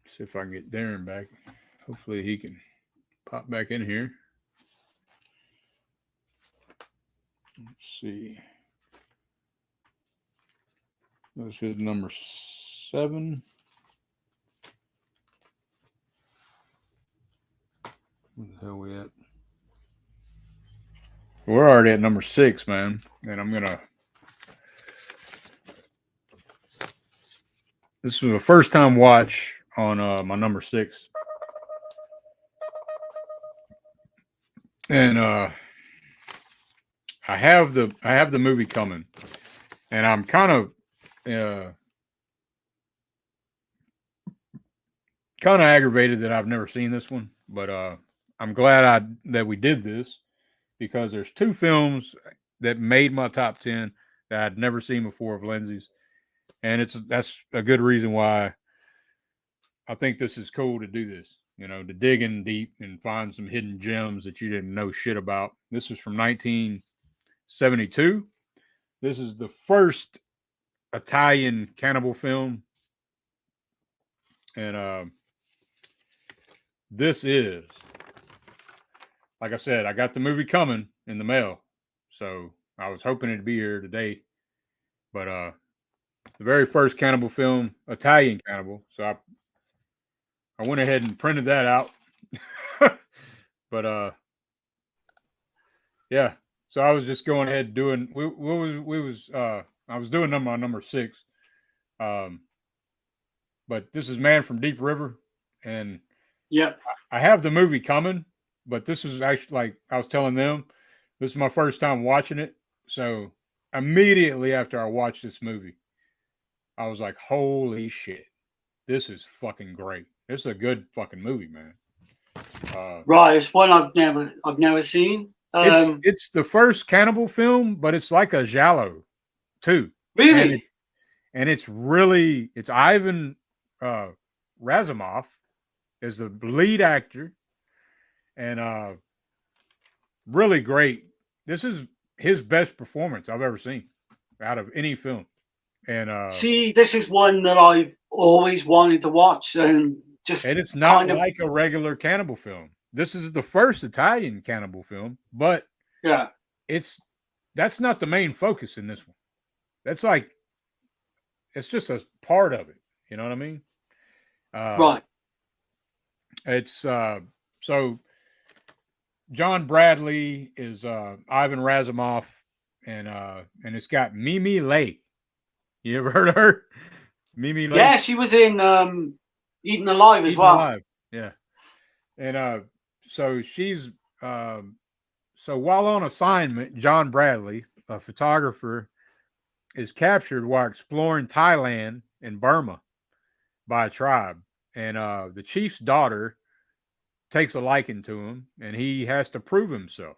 See if I can get Darren back. Hopefully he can pop back in here. Let's see. This is number 7. Where the hell we at? We're already at number 6, man. And I'm gonna. This was a first time watch on my number 6, and I have the movie coming, and I'm kind of aggravated that I've never seen this one, but I'm glad that we did this, because there's 2 films that made my top 10 that I'd never seen before of Lenzi's, and that's a good reason why I think this is cool to do this. To dig in deep and find some hidden gems that you didn't know shit about. This was from 1972. This is the first Italian cannibal film, and this is, like I said, I got the movie coming in the mail, so I was hoping it'd be here today. But the very first cannibal film, Italian cannibal. So I went ahead and printed that out. But yeah. So I was just going ahead doing. I was doing number 6. But this is Man from Deep River, and yeah, I have the movie coming. But this is actually, like I was telling them, this is my first time watching it. So immediately after I watched this movie, I was like, holy shit, this is fucking great. This is a good fucking movie, man. Right, it's one I've never seen. It's the first cannibal film, but it's like a giallo too. Really? And it's really, it's Ivan Razumov is the lead actor, and really great. This is his best performance I've ever seen out of any film. And see, this is one that I've always wanted to watch, and it's not like a regular cannibal film. This is the first Italian cannibal film, but yeah, that's not the main focus in this one. That's like, it's just a part of it. You know what I mean? Right. It's so John Bradley is Ivan Razumov, and it's got Mimi Lay. You ever heard of her? Mimi Lay? Yeah, she was in Eaten Alive as well. Alive. Yeah. And so she's so while on assignment, John Bradley, a photographer, is captured while exploring Thailand and Burma by a tribe. And the chief's daughter takes a liking to him, and he has to prove himself.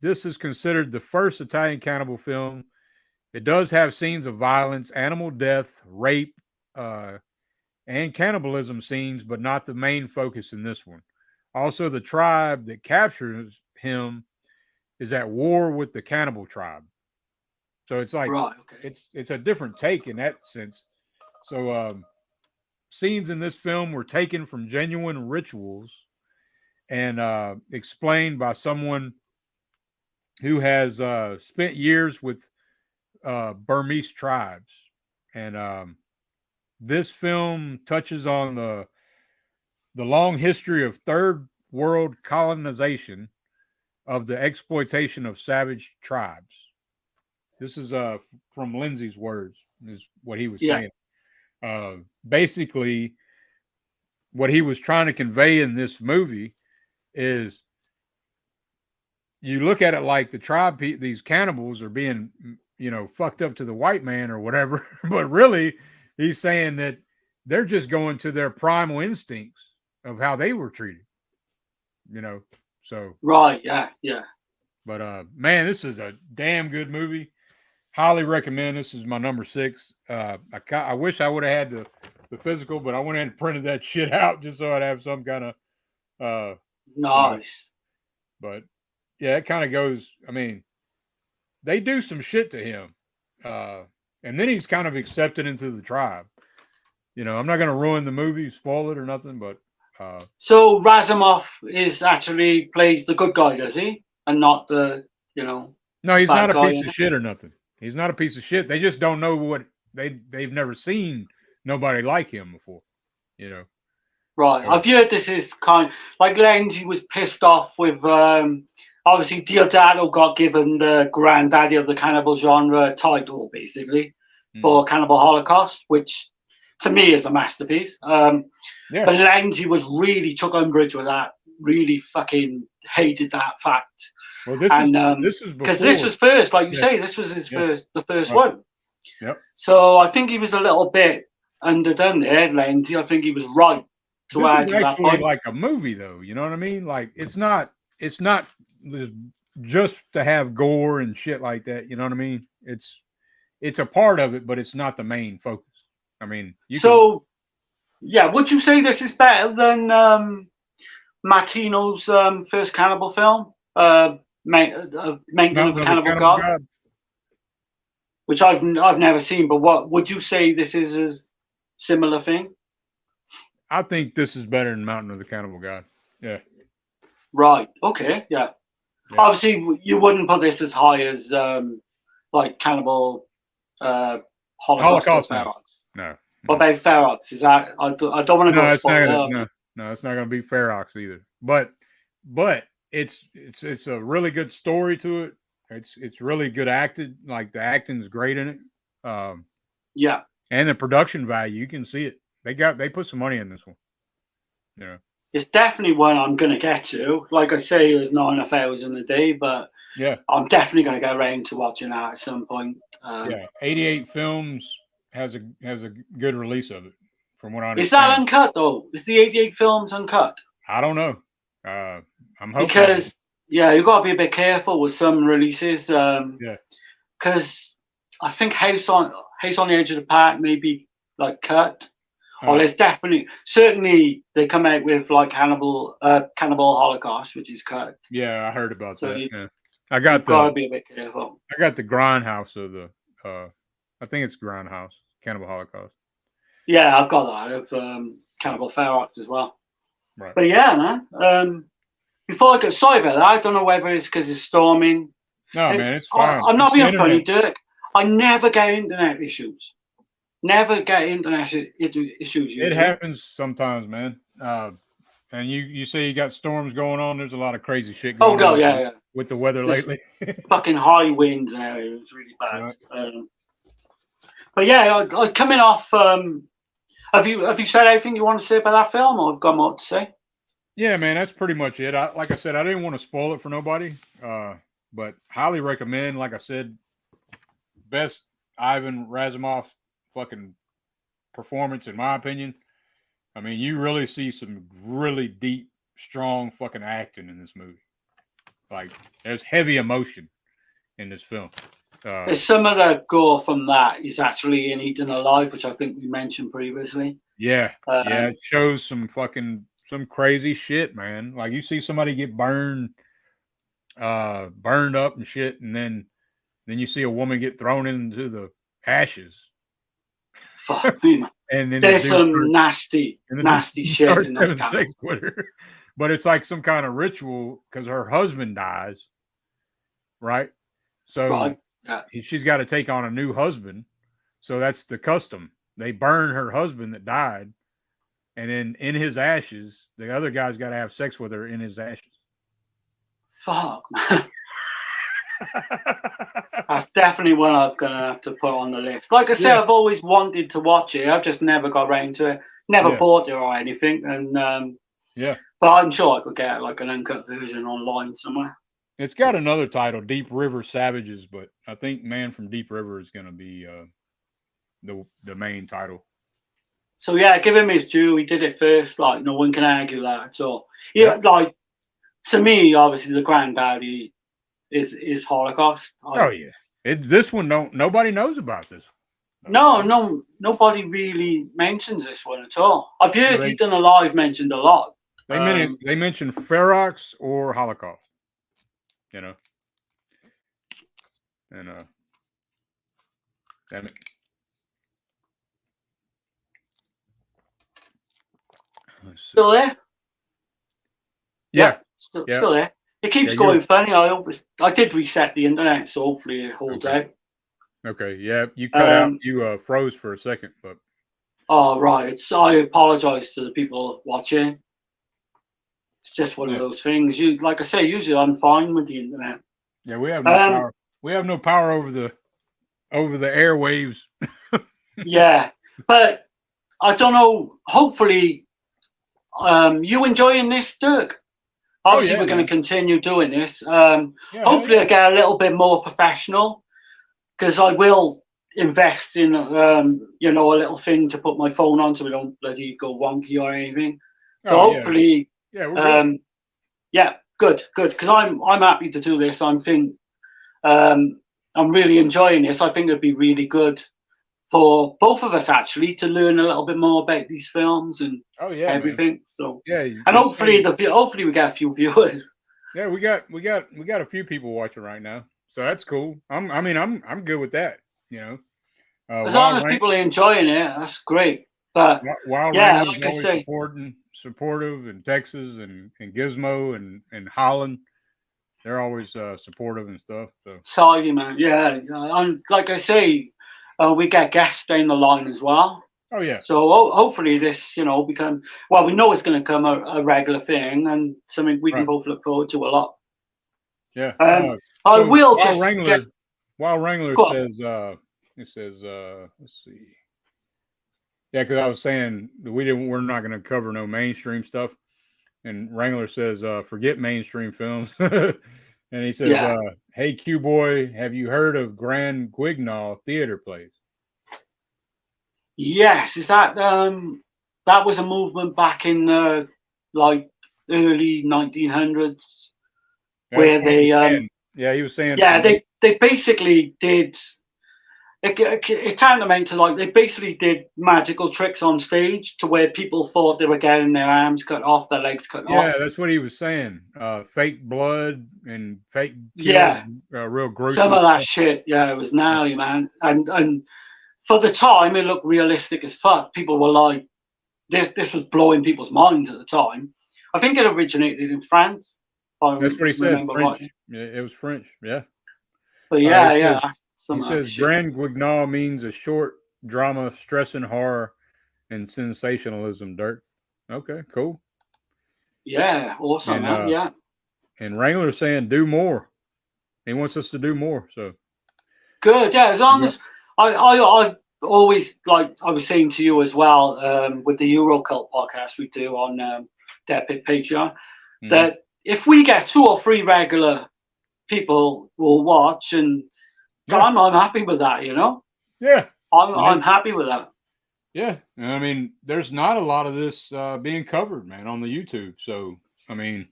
This is considered the first Italian cannibal film. It does have scenes of violence, animal death, rape, and cannibalism scenes, but not the main focus in this one. Also, the tribe that captures him is at war with the cannibal tribe. So it's like, right, okay. It's a different take in that sense. So scenes in this film were taken from genuine rituals and explained by someone who has spent years with Burmese tribes. And this film touches on the long history of third world colonization of the exploitation of savage tribes. This is from Lenzi's words, is what he was saying. Basically, what he was trying to convey in this movie is, you look at it like the tribe, these cannibals are being, fucked up to the white man or whatever, but really he's saying that they're just going to their primal instincts of how they were treated. you know. So Right, yeah. but man, this is a damn good movie. Highly recommend. This is my number 6. I wish I would have had the physical, but I went ahead and printed that shit out just so I'd have some kind of Nice. But yeah, it kind of goes. I mean, they do some shit to him, and then he's kind of accepted into the tribe. I'm not going to ruin the movie, spoil it or nothing, but So Razumov is actually plays the good guy, does he? And not the, no, he's bad not a guy, piece of shit or nothing. He's not a piece of shit. They just don't know what they've never seen nobody like him before. Right. So, I've heard this is kind like Lenzi was pissed off with obviously Diodato got given the granddaddy of the cannibal genre title basically for Cannibal Holocaust, which to me is a masterpiece. But Lenzi was really took umbrage with that, really fucking hated that fact. Well, this is because this was first, like you say, this was his the first one. Yep. So I think he was a little bit underdone there, Lenzi. I think he was right. This is actually like a movie, though. You know what I mean? Like it's not just to have gore and shit like that. You know what I mean? It's a part of it, but it's not the main focus. I mean, would you say this is better than Martino's first cannibal film, Maintenance of Cannibal God, which I've never seen? But what would you say this is a similar thing? I think this is better than Mountain of the Cannibal God. Yeah. Right. Okay. Yeah. Obviously, you wouldn't put this as high as like Cannibal Holocaust. No. What about Ferox? Is that I don't want to go. No, it's not going to be Ferox either. But it's a really good story to it. It's really good acted. Like the acting is great in it. Yeah. And the production value, you can see it. They put some money in this one. Yeah. It's definitely one I'm going to get to. Like I say, there's not enough hours in the day, but I'm definitely going to go around to watching that at some point. 88 Films has a good release of it, from what I understand. Is that uncut though? Is the 88 Films uncut? I don't know. I'm hoping because you've got to be a bit careful with some releases. Because I think House on the Edge of the Park may be like cut. There's certainly they come out with like Cannibal Holocaust, which is cut. Yeah, I heard about that. You've got to be a bit careful. I got the Grindhouse of the I think it's Grindhouse, Cannibal Holocaust. Yeah, I've got that of Cannibal Ferox as well. Right. But yeah, man. Before I get sorry about that, I don't know whether it's because it's storming. No, man, it's fine. I'm not being funny, Dirk. I never get internet issues. Never get internet issues. Usually. It happens sometimes, man. And you say you got storms going on. There's a lot of crazy shit going on. With the weather lately. Fucking high winds and everything. It's really bad. Right. But yeah, coming off. Have you said anything you want to say about that film, or I've got more to say? Yeah, man, that's pretty much it. Like I said, I didn't want to spoil it for nobody. But highly recommend. Like I said, best Ivan Razumov fucking performance in my opinion. I mean, you really see some really deep, strong fucking acting in this movie. Like, there's heavy emotion in this film. There's some of the gore from that is actually in Eaten Alive, which I think we mentioned previously. Yeah, it shows some crazy shit, man. Like you see somebody get burned up and shit, and then you see a woman get thrown into the ashes. Fuck me, man. And then there's some nasty shit in those sex with her. But it's like some kind of ritual because her husband dies, right? So she's got to take on a new husband. So that's the custom. They burn her husband that died, and then in his ashes, the other guy's got to have sex with her in his ashes. Fuck, man. That's definitely one I'm going to have to put on the list. Like I said, I've always wanted to watch it. I've just never got around to it. Never bought it or anything. And but I'm sure I could get like an uncut version online somewhere. It's got another title, Deep River Savages, but I think Man from Deep River is going to be the main title. So yeah, give him his due. He did it first. Like no one can argue that at all. Yeah, like to me, obviously, the granddaddy is Holocaust. Oh yeah, this one nobody knows about this. No, nobody really mentions this one at all. I've heard Eaten Alive mentioned a lot. They mention Ferox or Holocaust, you know, and damn it. Still there? Yeah, still there. It keeps going funny. I did reset the internet, so hopefully it holds out. Okay, yeah, you cut out. You froze for a second, but. Oh right, I apologize to the people watching. It's just one of those things. Like I say, usually I'm fine with the internet. Yeah, we have no power. We have no power over the airwaves. Yeah, but I don't know. Hopefully, you enjoying this, Dirk? Obviously, we're going to continue doing this. Hopefully, I get a little bit more professional, because I will invest in a little thing to put my phone on so we don't bloody go wonky or anything. So hopefully, we're good. Good, because I'm happy to do this. I'm really enjoying this. I think it'd be really good for both of us actually to learn a little bit more about these films and everything. Man. So and hopefully we get a few viewers. Yeah, we got a few people watching right now, so that's cool. I'm good with that. You know, as long as people are enjoying it, that's great. But like I say, supportive in Texas and Gizmo and Holland, they're always supportive and stuff. So sorry, man. Yeah, like I say, we get guests down the line as well. Oh yeah. So hopefully this, become we know it's going to become a regular thing and something we can both look forward to a lot. Yeah. I will just while Wrangler says, it says, let's see. Yeah, because I was saying we're not going to cover no mainstream stuff, and Wrangler says, forget mainstream films, and he says, hey Q boy, have you heard of Grand Guignol theater plays? Yes, is that that was a movement back in like early 1900s where they he was saying they basically did it tantamount to like they basically did magical tricks on stage to where people thought they were getting their arms cut off, their legs cut off. Yeah, that's what he was saying. Fake blood and fake kills, real gross. Some of that shit, it was gnarly, man. And for the time, it looked realistic as fuck. People were like, this was blowing people's minds at the time. I think it originated in France. That's what he said. French. Yeah, it was French. Yeah. But he says Grand Guignol means a short drama, stress and horror, and sensationalism. Dirk. Okay, cool. Yeah, awesome, man. Yeah. And Wrangler's saying do more. He wants us to do more. So good. Yeah, as long as I always, like I was saying to you as well, with the Eurocult podcast we do on their Patreon, that if we get 2 or 3 regular people will watch, and I'm happy with that, Yeah. I'm happy with that. Yeah. I mean, there's not a lot of this being covered, man, on the YouTube. So, I mean,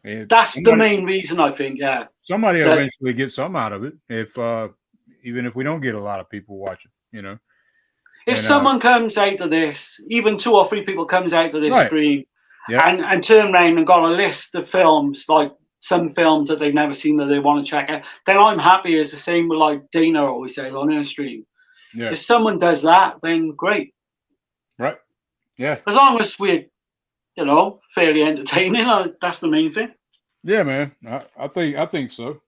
that's the main reason, I think. Yeah. Somebody eventually gets some out of it, even if we don't get a lot of people watching, If someone comes out of this, even 2 or 3 people comes out of this stream and turn around and got a list of films, like some films that they've never seen that they want to check out, then I'm happy. It's the same with like Dana always says on her stream. Yeah. If someone does that, then great. Right. Yeah. As long as we're, fairly entertaining, that's the main thing. Yeah, man. I think so.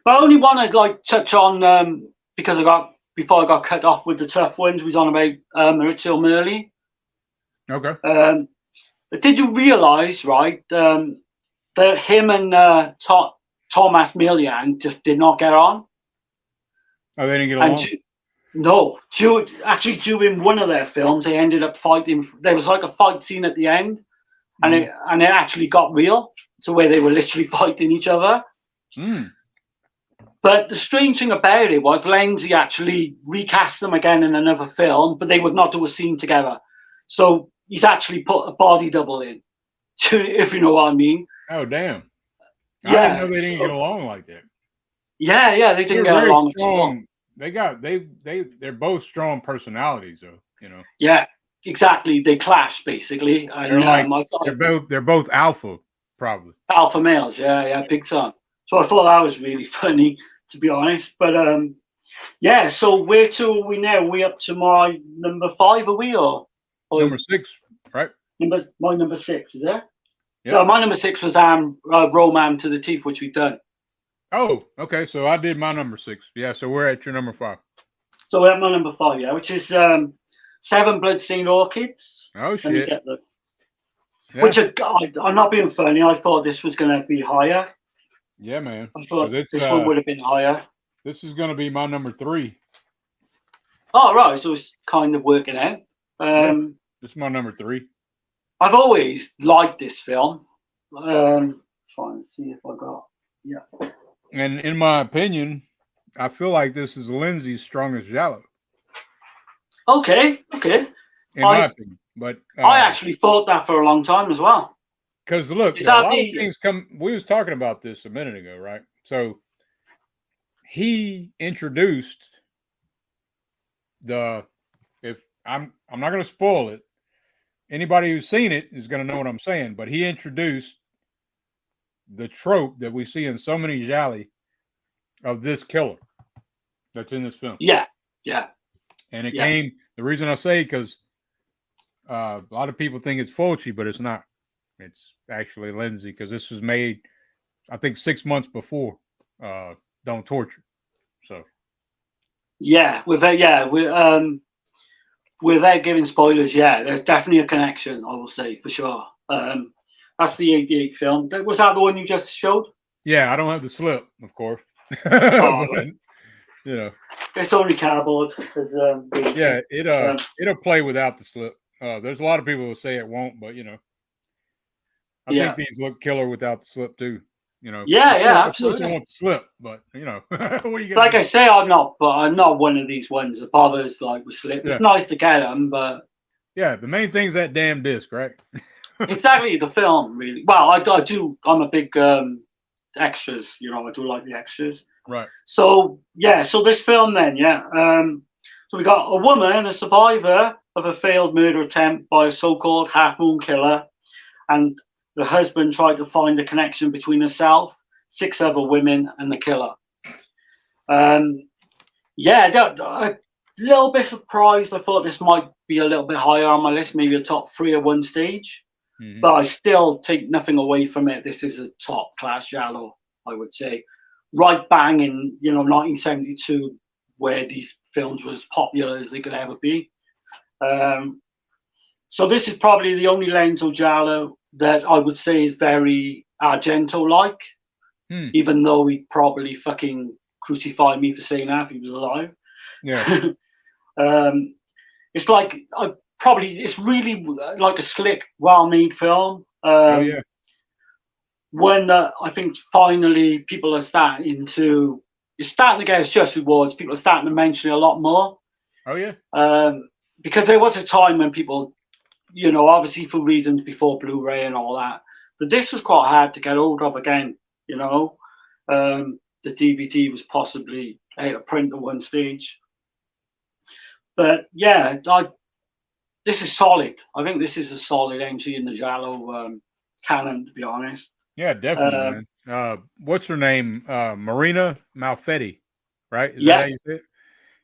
But I only want to like touch on because before I got cut off with the tough ones, was on about Maurizio Merli. Okay. Did you realise, right, that him and Thomas Milian just did not get on? Oh, they didn't get along? No. During one of their films, they ended up fighting. There was like a fight scene at the end, and it actually got real, to where they were literally fighting each other. But the strange thing about it was Lenzi actually recast them again in another film, but they would not do a scene together. So he's actually put a body double in, if you know what I mean. Oh damn! I didn't know Yeah, they didn't get so along like that. yeah, they didn't They're get very along at all. strong. They're both strong personalities though. Yeah, exactly. They clash basically, They're and like I thought they're both alpha probably. alpha males. Yeah, big time. So I thought that was really funny, to be honest. But yeah. So where to are we now? We up to my number 5? Are we or Number 6, right? my number 6? Is there? No, Yep. my number 6 was Roman to the Teeth, which we've done. Oh, okay. So I did my number 6. Yeah. So we're at your number 5. So we're at my number 5, yeah, which is 7 Bloodstained Orchids. Oh Let me shit. get the. Yeah. Which I'm not being funny. I thought this was going to be higher. Yeah, man. I Because thought this one would have been higher. this is gonna be my number 3. Oh, right. So it's kind of working out. Yeah. This is my number 3. I've always liked this film. Trying to see if I got. Yeah. And in my opinion, I feel like this is Lenzi's strongest giallo. Okay. In my opinion, but I actually thought that for a long time as well. because look, Is a that lot of the? things come. We was talking about this a minute ago, right? So he introduced the. If I'm not going to spoil it. Anybody who's seen it is going to know what I'm saying. But he introduced the trope that we see in so many gialli of this killer that's in this film. Yeah. And it came. The reason I say because a lot of people think it's Fulci, but it's not. It's actually Lenzi because this was made, I think, 6 months before Don't Torture. So without giving spoilers, there's definitely a connection. I will say for sure. That's the '88 film. Was that the one you just showed? yeah, I don't have the slip, of course. Oh, But, it's only cardboard. yeah, it'll play without the slip. There's a lot of people who say it won't, but I think these look killer without the slip too. Absolutely. I want the slip, but what are you like I say, I'm not one of these ones that bothers like with slip. It's nice to get them, but yeah, the main thing's that damn disc, right? exactly the film, really. Well, I do. I'm a big extras. I do like the extras. Right. So so this film then, so we got a woman, a survivor of a failed murder attempt by a so-called half-moon killer, and the husband tried to find a connection between herself, 6 other women, and the killer. A little bit surprised. I thought this might be a little bit higher on my list, maybe a top 3 at one stage. Mm-hmm. But I still take nothing away from it. This is a top-class giallo, I would say. Right bang in 1972, where these films were as popular as they could ever be. So this is probably the only Lenzo giallo that I would say is very Argento-like, even though he'd probably fucking crucify me for saying that if he was alive. Yeah. It's like it's really like a slick, well-made film. One that I think finally people are starting to get its just rewards. People are starting to mention it a lot more. Oh yeah. Because there was a time when people, obviously for reasons before Blu-ray and all that, but this was quite hard to get hold of again. The DVD was possibly out of print at one stage. But this is solid. I think this is a solid entry in the giallo canon, to be honest. Yeah, definitely, man. What's her name? Marina Malfetti, right? Is that how you say it?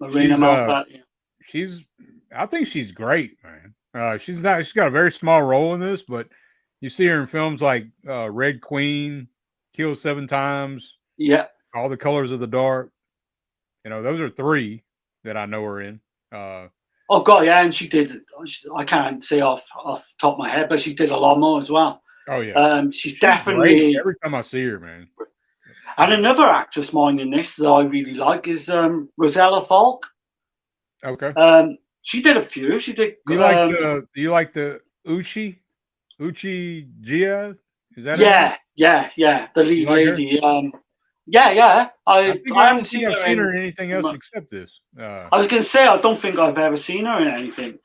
Marina Malfetti. I think she's great, man. She's got a very small role in this, but you see her in films like Red Queen, Kill 7 Times. Yeah. All the Colors of the Dark. Those are 3 that I know her in. Oh god, yeah, and she did. I can't say off the top of my head, but she did a lot more as well. Oh yeah, she's definitely great every time I see her, man. And another actress mine in this that I really like is Rosella Falk. Okay. She did a few. She did. Do you like the Uchi Gia? Is that? Yeah. The lead lady. I haven't seen her in anything else except this. I was going to say I don't think I've ever seen her in anything.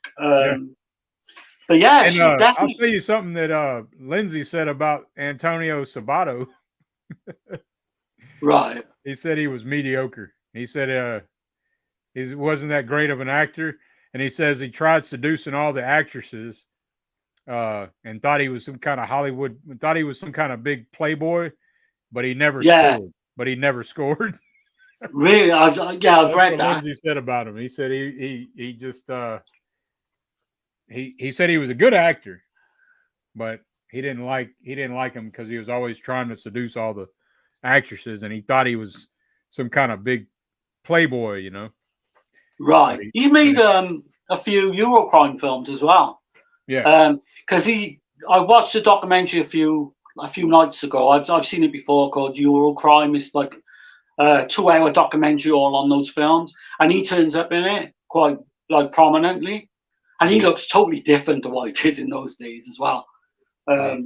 But yeah, And she I'll definitely tell you something that Lenzi said about Antonio Sabato. right. He said he was mediocre. He said he wasn't that great of an actor, and he says he tried seducing all the actresses, and thought he was some kind of Hollywood, thought he was some kind of big playboy, but he never Yeah, scored. But he never scored. really. I've That's read what that. Lindsay said about him. He said he just he said he was a good actor, but he didn't like him because he was always trying to seduce all the actresses, and he thought he was some kind of big playboy, you know. But Right. he, He's but made it, a few Eurocrime films as well. yeah, Because I watched a documentary a few nights ago. I've seen it before called Eurocrime. It's like a 2 hour documentary all on those films, and he turns up in it quite like prominently, and he looks totally different to what he did in those days as well. right,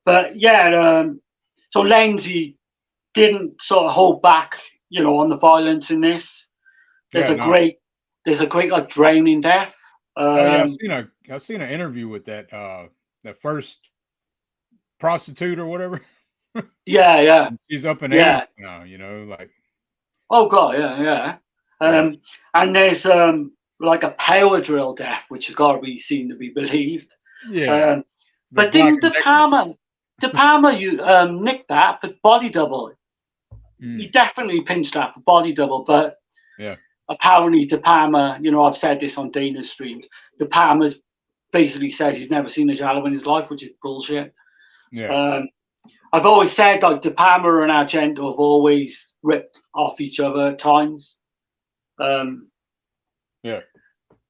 But yeah, so Lenzi didn't sort of hold back, on the violence in this. There's yeah, a no, great, there's a great like drowning death. oh yeah, Um, I seen an interview with that the first prostitute or whatever. yeah, yeah, She's up in age yeah. now, you know, like Oh god, yeah, yeah. yeah, And there's like a power drill death, which has got to be seen to be believed. yeah, Um, the but Black didn't and Decker. De Palma, you nicked that for body double. He Mm, definitely pinched that for body double, but yeah, apparently De Palma, I've said this on Dana's streams. De Palma's basically says he's never seen a giallo in his life, which is bullshit. yeah, Um, I've always said like De Palma and Argento have always ripped off each other at times. Um, yeah,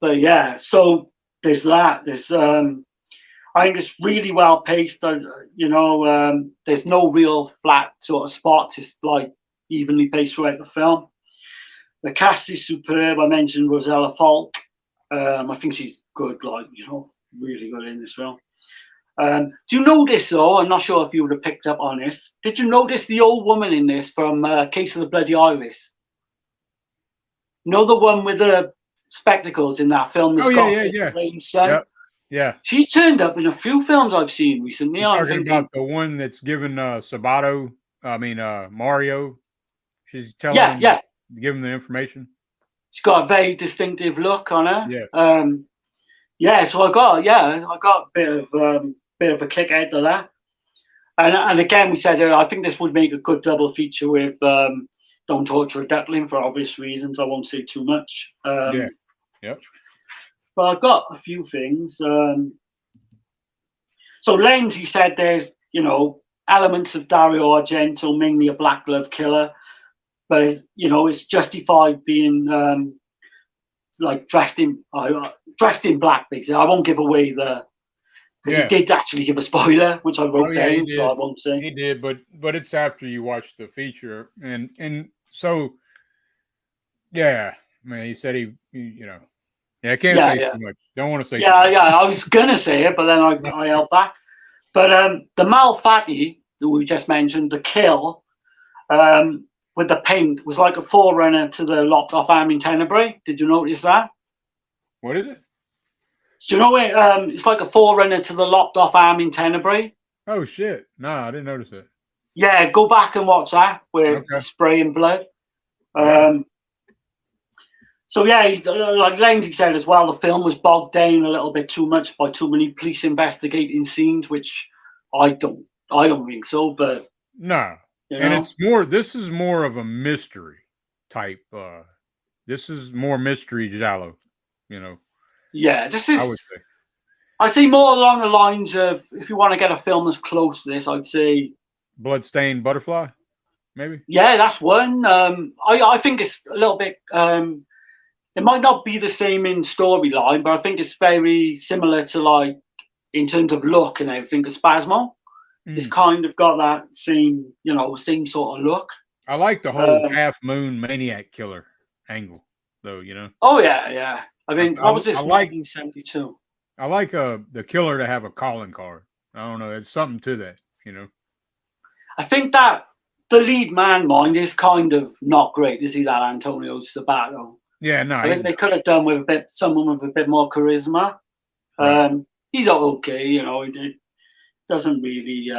but yeah, so there's that. I think it's really well paced. There's no real flat sort of spots. It's like evenly paced throughout the film. The cast is superb. I mentioned Rosella Falk. I think she's good, really good in this film. Do you notice though? I'm not sure if you would have picked up on this. Did you notice the old woman in this from Case of the Bloody Iris? The one with the spectacles in that film oh that's yeah, got yeah, a yeah, strange son. yep, yeah. She's turned up in a few films I've seen recently. You're I'm talking thinking, about the one that's giving Sabato, I mean Mario. She's telling yeah, him, yeah, giving the information. she's got a very distinctive look on her. Yeah, Yeah, so I got a bit of a kick out of that. And again, we said I think this would make a good double feature with Don't Torture a Duckling for obvious reasons. I won't say too much. yeah, yep, But I've got a few things. So Lenzi said there's, elements of Dario Argento, mainly a black glove killer, but it's justified being like dressed in black. Basically, I won't give away because he yeah. did actually give a spoiler, which I Oh wrote yeah, he down, so I did. won't say. He did, but it's after you watch the feature, and so yeah, man. He said yeah. I can't Yeah, say yeah, too much. Don't want to say too yeah, much. yeah. I was gonna say it, but then I held back. But the Malfatti that we just mentioned, the kill with the paint was like a forerunner to the lopped off arm in Tenebrae. Did you notice that? What is it? Do you know it? It's like a forerunner to the lopped off arm in Tenebrae. Oh shit! No, I didn't notice it. Yeah, go back and watch that with Okay. spraying blood. Yeah. So yeah, like Lenzi said as well, the film was bogged down a little bit too much by too many police investigating scenes, which I don't think so. But No, you and know, it's more. This is more of a mystery type. This is more mystery giallo. You know, yeah, this I is. would say. I'd say more along the lines of if you want to get a film as close to this, I'd say Bloodstained Butterfly, maybe. yeah, that's one. I think it's a little bit. It might not be the same in storyline, but I think it's very similar to like in terms of look and everything. Spasmo, it's Mm. kind of got that same sort of look. I like the whole Um, half moon maniac killer angle, though. You know, oh yeah, yeah. I mean, what was I this? like 1972. the killer to have a calling card. I don't know. It's something to that. You know. I think that the lead man mind is kind of not great. Is he that Antonio Sabato? Yeah. No. I think they could have done with someone with a bit more charisma. Right. He's okay, you know. It doesn't really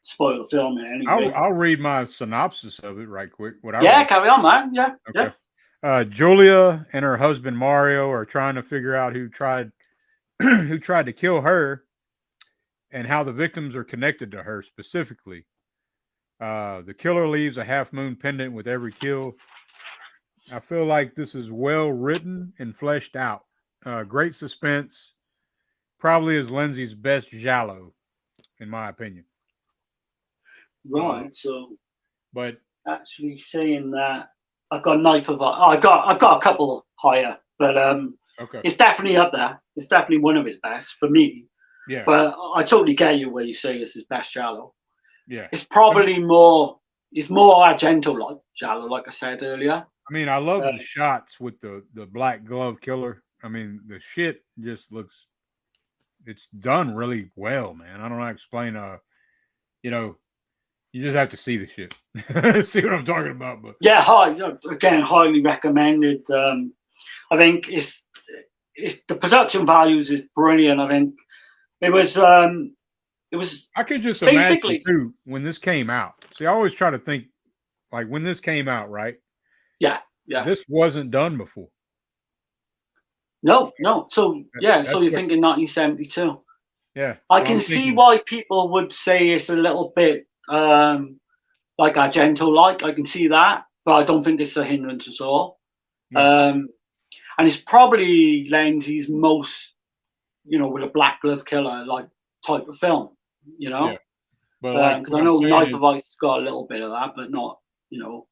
spoil the film in any way. I'll read my synopsis of it right quick. What I Yeah, wrote. carry on, man. Yeah, yeah. Okay. Julia and her husband Mario are trying to figure out who tried who tried to kill her and how the victims are connected to her specifically. The killer leaves a half moon pendant with every kill. I feel like this is well written and fleshed out. Great suspense. Probably is Lenzi's best giallo, in my opinion. Right. So But actually saying that, I've got Knife of I've got a couple higher, but okay, it's definitely up there. It's definitely one of his best for me. yeah, But I totally get you where you say it's his best Giallo. yeah. It's probably more. It's more Argento like Giallo, like I said earlier. I mean, I love Uh, the shots with the black glove killer. I mean, the shit just looks. It's done really well, man. I don't know how to explain. You know, you just have to see the shit. See what I'm talking about? But yeah, again, highly recommended. I think it's the production values is brilliant. I think it was it was I could just imagine basically too when this came out. See, I always try to think like when this came out, right? yeah, yeah. This wasn't done before. No, no. So yeah, so That's you're what. thinking 1972. Yeah. I So can I'm see thinking. why people would say it's a little bit like Argento like. I can see that, but I don't think it's a hindrance at all. Yeah. Um, and it's probably Lenzi's most, you know, with a black glove killer like type of film, you Yeah. know, But like because what I I'm know saying Knife is, of Ice has got a little bit of that, but not, you know.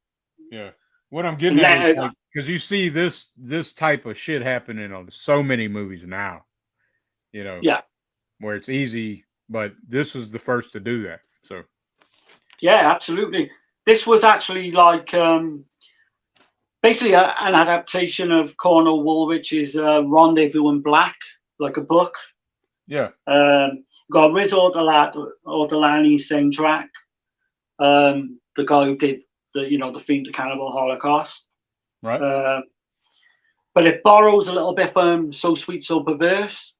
yeah. What I'm getting And at is then, like because you see this type of shit happening on so many movies now. You know, yeah, where it's easy, but this was the first to do that. So yeah, absolutely. This was actually like basically an adaptation of Cornell Woolrich's Rendezvous in Black, like a book. yeah. Got Riz Ortolani same track. The guy who did the theme to Cannibal Holocaust. Right. Uh, but it borrows a little bit from So Sweet, So Perverse.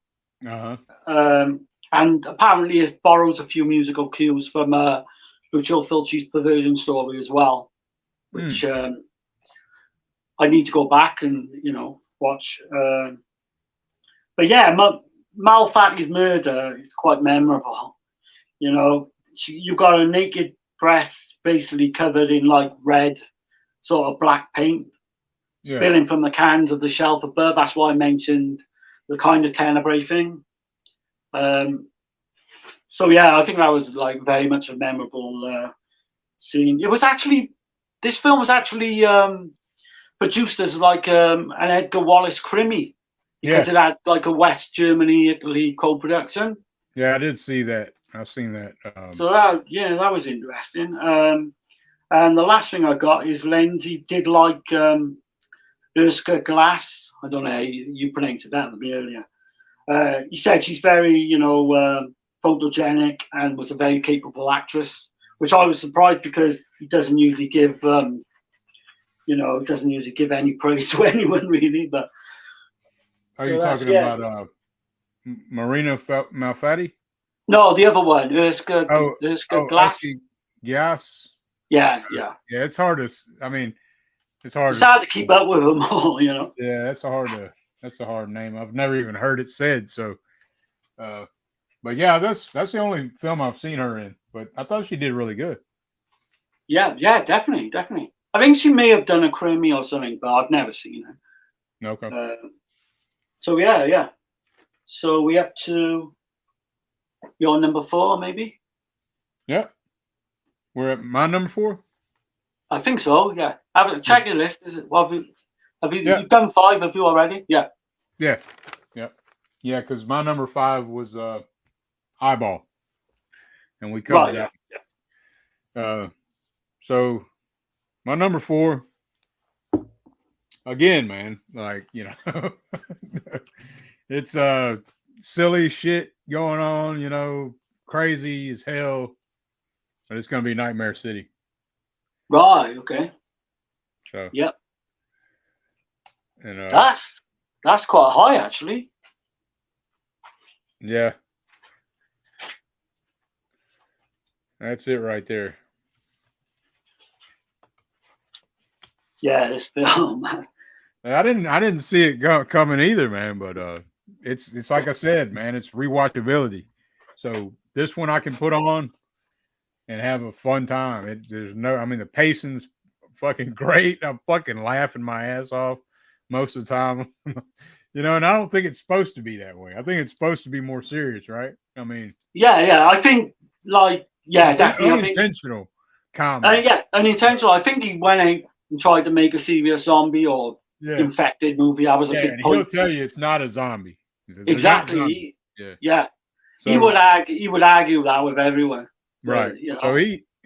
Uh-huh. And apparently it borrows a few musical cues from Lucio Fulci's Perversion Story as well, Hmm. which I need to go back and, watch. But yeah, Malfati's murder is quite memorable. You know, you got a naked breast basically covered in like red, sort of black paint Yeah. spilling from the cans of the shelf above. That's why I mentioned the kind of tenebrae thing. So yeah, I think that was like very much a memorable scene. This film was actually produced as like an Edgar Wallace krimi because Yeah. it had like a West Germany Italy co-production. Yeah. I did see that. I've seen that. So that was interesting. And the last thing I got is Lenzi did like Erska Glass. I don't know how you pronounced it better than me earlier. He said she's very, photogenic and was a very capable actress, which I was surprised because he doesn't usually give, any praise to anyone really. But Are you so that's talking yeah. about Marina Malfatti? No, the other one, Oh, Erska I Glass. see. Yes. Yeah, yeah. Yeah. It's hard to. I mean, it's hard It's to. hard to keep up with them all, Yeah. That's a hard to. That's a hard name. I've never even heard it said. So. Uh, but yeah, that's the only film I've seen her in. But I thought she did really good. Yeah, yeah, definitely, definitely. I think she may have done a krimi or something, but I've never seen her. Okay. So yeah, yeah. So we up to your number 4, maybe? Yeah. We're at my number 4. I think so. Yeah. Check your list. Is it? Well, Yeah. you've done 5? Have you already? Yeah. Yeah. Yeah. Yeah. Because my number 5 was Eyeball, and we covered Right. Yeah. that. So my number 4 again, man. Like it's silly shit going on. Crazy as hell, but it's gonna be Nightmare City. Right. Okay. So Yep. and That's quite high actually. Yeah. That's it right there. Yeah, this film. I didn't see it coming either, man. But it's like I said, man. It's rewatchability. So this one I can put on and have a fun time. There's no, I mean, the pacing's fucking great. I'm fucking laughing my ass off most of the time. And I don't think it's supposed to be that way. I think it's supposed to be more serious, right? I mean, Yeah. I think, definitely. I think, unintentional comedy. unintentional. I think he went out and tried to make a serious zombie or Yeah, infected movie. That was a yeah, big and he'll point. tell you it's not a zombie. He says, they're not zombies. Exactly. Yeah. He So would argue that with everyone. right. So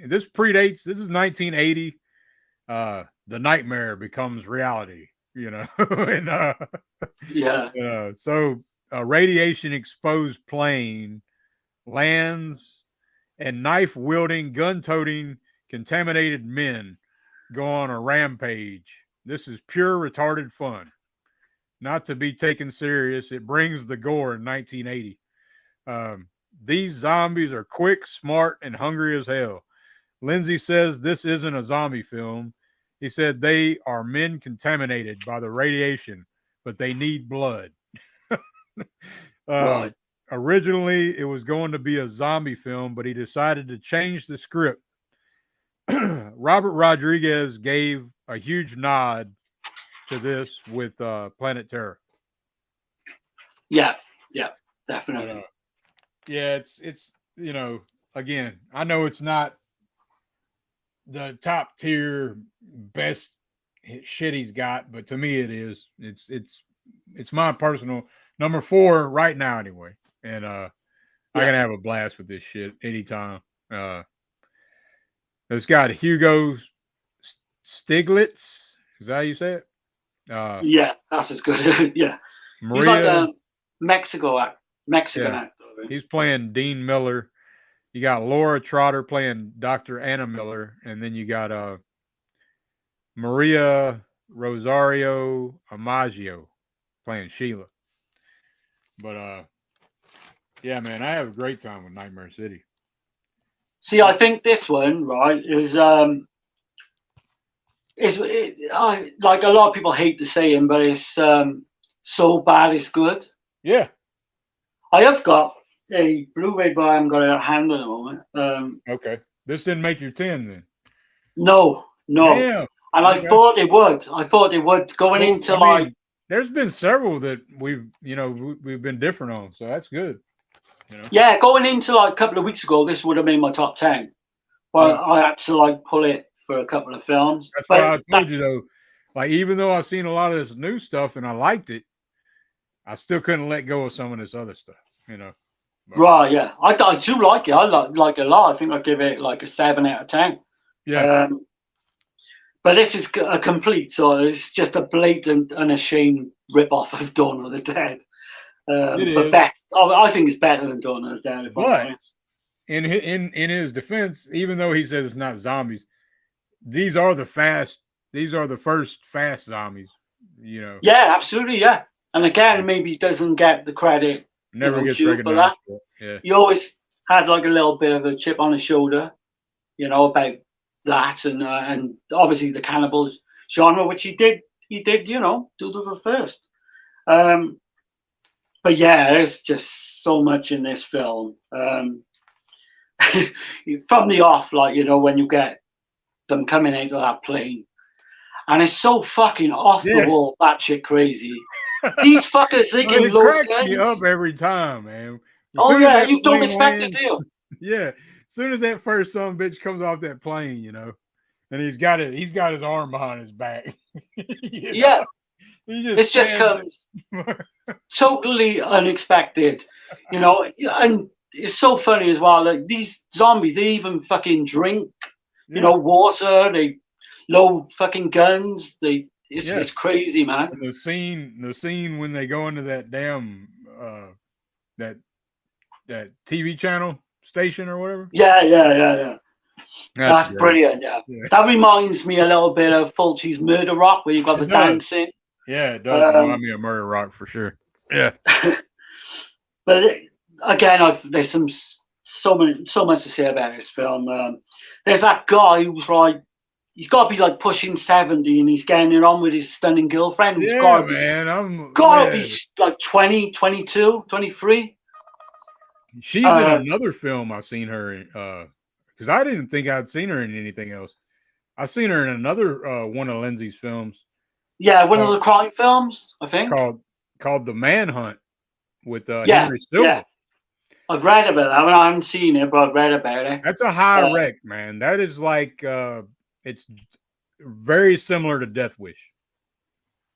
this predates. This is 1980. The nightmare becomes reality. And yeah. so a radiation exposed plane lands, and knife wielding, gun toting, contaminated men go on a rampage. This is pure retarded fun. Not to be taken serious, it brings the gore in 1980. These zombies are quick, smart, and hungry as hell. Lenzi says this isn't a zombie film. He said they are men contaminated by the radiation, but they need blood. Right. Originally, it was going to be a zombie film, but he decided to change the script. Robert Rodriguez gave a huge nod to this with Planet Terror. Yeah, definitely. Yeah, it's again, I know it's not the top tier best shit he's got, but to me it is. It's my personal number 4 right now anyway. And I can have a blast with this shit anytime. It's got Hugo Stiglitz. Is that how you say it? Yeah, that's as good. Yeah. Maria, he's like a Mexican actor. He's playing Dean Miller. You got Laura Trotter playing Dr. Anna Miller, and then you got Maria Rosario Amaggio playing Sheila. But yeah, man, I have a great time with Nightmare City. See, I think this one, right, is like a lot of people hate to say him, but it's so bad it's good. Yeah. I have got a Blu-ray, but I haven't got it at hand at the moment. Okay. This didn't make your 10 then? No. Damn. And I thought it would. Going into there's been several that we've been different on, so that's good. Yeah, going into a couple of weeks ago, this would have been my top 10. But I had to pull it for a couple of films. That's why I told you though, even though I've seen a lot of this new stuff and I liked it, I still couldn't let go of some of this other stuff, But. Right, yeah. I do like it. I like it a lot. I think I'd give it a 7 out of 10. Yeah. But this is a complete, so it's just a blatant, unashamed rip-off of Dawn of the Dead. But I think it's better than Dawn of the Dead. But in his defense, even though he says it's not zombies, these are the first fast zombies. Yeah, absolutely, yeah. And again, maybe he doesn't get the credit. Never gets recognized for that. Yeah. He always had a little bit of a chip on his shoulder, about that, and obviously the cannibal genre, which he did, do the first. But yeah, there's just so much in this film. From the off, when you get them coming out of that plane, and it's so fucking off the wall, batshit crazy. These fuckers, they can load guns. Me up every time, man. You don't expect it, do you? Yeah. As soon as that first son of a bitch comes off that plane, and he's got his arm behind his back. Yeah. It just comes totally unexpected, and it's so funny as well. These zombies, they even fucking drink, water. They load fucking guns. It's crazy, man. And the scene when they go into that damn that TV channel station or whatever. Yeah. That's brilliant. Yeah. That reminds me a little bit of Fulci's Murder Rock, where you've got the dancing. Yeah, it does remind me of Murder Rock for sure. Yeah. But again, there's so much to say about this film. There's that guy who's like, he's got to be like pushing 70, and he's getting it on with his stunning girlfriend who's Yeah, man. got to be like 20, 22, 23. She's in another film I seen her in, because I didn't think I'd seen her in anything else. I seen her in another one of Lenzi's films. Yeah, one of the crime films, I think. Called The Manhunt with yeah, Henry Silva. Yeah. I've read about it. I haven't seen it, but I've read about it. That's a high rec, man. That is like, it's very similar to Death Wish.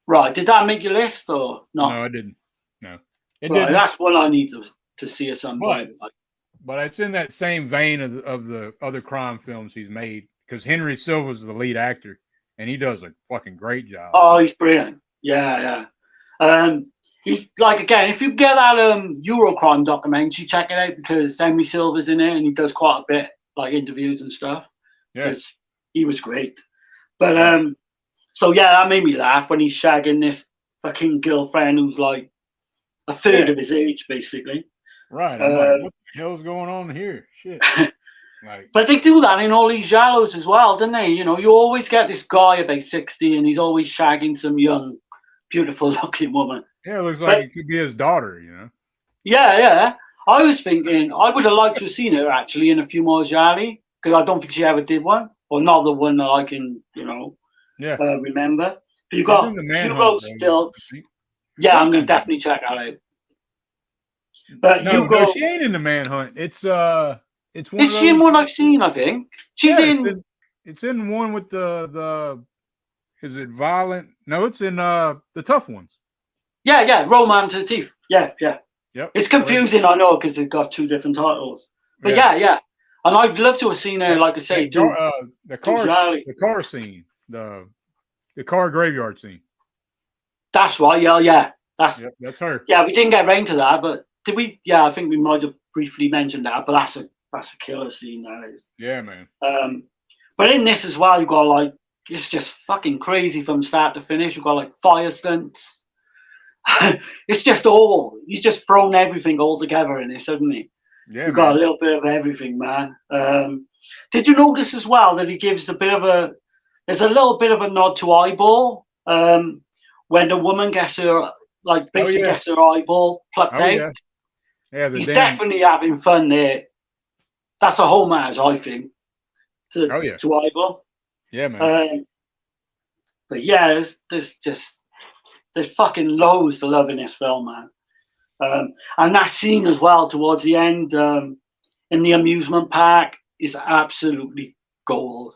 Right. Did that make your list or not? No, it didn't. No. It didn't. That's one I need to see at some point. But it's in that same vein of the other crime films he's made, because Henry Silva's the lead actor, and he does a fucking great job. Oh, he's brilliant. Yeah. He's like, again, if you get that Eurocrime documentary, check it out, because Henry Silva's in it and he does quite a bit, like interviews and stuff. Yeah. He was great. But so yeah, that made me laugh when he's shagging this fucking girlfriend who's like a third of his age, basically. Right. I'm like, what the hell's going on here? Shit. But they do that in all these giallos as well, don't they? You know, you always get this guy about 60 and he's always shagging some young, beautiful looking woman. Yeah, it looks like it could be his daughter, you know? Yeah. I was thinking, I would have liked to have seen her actually in a few more gialli, because I don't think she ever did one, or not the one that I can, remember. But you've got Hugo Stilts. Yeah, I'm going to definitely check that out. But no, she ain't in The Manhunt. It's one. Is she in one I've seen? I think she's in. It's in one with the. Is it Violent? No, it's in the Tough Ones. Yeah, Roman to the Teeth. Yeah. Yep. It's confusing, I know, because they've got two different titles. But yeah. And I'd love to have seen her, like I say, the car scene, the car graveyard scene. That's right. Yeah. That's her. Yeah, we didn't get around to that, but did we? Yeah, I think we might have briefly mentioned that. But that's a killer scene. That is. Yeah, man. But in this as well, you got like, it's just fucking crazy from start to finish. You've got like fire stunts. It's just he's just thrown everything all together in this, hasn't he? Yeah, you've got a little bit of everything, man. Did you notice as well that he gives there's a little bit of a nod to eyeball when the woman gets her, like, basically gets her eyeball plucked out. Yeah, he's definitely having fun there. That's a homage, I think, to eyeball. Yeah, man. But yeah, there's fucking loads to love in this film, man. And that scene as well towards the end in the amusement park is absolutely gold.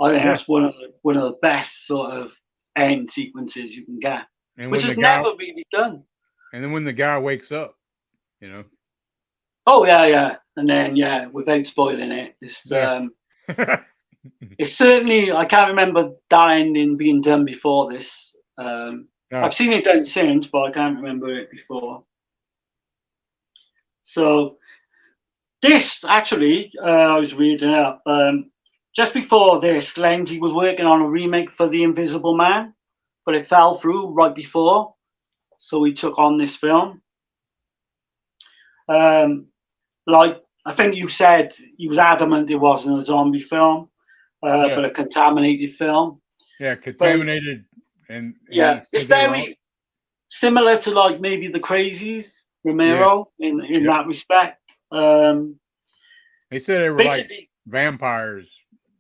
I think that's one of the best sort of end sequences you can get, which is never really done. And then when the guy wakes up, you know. Oh yeah, and then without spoiling it, it's certainly, I can't remember that ending being done before this. I've seen it done since, but I can't remember it before. So this actually, I was reading up. Just before this, Lenzi was working on a remake for The Invisible Man, but it fell through right before, so he took on this film. Like I think you said, he was adamant it wasn't a zombie film, but a contaminated film. Yeah, contaminated. And it's very similar to like maybe The Crazies, Romero, in that respect. They said they were like vampires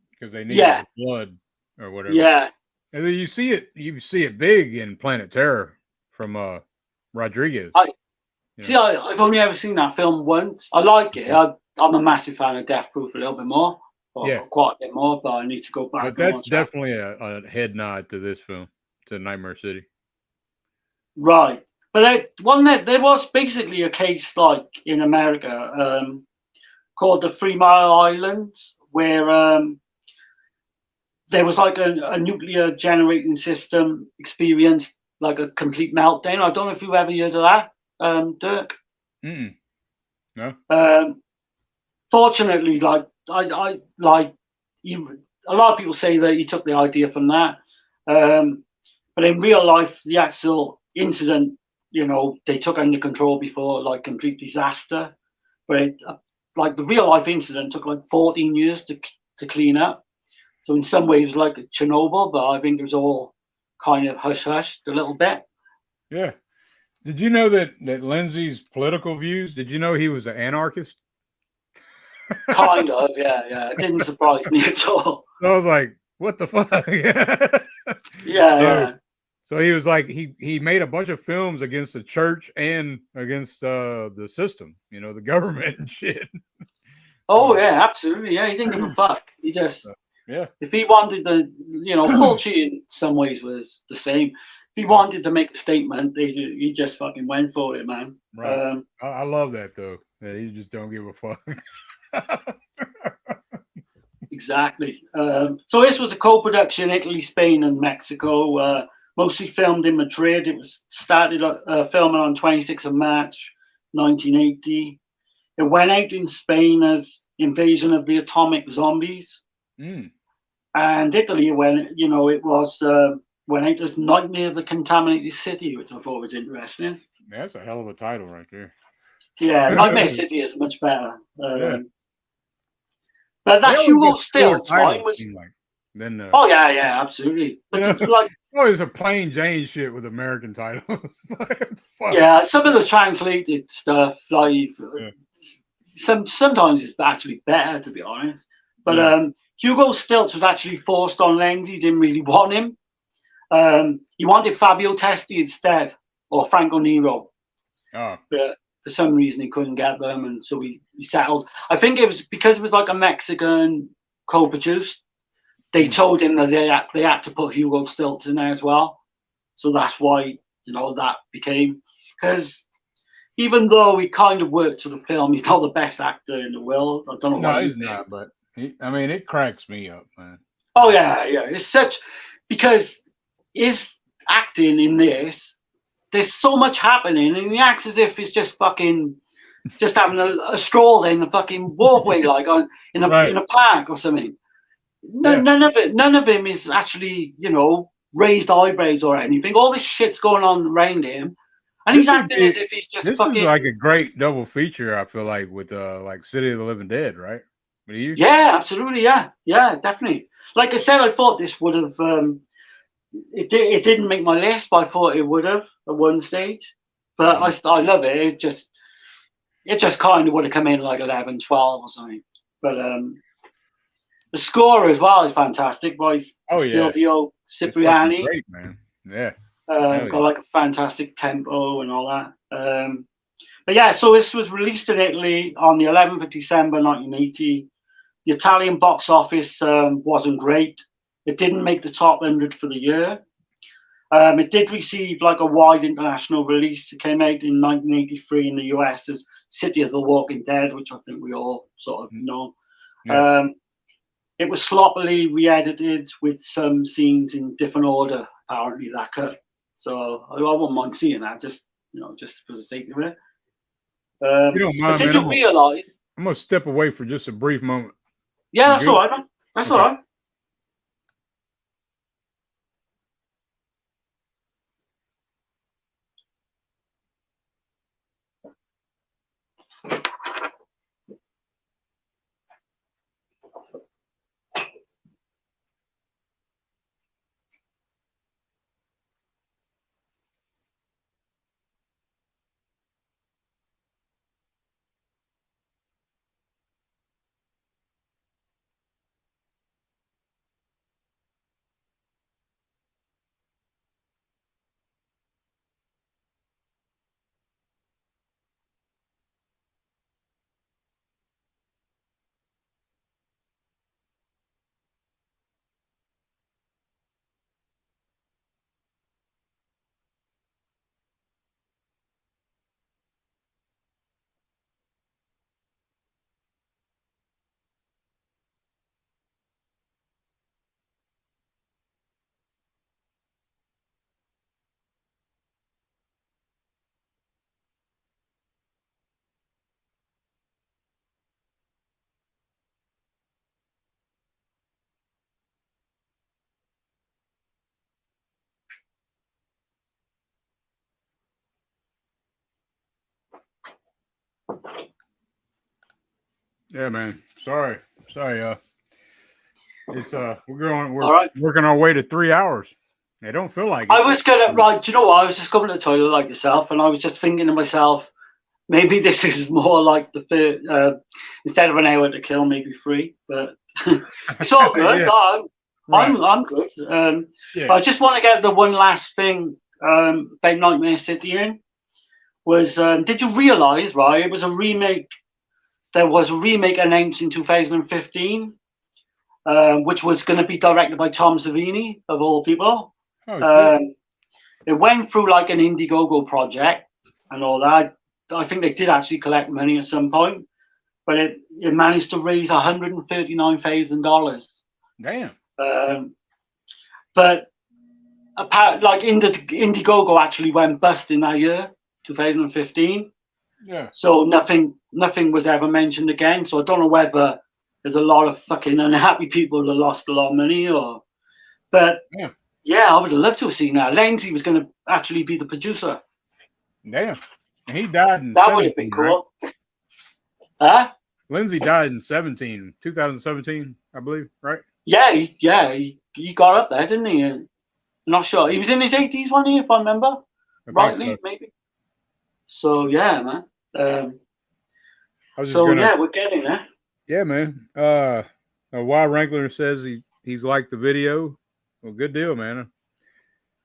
because they needed blood or whatever. Yeah. And then you see it big in Planet Terror from Rodriguez. I've only ever seen that film once. I like it. I'm a massive fan of Death Proof a little bit more. Quite a bit more, but I need to go back. But that's definitely a head nod to this film, to Nightmare City. Right. But there was basically a case like in America called the 3 Mile Islands, where there was like a nuclear generating system experienced like a complete meltdown. I don't know if you've ever heard of that, Dirk. No. Fortunately, like a lot of people say that he took the idea from that, but in real life, the actual incident, they took under control before like complete disaster. But like the real life incident took like 14 years to clean up. So in some ways, like Chernobyl, but I think it was all kind of hush hushed a little bit. Yeah. Did you know that Lindsay's political views? Did you know he was an anarchist? Kind of, yeah. It didn't surprise me at all. So I was like, what the fuck? Yeah, so yeah. so he was like he made a bunch of films against the church and against the system, the government and shit. Oh So yeah, absolutely. Yeah, he didn't give a fuck. He just yeah, if he wanted Fulci in some ways was the same. If he yeah, wanted to make a statement, he just fucking went for it, man. right. I love that though. That he just don't give a fuck. Exactly. So this was a co-production, Italy, Spain, and Mexico. Mostly filmed in Madrid. It was started filming on 26th of March, 1980. It went out in Spain as Invasion of the Atomic Zombies, Mm. and Italy it was went out as Nightmare of the Contaminated City, which I thought was interesting. That's a hell of a title right there. Yeah, Nightmare City is much better. Yeah, But they that always Hugo get cooler Stilts line titles. was. Seem like than Oh yeah, absolutely. But like, always a plain Jane shit with American titles. Like, what the fuck? yeah, some of the translated stuff, like Yeah. sometimes it's actually better to be honest. But Yeah. Hugo Stilts was actually forced on Lenzi. He didn't really want him. He wanted Fabio Testi instead, or Franco Nero. Oh. But for some reason he couldn't get them, and so he settled. I think it was because it was like a Mexican co-produced. They told him that they had to put Hugo Stilts in there as well. So that's why that became, because even though he kind of worked for the film, he's not the best actor in the world. I don't know what No, you he's think. not. But it cracks me up, man. Oh yeah. It's such because his acting in this, there's so much happening, and he acts as if he's just fucking just having a stroll in the fucking walkway, like on Right. in a park or something. Yeah. None of him is actually raised eyebrows or anything. All this shit's going on around him, and he's This would acting be. as if he's just This is fucking. like a great double feature. I feel like with like City of the Living Dead, right? What do you? Yeah, absolutely. Yeah, definitely. Like I said, I thought this would have. It didn't make my list, but I thought it would have at one stage. But I love it. It just kind of would have come in like 11, 12 or something. But the score as well is fantastic by Oh yeah, Stilvio it's fucking Cipriani. great, man. Yeah. Got Hell yeah. like a fantastic tempo and all that. But yeah, so this was released in Italy on the 11th of December 1980. The Italian box office wasn't great. It didn't make the top 100 for the year. It did receive like a wide international release. It came out in 1983 in the US as City of the Walking Dead, which I think we all sort of know. Yeah. It was sloppily re-edited with some scenes in different order, apparently, that cut. So I wouldn't mind seeing that, just for the sake of it. You don't But mind, did man? you realise? I'm gonna step away for just a brief moment. Yeah, You that's all good? right, man. That's all Okay. right. Yeah, man. Sorry. It's we're All right. working our way to 3 hours. It don't feel like I it. was gonna right. Do you know what? I was just going to the toilet like yourself, and I was just thinking to myself, maybe this is more like the instead of an hour to kill, maybe 3. But it's all good. Yeah. I'm good. Yeah. I just want to get the one last thing about Nightmare City in was did you realise, right? It was a remake. There was a remake announced in 2015, which was going to be directed by Tom Savini, of all people. Oh shit. It went through like an Indiegogo project and all that. I think they did actually collect money at some point, but it managed to raise $139,000. Damn. But apart, like Indiegogo actually went bust in that year, 2015. Yeah. So nothing was ever mentioned again. So I don't know whether there's a lot of fucking unhappy people that lost a lot of money, but yeah, I would have loved to have seen that. Lenzi was going to actually be the producer. Damn. And he died in That would have been cool. Right? Huh? Lenzi died in 2017, I believe, right? Yeah, he got up there, didn't he? I'm not sure. He was in his 80s, wasn't he, if I remember rightly, so. Maybe. So yeah, man. Yeah, we're getting there. Yeah, man. Wild Wrangler says he's liked the video. Well, good deal, man.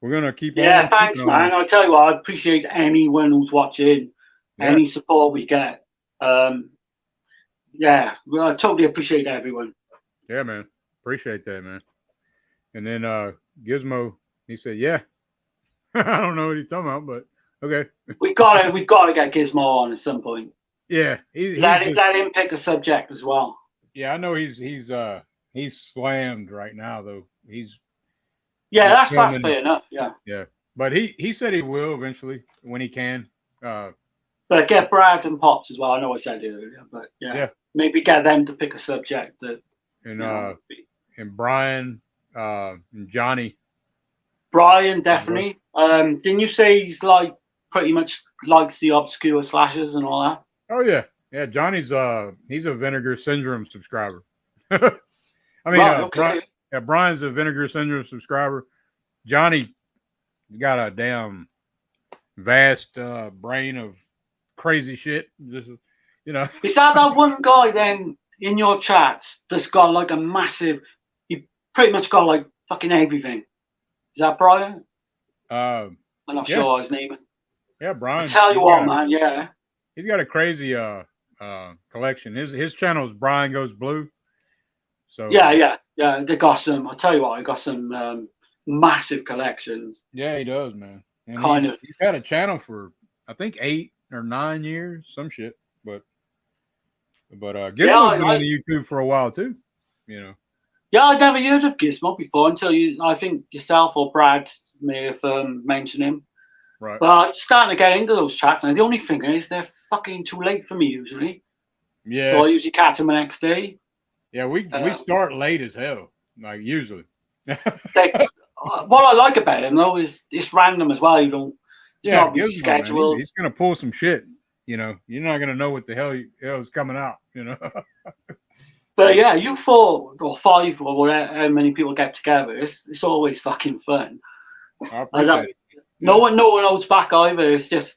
We're gonna keep. Yeah, thanks, man. I'll tell you what, I appreciate anyone who's watching, any support we get. Yeah, I totally appreciate everyone. Yeah, man. Appreciate that, man. And then Gizmo, he said, "Yeah." I don't know what he's talking about, but okay. we gotta get Gizmo on at some point. Yeah, let him pick a subject as well. Yeah, I know he's slammed right now though. That's fair enough. Yeah. Yeah, but he said he will eventually when he can. But get Brad and Pops as well. I know I said it earlier, but maybe get them to pick a subject that. And Brian, and Johnny. Brian definitely. Didn't you say he's like pretty much likes the obscure slashers and all that? Oh yeah. Johnny's he's a Vinegar Syndrome subscriber. I mean, Brian's a Vinegar Syndrome subscriber. Johnny got a damn vast brain of crazy shit. Just Is that one guy then in your chats that's got like a massive? He pretty much got like fucking everything. Is that Brian? I'm not sure his name. Yeah, Brian. I tell you what, man. Yeah. He's got a crazy collection. His channel is Brian Goes Blue. So yeah. They got some. I tell you what, I got some massive collections. Yeah, he does, man. And he's had a channel for I think 8 or 9 years, some shit. But Gizmo's been on YouTube for a while too. Yeah, I'd never heard of Gizmo before until I think yourself or Brad may have mentioned him. Right. But I'm starting to get into those chats, and the only thing is they're fucking too late for me usually. Yeah. So I usually catch them the next day. Yeah, we start late as hell, like usually. What I like about him though is it's random as well. You don't. It's not really scheduled. He's gonna pull some shit. You're not gonna know what the hell is coming out. But yeah, you 4 or 5 or whatever, how many people get together, it's always fucking fun. I appreciate it. No one holds back either. It's just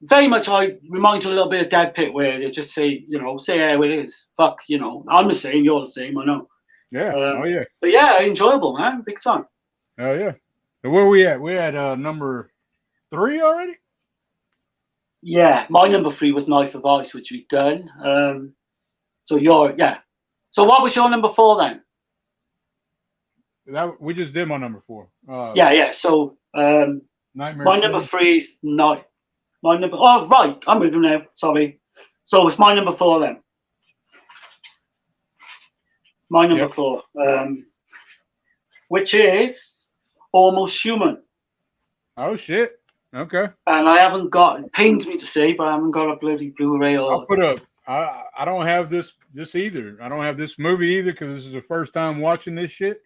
very much remind you a little bit of Dead Pit where they just say how it is. Fuck, I'm the same, you're the same, I know. Yeah. Yeah. But yeah, enjoyable, man. Big time. Oh yeah. So where we at? We're at number 3 already? Yeah, my number 3 was Knife of Ice, which we've done. So what was your number 4 then? We just did my number 4. Yeah. So Nightmare my number 3 is Night. My number. Oh right, I'm moving now. Sorry. So it's my number 4 then. My number 4, which is Almost Human. Oh shit. Okay. And I haven't got. It pains me to say, but I haven't got a bloody Blu-ray or. I'll put up. I don't have this either. I don't have this movie either because this is the first time watching this shit,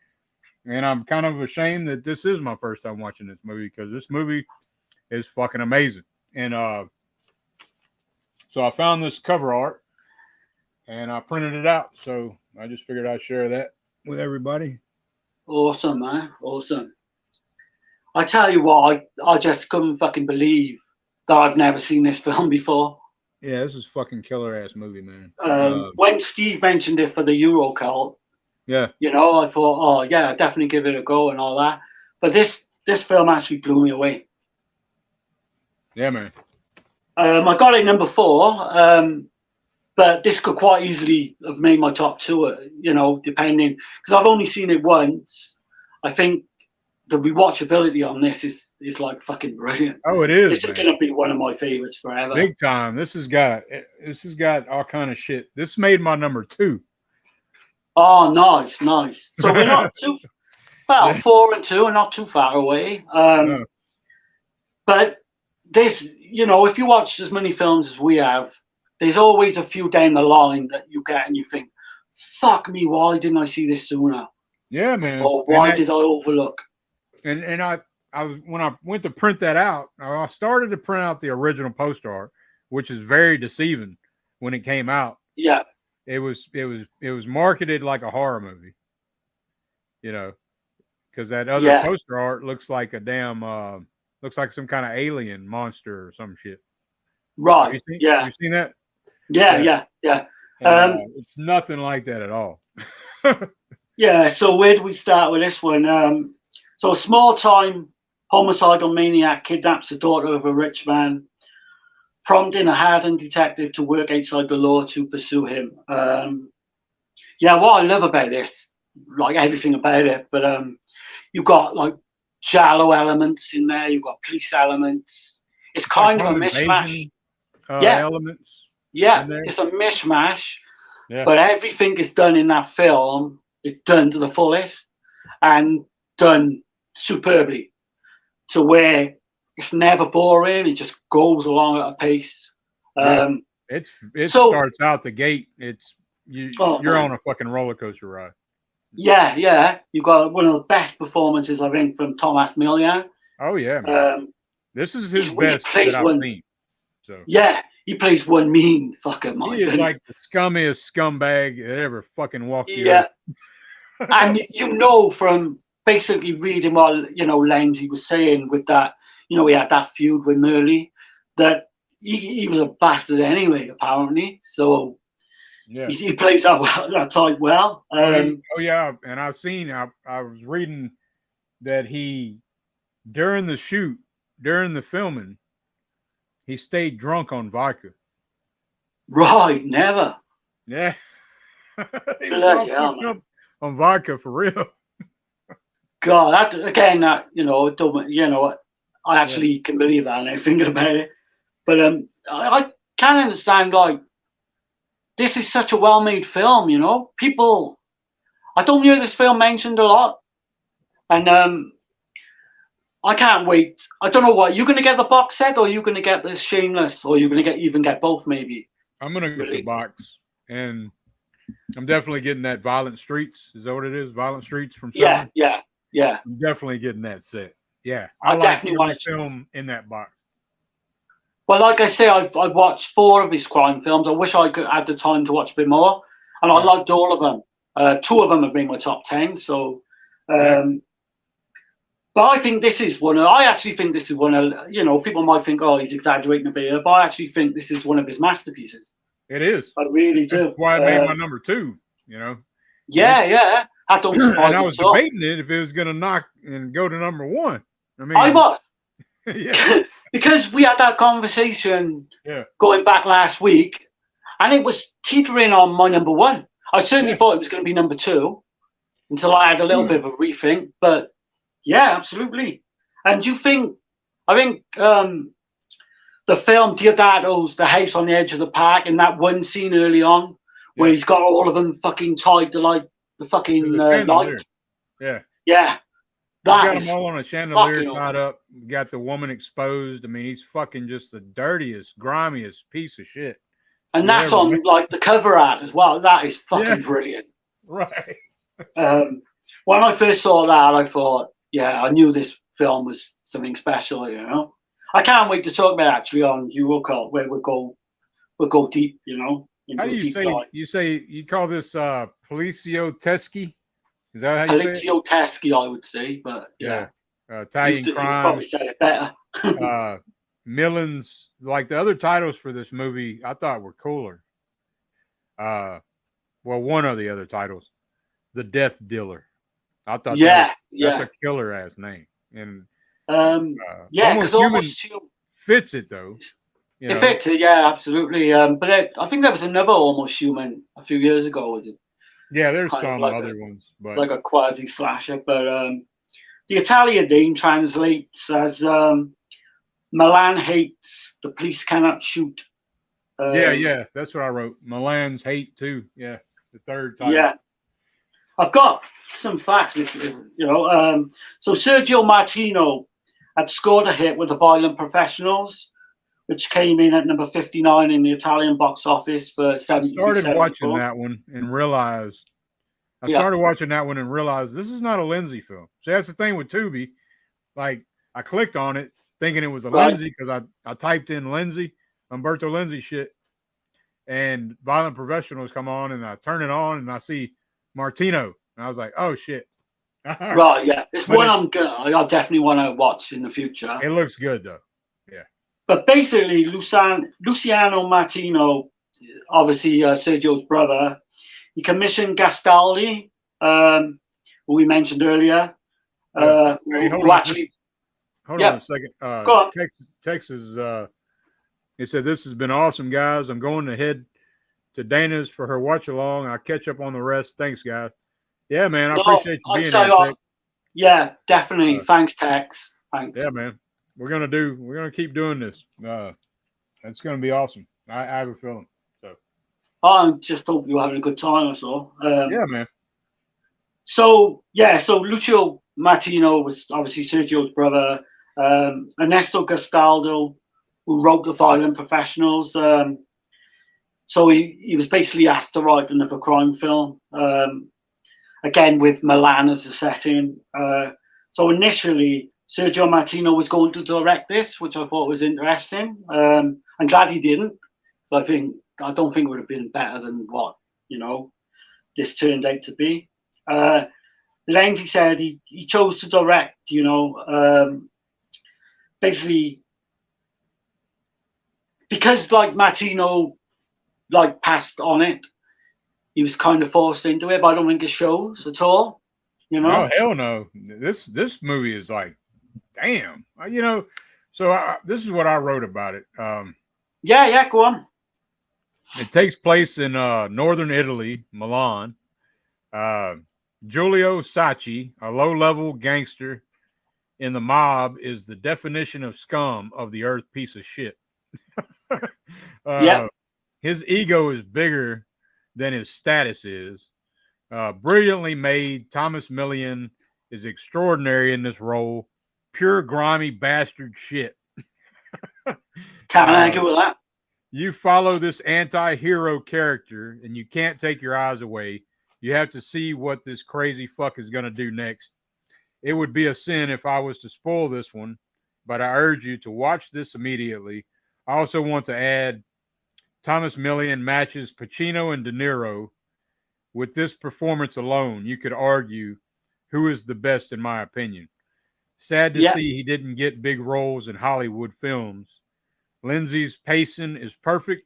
and I'm kind of ashamed that this is my first time watching this movie because this movie is fucking amazing. And So I found this cover art, and I printed it out. So I just figured I'd share that with everybody. Awesome, man. Awesome. I tell you what, I just couldn't fucking believe that I've never seen this film before. Yeah, this is fucking killer ass movie, man. When Steve mentioned it for the Euro cult, Yeah, you know, I thought, oh yeah, definitely give it a go and all that. But this film actually blew me away. yeah, man. I got it number 4, but this could quite easily have made my top 2. You know, depending, because I've only seen it once. I think the rewatchability on this is like fucking brilliant. Oh, it is. This is gonna be one of my favorites forever. Big time. This has got all kind of shit. This made my number 2. Oh, nice, nice. So we're not too well. 4 and 2 are not too far away. No. But this, you know, if you watch as many films as we have, there's always a few down the line that you get and you think, "Fuck me, why didn't I see this sooner?" Yeah, man. Or why did I overlook? And I was when I went to print that out, I started to print out the original poster art, which is very deceiving when it came out. Yeah. It was marketed like a horror movie, you know, because that other poster art looks like a damn looks like some kind of alien monster or some shit. Right. Have you seen that? Yeah. It's nothing like that at all. Yeah. So where do we start with this one? So a small-time homicidal maniac kidnaps the daughter of a rich man, prompting a hardened detective to work outside the law to pursue him. Yeah, what I love about this, like everything about it, but you've got like giallo elements in there, you've got police elements. It's kind of a mishmash. Elements. Yeah, it's a mishmash, yeah. But everything is done in that film is done to the fullest and done superbly to where it's never boring. It just goes along at a pace. It starts out the gate. You're on a fucking roller coaster ride. Yeah. You got one of the best performances I think from Thomas Millian. Oh yeah, man. This is his best that I've seen. So yeah, he plays one mean fucker. He is like the scummiest scumbag that ever fucking walked. Yeah, and you know from basically reading what Lenzi was saying with that, he had that feud with Merle, that he was a bastard anyway, apparently. So yeah, he plays that type well. And I've seen. I was reading that he during the filming, he stayed drunk on vodka. Right, never. Yeah, he was all up on vodka for real. God, I actually can believe that now thinking about it. But I can understand, like, this is such a well-made film, people. I don't hear this film mentioned a lot, and I can't wait. I don't know what you're going to get, the box set, or you're going to get this Shameless, or you're going to even get both, maybe. I'm going to get the box, and I'm definitely getting that Violent Streets. Is that what it is? Violent Streets from Southern? Yeah. I'm definitely getting that set. Yeah, I definitely want to film in that box. Well, like I say, I've watched 4 of his crime films. I wish I could have the time to watch a bit more, and I liked all of them. 2 of them have been my top 10. So, but I think this is one. I actually think this is one of, people might think, oh, he's exaggerating a bit, but I actually think this is one of his masterpieces. It is. I really do. That's why I made my number 2. Yeah. I don't. And I was debating it if it was going to knock and go to number 1. I was. Yeah. Because we had that conversation going back last week, and it was teetering on my number 1. I certainly thought it was going to be number 2 until I had a little bit of a rethink. But yeah, absolutely. And I think the film Diodato's The House on the Edge of the Park, in that one scene early on where he's got all of them fucking tied to like the fucking light. Yeah. Got them all on a chandelier tied up. Got the woman exposed. I mean, he's fucking just the dirtiest, grimiest piece of shit. And that's on like the cover art as well. That is fucking brilliant. Right. When I first saw that, I thought, I knew this film was something special. I can't wait to talk about it actually on Eurocult, where we'll we'll go deep, you know, How into do a you deep say? dive. You call this Policio Teschi? Is that how you say it? Polizio Teschi, I would say, but Yeah. yeah, Italian you crime. probably said it better. Millens, like the other titles for this movie, I thought were cooler. Well, one of the other titles, The Death Dealer. I thought Yeah, that's yeah, a killer ass name, and yeah, because Almost Human almost human. fits it though. You If know, it, yeah, absolutely. But I think there was another almost human a few years ago. It was yeah. There's kind of some other ones, but like a quasi slasher, but the Italian name translates as Milan hates, the police cannot shoot. yeah, that's what I wrote. Milan's Hate too. Yeah, the third title. Yeah, I've got some facts, you know. So Sergio Martino had scored a hit with The Violent Professionals, which came in at number 59 in the Italian box office for I started watching 73-74. that one and realized Yeah, this is not a Lenzi film. See, that's the thing with Tubi. Like, I clicked on it thinking it was a right. Lenzi because I typed in Lenzi, Umberto Lenzi shit, and Violent Professionals come on, and I turn it on and I see Martino, and I was like, oh shit. Right, yeah. It's But one I definitely want to watch in the future. it looks good though. Yeah. But basically, Luciano Martino, obviously Sergio's brother, he commissioned Gastaldi, who we mentioned earlier, Yeah. Hey, who actually, hold on yeah, a second. go on. Texas, he said, this has been awesome, guys. I'm going to head to Dana's for her watch along. I'll catch up on the rest. Thanks, guys. Yeah, man. I No, appreciate you I'd being say, here, Tex. yeah, definitely. Thanks, Tex. Thanks. Yeah, man. We're gonna keep doing this. It's gonna be awesome. I have a feeling. So I just hope you're having a good time or so. yeah, man. So Lucio Martino was obviously Sergio's brother. Ernesto Gastaldo, who wrote The Violent Professionals. So he was basically asked to write another crime film, again with Milan as the setting. So initially, Sergio Martino was going to direct this, which I thought was interesting. I'm glad he didn't. I don't think it would have been better than what this turned out to be. Lenzi said he chose to direct, basically because like Martino passed on it. He was kind of forced into it, but I don't think it shows at all. No, hell no. This movie is like, damn. So this is what I wrote about it. Yeah, go on. It takes place in northern Italy, Milan. Giulio Sacchi, a low-level gangster in the mob, is the definition of scum of the earth piece of shit. Yeah. His ego is bigger than his status is. Brilliantly made, Thomas Millian is extraordinary in this role. Pure grimy bastard shit. Can't argue with that. You follow this anti-hero character and you can't take your eyes away. You have to see what this crazy fuck is going to do next. It would be a sin if I was to spoil this one, but I urge you to watch this immediately. I also want to add Thomas Millian matches Pacino and De Niro. With this performance alone, you could argue who is the best in my opinion. Sad to see he didn't get big roles in Hollywood films. Lenzi's pacing is perfect.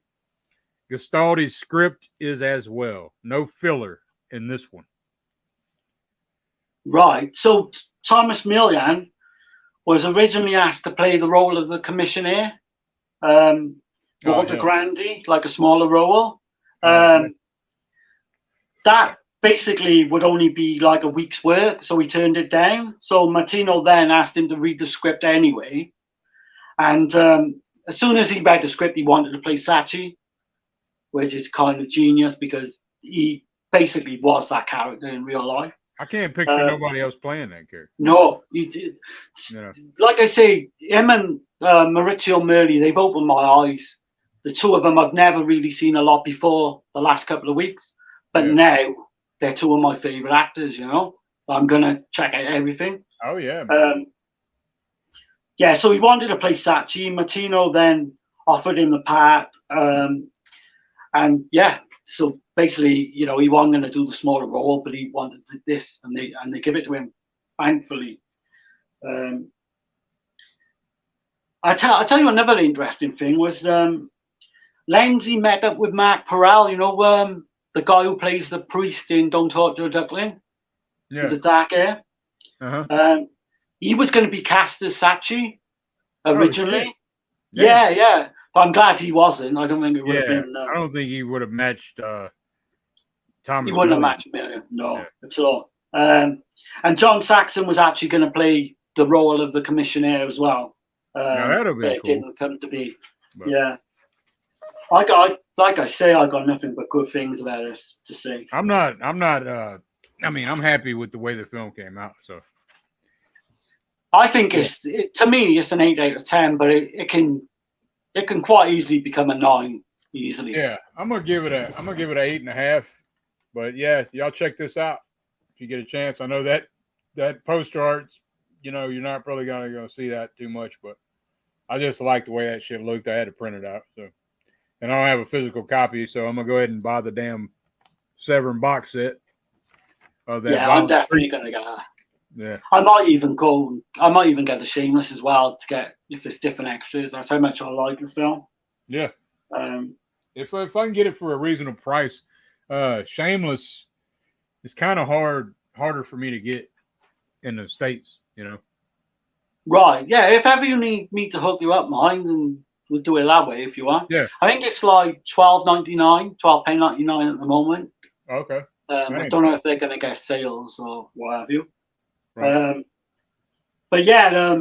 Gastaldi's script is as well. No filler in this one. Right. So Thomas Millian was originally asked to play the role of the commissioner, Walter Grandi, like a smaller role. That basically would only be like a week's work, so he turned it down. So Martino then asked him to read the script anyway. And as soon as he read the script, he wanted to play Sacchi, which is kind of genius because he basically was that character in real life. I can't picture nobody else playing that character. No, he did. Yeah. Like I say, him and Maurizio Merli, they've opened my eyes. The two of them I've never really seen a lot before the last couple of weeks. But now they're two of my favorite actors, I'm going to check out everything. Oh, yeah. Man. So he wanted to play Sacchi. Martino then offered him the part. And yeah, so basically, you know, he wasn't going to do the smaller role, but he wanted this, and they give it to him, thankfully. I tell you another interesting thing was Lenzi met up with Mark Perel, you know, the guy who plays the priest in Don't Talk to a Duckling, with the dark hair. He was going to be cast as Sachi originally. Yeah. But I'm glad he wasn't. I don't think it would have been. I don't think he would have matched Thomas. He wouldn't have matched Million, no, at all. And John Saxon was actually going to play the role of the commissioner as well. That'd have been but it cool. didn't come to be. But. Yeah. Like I say, I got nothing but good things about this to say. I'm not. I mean, I'm happy with the way the film came out. So. I think to me, it's an 8 out of 10, but it can quite easily become a 9 easily. Yeah, I'm gonna give it a 8.5. But yeah, y'all check this out if you get a chance. I know that poster art's, you know, you're not probably gonna see that too much, but I just like the way that shit looked. I had to print it out, so, and I don't have a physical copy, so I'm gonna go ahead and buy the damn Severn box set of that. Yeah, I'm definitely gonna get that. Yeah, I might even get the Shameless as well to get if there's different extras. That's how much I like the film. Yeah. If I can get it for a reasonable price, Shameless is kind of harder for me to get in the States, you know. Right. Yeah. If ever you need me to hook you up, mine, then we'll do it that way if you want. Yeah. I think it's like £12.99 at the moment. Okay. I don't know if they're gonna get sales or what have you. Right. But yeah,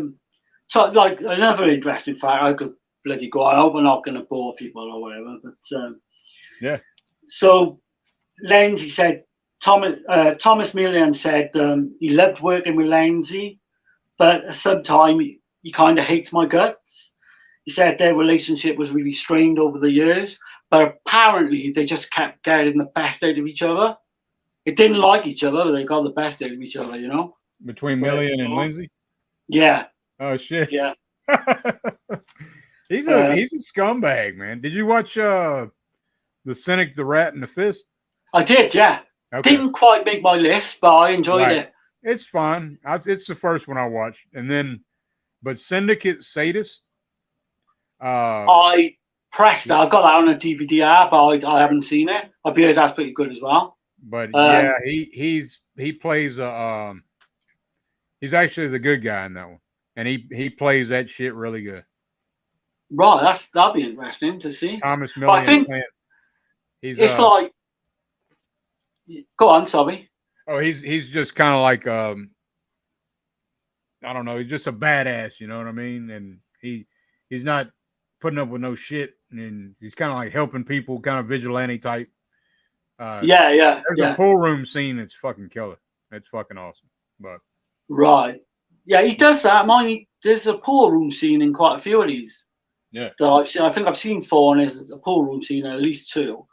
so like another interesting fact, I could bloody go. I hope we're not going to bore people or whatever. But yeah. So Lenzi said Thomas Millian said he loved working with Lenzi, but at some time he kind of hates my guts. He said their relationship was really strained over the years, but apparently they just kept getting the best out of each other. They didn't like each other, but they got the best out of each other, you know. Between Millian and Lenzi? Yeah. Oh shit. Yeah. He's a scumbag, man. Did you watch The Cynic, the Rat, and the Fist? I did, yeah. Okay. Didn't quite make my list, but I enjoyed it. It's fun. It's the first one I watched, but Syndicate Sadist. I pressed that. I've got that on a DVD app, but I haven't seen it. I've heard that's pretty good as well. But yeah, he plays he's actually the good guy in that one, and he plays that shit really good. Right, that'd be interesting to see. Thomas Millian. I think it's like. Go on, sorry. Oh, he's just kind of like I don't know. He's just a badass, you know what I mean? And he's not putting up with no shit, and he's kind of like helping people, kind of vigilante type. Yeah. There's a pool room scene that's fucking killer. It's fucking awesome. But right, yeah, he does that. There's a pool room scene in quite a few of these. Yeah, that I've seen. I think I've seen 4, and there's a pool room scene in at least 2.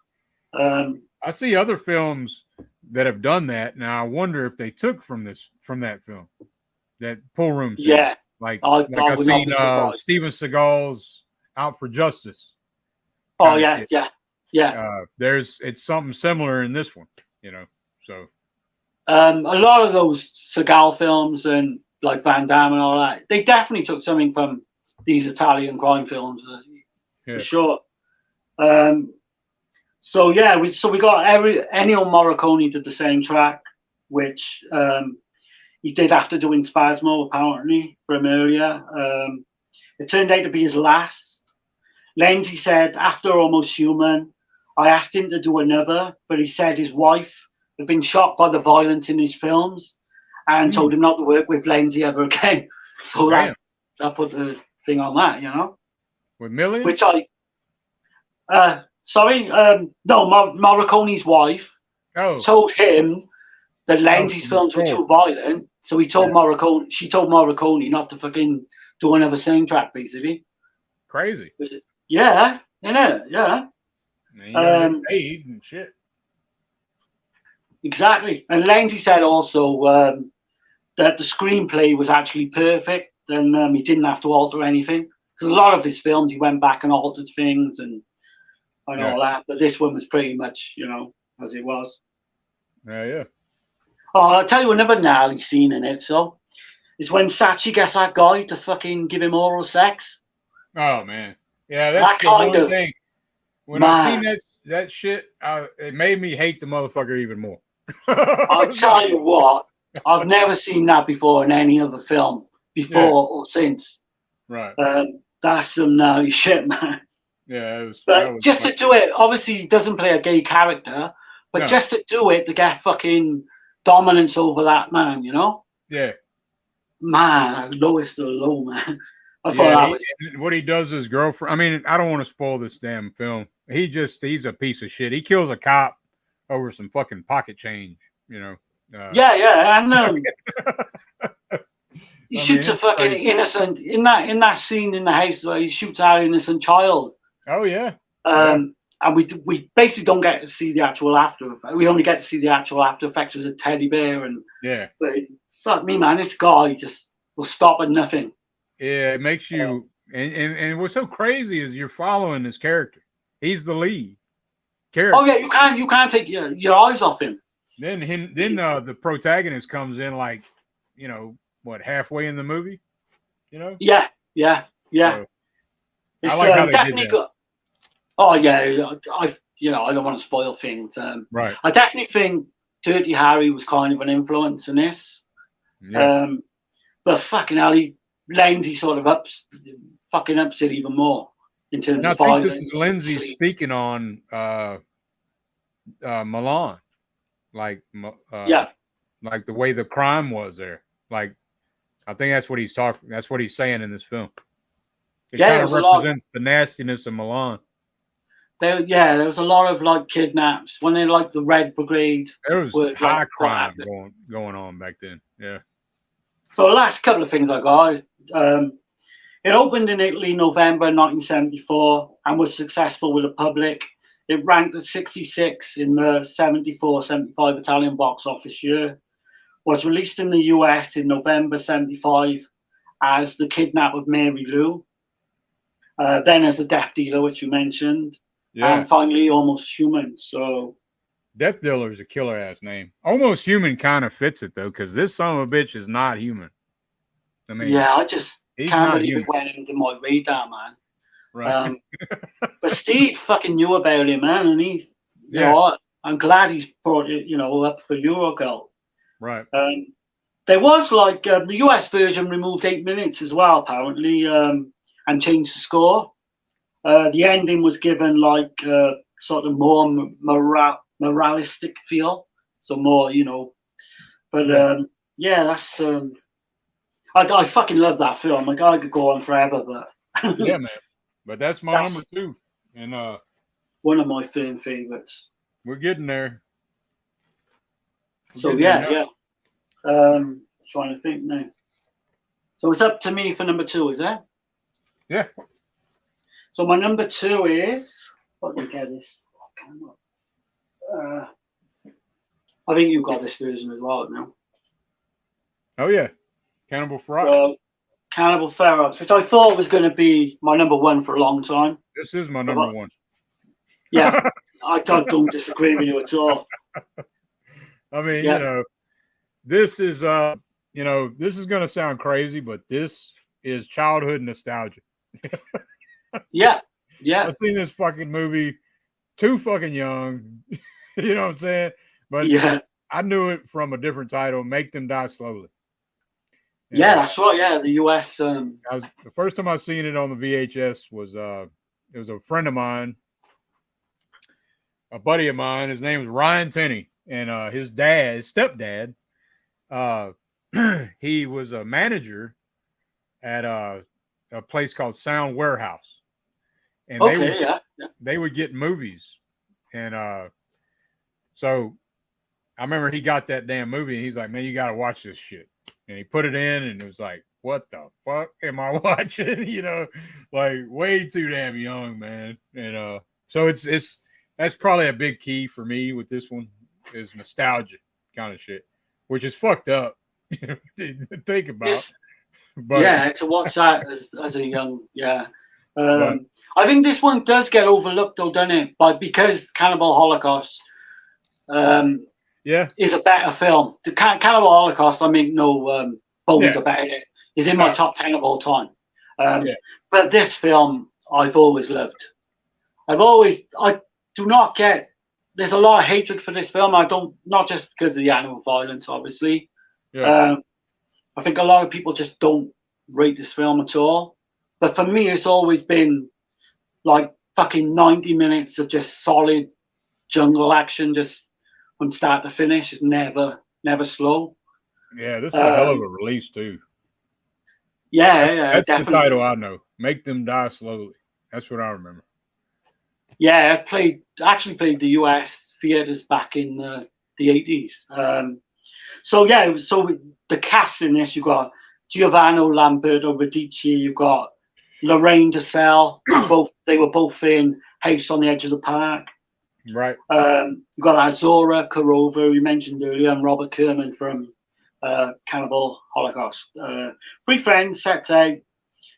I see other films that have done that. Now I wonder if they took from that film, that pool room scene. Yeah, like I've seen Steven Seagal's Out for Justice. Oh yeah. It's something similar in this one, you know. So a lot of those Seagal films and like Van Damme and all that, they definitely took something from these Italian crime films, for sure. So yeah, we got Ennio Morricone did the same track, which he did after doing Spasmo apparently from earlier. It turned out to be his last. Lenzi said after Almost Human, I asked him to do another, but he said his wife had been shocked by the violence in his films and told him not to work with Lenzi ever again. So that put the thing on that, you know. With Millian? Which Morricone's wife told him that Lenzi's films were too violent, so he told Morricone. She told Morricone not to fucking do another soundtrack, basically. Crazy. Yeah, yeah. Paid and shit. Exactly, and Lenzi said also that the screenplay was actually perfect, and he didn't have to alter anything. Because a lot of his films, he went back and altered things, and and all that. But this one was pretty much, as it was. Yeah. Oh, I'll tell you another gnarly scene in it. So it's when Sachi gets that guy to fucking give him oral sex. Oh man, yeah, that's That the kind one of thing. When I man. seen that shit, it made me hate the motherfucker even more. I'll tell you what, I've never seen that before in any other film before or since. Right. That's some gnarly shit, man. Yeah, But just to do it, obviously he doesn't play a gay character, but just to do it to get fucking dominance over that man, Yeah. Man, lowest of the low, man. I thought that was what he does to his girlfriend. I mean, I don't want to spoil this damn film. He's a piece of shit. He kills a cop over some fucking pocket change, yeah, and he shoots a fucking innocent in that scene in the house where he shoots our innocent child. Oh yeah. And we basically don't get to see the actual after effect. We only get to see the actual after effects as a teddy bear and But fuck me, man, this guy just will stop at nothing. Yeah, it makes you and what's so crazy is you're following this character. He's the lead character. Oh yeah, you can't take your eyes off him. Then the protagonist comes in like, halfway in the movie, Yeah. So, it's I like how they definitely did that. Oh yeah, I don't want to spoil things. Right. I definitely think Dirty Harry was kind of an influence in this. Yeah. But fucking hell, Lenzi sort of ups it even more in terms of violence. I think this is Lenzi speaking on Milan, like like the way the crime was there. Like, I think that's what he's talking. That's what he's saying in this film. It kind of represents the nastiness of Milan. There was a lot of like kidnaps when they like the Red Brigade. There was high crime going on back then. Yeah. So the last couple of things I got, it opened in Italy November 1974 and was successful with the public. It ranked at 66 in the 74-75 Italian box office year. Was released in the US in November 75 as The Kidnap of Mary Lou. Then as The Death Dealer, which you mentioned. Yeah. And finally, Almost Human. So Death Dealer is a killer ass name. Almost Human kind of fits it though, because this son of a bitch is not human. I mean, yeah, I just can't believe it went into my radar, man. Right. But Steve fucking knew about it, man, and he's I'm glad he's brought it, up for Eurogirl. Right. There was like the US version removed 8 minutes as well, apparently, and changed the score. The ending was given like sort of more moralistic feel, so more, But that's. I fucking love that film. Like I could go on forever, but yeah, man. But that's my number 2, and one of my film favorites. We're getting there. So yeah. Trying to think now. So it's up to me for number 2, is it? Yeah. So my number 2 is. Let me get this. I think you got this version as well now. Oh yeah, Cannibal Ferox. Cannibal Ferox, which I thought was going to be my number 1 for a long time. This is my number 1. Yeah, I don't disagree with you at all. I mean, this is this is going to sound crazy, but this is childhood nostalgia. Yeah. I've seen this fucking movie too fucking young. You know what I'm saying? But I knew it from a different title, Make Them Die Slowly. Yeah, that's right. Yeah, the US. The first time I seen it on the VHS was it was a friend of mine, a buddy of mine. His name was Ryan Tenney, and his stepdad, he was a manager at a place called Sound Warehouse, and they would get movies, and so I remember he got that damn movie, and he's like, "Man, you got to watch this shit." And he put it in, and it was like, what the fuck am I watching? Like way too damn young, man. And so that's probably a big key for me with this one is nostalgia kind of shit, which is fucked up to think about. But to watch that as a young, I think this one does get overlooked though, doesn't it? But because Cannibal Holocaust Yeah. is a better film. The Cannibal Holocaust, I make no bones about it, is in my top 10 of all time. But this film, I've always loved. I do not get, there's a lot of hatred for this film. Not just because of the animal violence, obviously. Yeah. I think a lot of people just don't rate this film at all. But for me, it's always been like fucking 90 minutes of just solid jungle action, just from start to finish. It's never slow. Yeah, this is a hell of a release too. Yeah, that's definitely. the title I know. Make Them Die Slowly. That's what I remember. Yeah, actually played the US theaters back in the 80s. So the cast in this, you got Giovanni Lamberto Radice, you got Lorraine DeSalle. They were both in House on the Edge of the Park. Right. You got Azora Karova, who you mentioned earlier, and Robert Kerman from Cannibal Holocaust. Three friends set out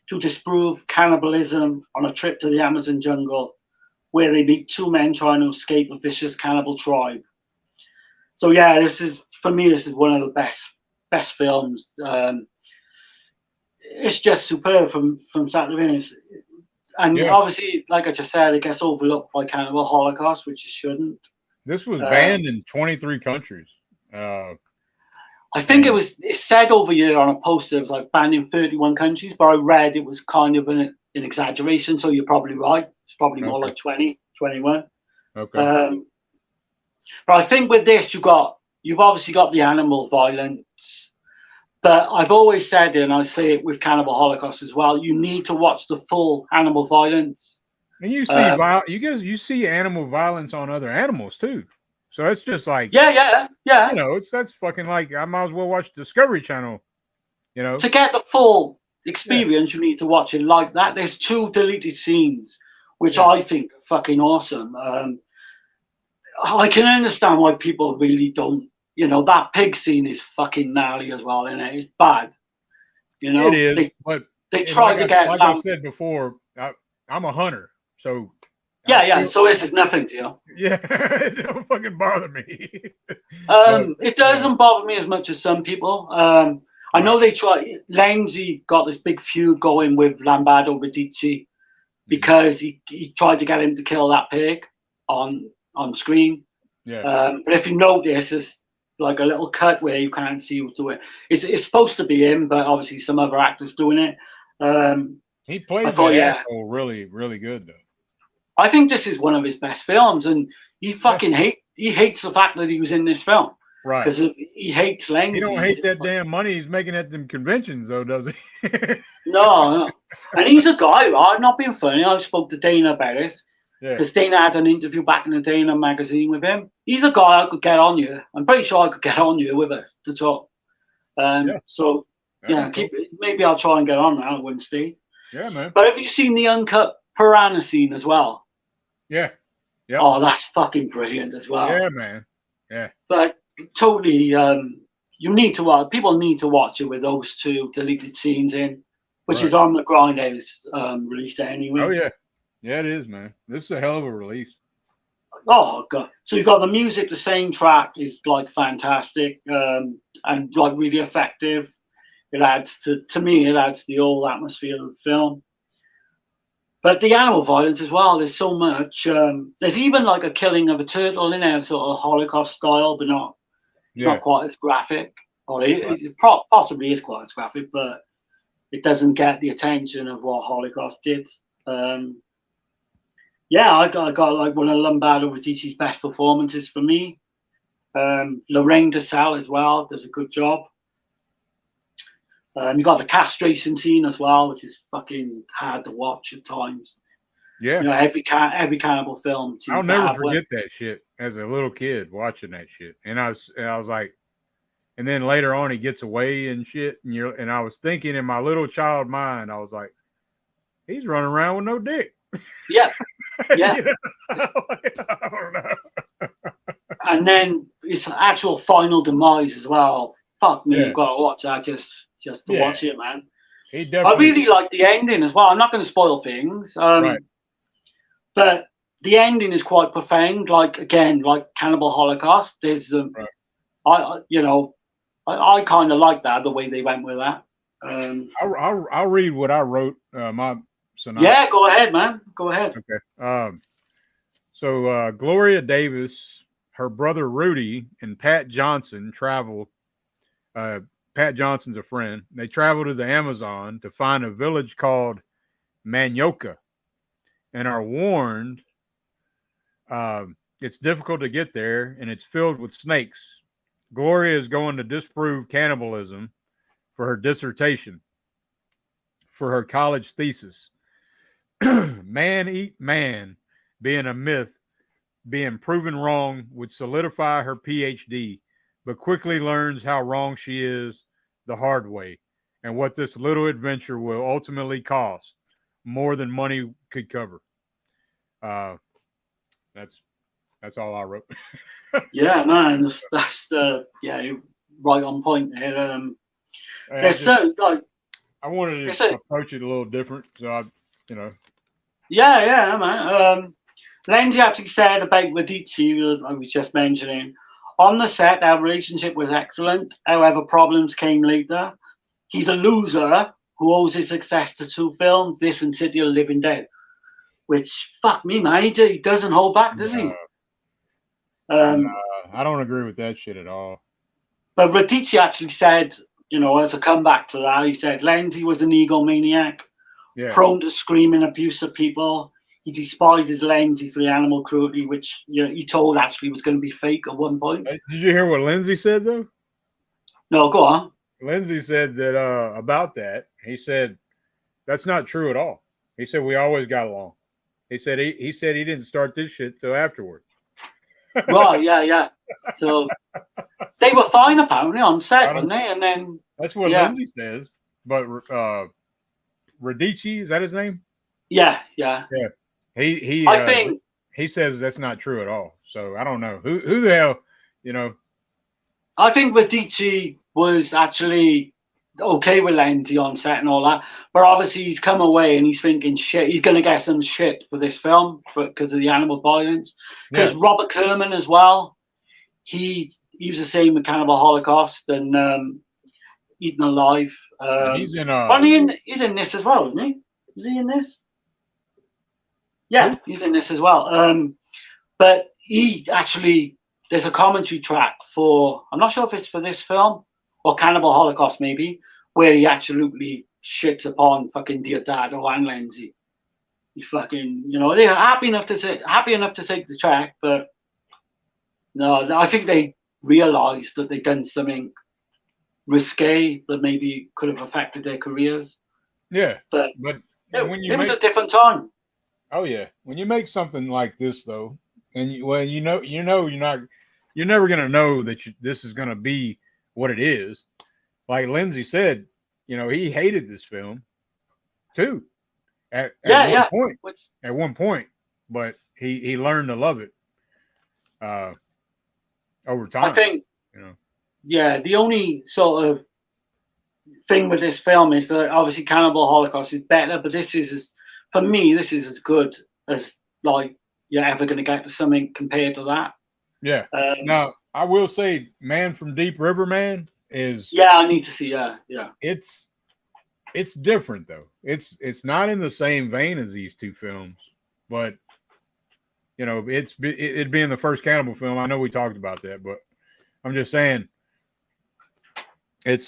to disprove cannibalism on a trip to the Amazon jungle, where they meet two men trying to escape a vicious cannibal tribe. So yeah, this is one of the best films. It's just superb from start to finish. And obviously, like I just said, it gets overlooked by Cannibal Holocaust, which it shouldn't. This was banned in 23 countries. I think it said over here on a poster it was like banned in 31 countries, but I read it was kind of an exaggeration, so you're probably right. It's probably more like 20, 21. Okay. But I think with this, you've obviously got the animal violence, but I've always said it, and I say it with Cannibal Holocaust as well, you need to watch the full animal violence. And you see you see animal violence on other animals too. So it's just like yeah. You know, that's fucking like I might as well watch Discovery Channel. You know, to get the full experience, you need to watch it like that. There's 2 deleted scenes, which I think are fucking awesome. I can understand why people really don't. You know, that pig scene is fucking gnarly as well, isn't it? It's bad. You know, it is. But they tried to get. Like I said before, I'm a hunter, so. Yeah. So this is nothing to you. Yeah, it don't fucking bother me. It doesn't bother me as much as some people. I know they tried. Lenzi got this big feud going with Lamberto Radice because he tried to get him to kill that pig on screen. Yeah. But if you notice, there's like a little cut where you can't see who's doing it. It's supposed to be him, but obviously some other actors doing it. He plays that asshole really, really good though. I think this is one of his best films, and he fucking hates the fact that he was in this film. Right. Because he hates Lenzi. He don't hate that damn money he's making at them conventions, though, does he? No. And he's a guy, right? Not being funny. I spoke to Dana about it. Because Dana had an interview back in the day in a magazine with him. He's a guy I could get on you. I'm pretty sure I could get on you with us to talk. So, maybe I'll try and get on now one stage. Yeah, man. But have you seen the uncut piranha scene as well? Yeah. Oh, that's fucking brilliant as well. Yeah, man. Yeah. But totally, you need to watch. People need to watch it with those 2 deleted scenes in, which is on the Grindhouse release anyway. Oh yeah, it is, man. This is a hell of a release. Oh god! So you've got the music. The same track is like fantastic and like really effective. It adds to me. It adds to the whole atmosphere of the film. But the animal violence as well, there's so much. There's even like a killing of a turtle in there, sort of Holocaust style, but not quite as graphic. Or it possibly is quite as graphic, but it doesn't get the attention of what Holocaust did. I got like one of Lombardo Radice's best performances for me. Lorraine DeSalle as well does a good job. You got the castration scene as well, which is fucking hard to watch at times. Yeah, you know, every cannibal film. I'll never forget that shit as a little kid watching that shit, and I was like, and then later on he gets away and shit, and I was thinking in my little child mind, I was like, he's running around with no dick. Yeah. I don't know. And then his actual final demise as well. Fuck me, you've got to watch that just to watch it, man. I really like the ending as well. I'm not going to spoil things. Right. But the ending is quite profound. Like again, like Cannibal Holocaust. There's Right. I kind of like that, the way they went with that. I'll read what I wrote. My synopsis. Yeah, go ahead, man. Go ahead. Okay. So Gloria Davis, her brother Rudy, and Pat Johnson travel. Pat Johnson's a friend. They travel to the Amazon to find a village called Manioka, and are warned it's difficult to get there and it's filled with snakes. Gloria is going to disprove cannibalism for her dissertation, for her college thesis. Man eat man being a myth, being proven wrong would solidify her PhD, but quickly learns how wrong she is the hard way and what this little adventure will ultimately cost more than money could cover. That's all I wrote. Yeah, man. That's you're right on point there. There's certain like I wanted to approach it a little different, so Yeah, man. Lenzi actually said about Medici, I was just mentioning, on the set, our relationship was excellent. However, problems came later. He's a loser who owes his success to 2 films, this and City of the Living Dead. Which, fuck me, man, he doesn't hold back, does he? I don't agree with that shit at all. But Radici actually said, as a comeback to that, he said Lenzi was an egomaniac, prone to screaming abuse at people. He despises Lenzi for the animal cruelty, which he told actually was going to be fake at one point. Did you hear what Lenzi said though? No, go on. Lenzi said that about that. He said that's not true at all. He said we always got along. He said he said he didn't start this shit till afterward. Right, yeah. So they were fine apparently on set, weren't they? And then that's what Lenzi says. But Radici, is that his name? Yeah. He I think he says that's not true at all. So I don't know who the hell I think Radici was actually okay with Lenzi on set and all that, but obviously he's come away and he's thinking shit. He's going to get some shit for this film because of the animal violence. Because Robert Kerman as well, he was the same with Cannibal Holocaust and Eaten Alive. He's in he's in this as well, isn't he? Is he in this? Yeah, he's in this as well. But he actually, there's a commentary track for, I'm not sure if it's for this film or Cannibal Holocaust maybe, where he absolutely shits upon fucking Diodato and Lenzi. He fucking, they're happy enough to take the track, but no, I think they realised that they'd done something risque that maybe could have affected their careers. Yeah, but it was a different time. Oh yeah, when you make something like this though, and you're never gonna know that this is gonna be what it is. Like Lenzi said, he hated this film too. At one point, but he learned to love it over time. I think, the only sort of thing with this film is that obviously Cannibal Holocaust is better, but this is as good as like you're ever going to get to something compared to that. Yeah. Now I will say, Man from Deep River Man is. Yeah, I need to see. Yeah. It's different though. It's not in the same vein as these 2 films, but it being the first cannibal film. I know we talked about that, but I'm just saying it's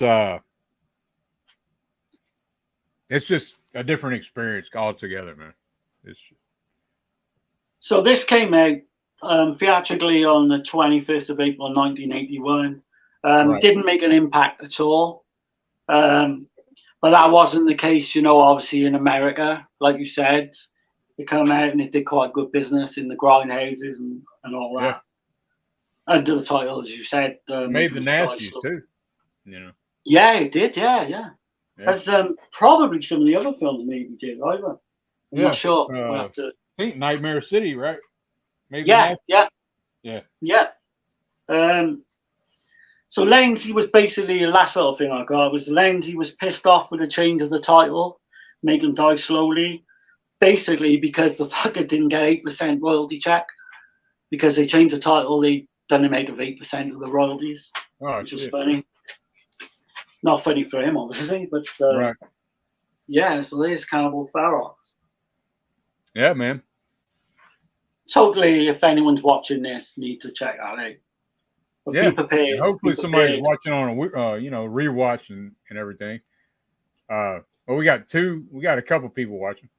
just a different experience altogether, man. So this came out theatrically on the 21st of April, 1981. Didn't make an impact at all. But that wasn't the case, obviously in America, like you said. It came out and it did quite good business in the grindhouses and all that. Under the title, as you said. Made the Nasties too. Yeah, it did, yeah. As probably some of the other films maybe did either. I'm not sure. We'll have to... I think Nightmare City, right? Yeah. So Lenzi was basically the last little thing I got was Lenzi was pissed off with the change of the title, Make Them Die Slowly. basically because the fucker didn't get 8% royalty check because they changed the title. They done him out of 8% of the royalties, which is funny. Not funny for him, obviously, but right. Yeah. So there's Cannibal Ferox. Yeah, man. Totally. If anyone's watching this, need to check that out. But yeah. be prepared. And hopefully somebody's watching on a rewatch and everything. Well, we got a couple people watching.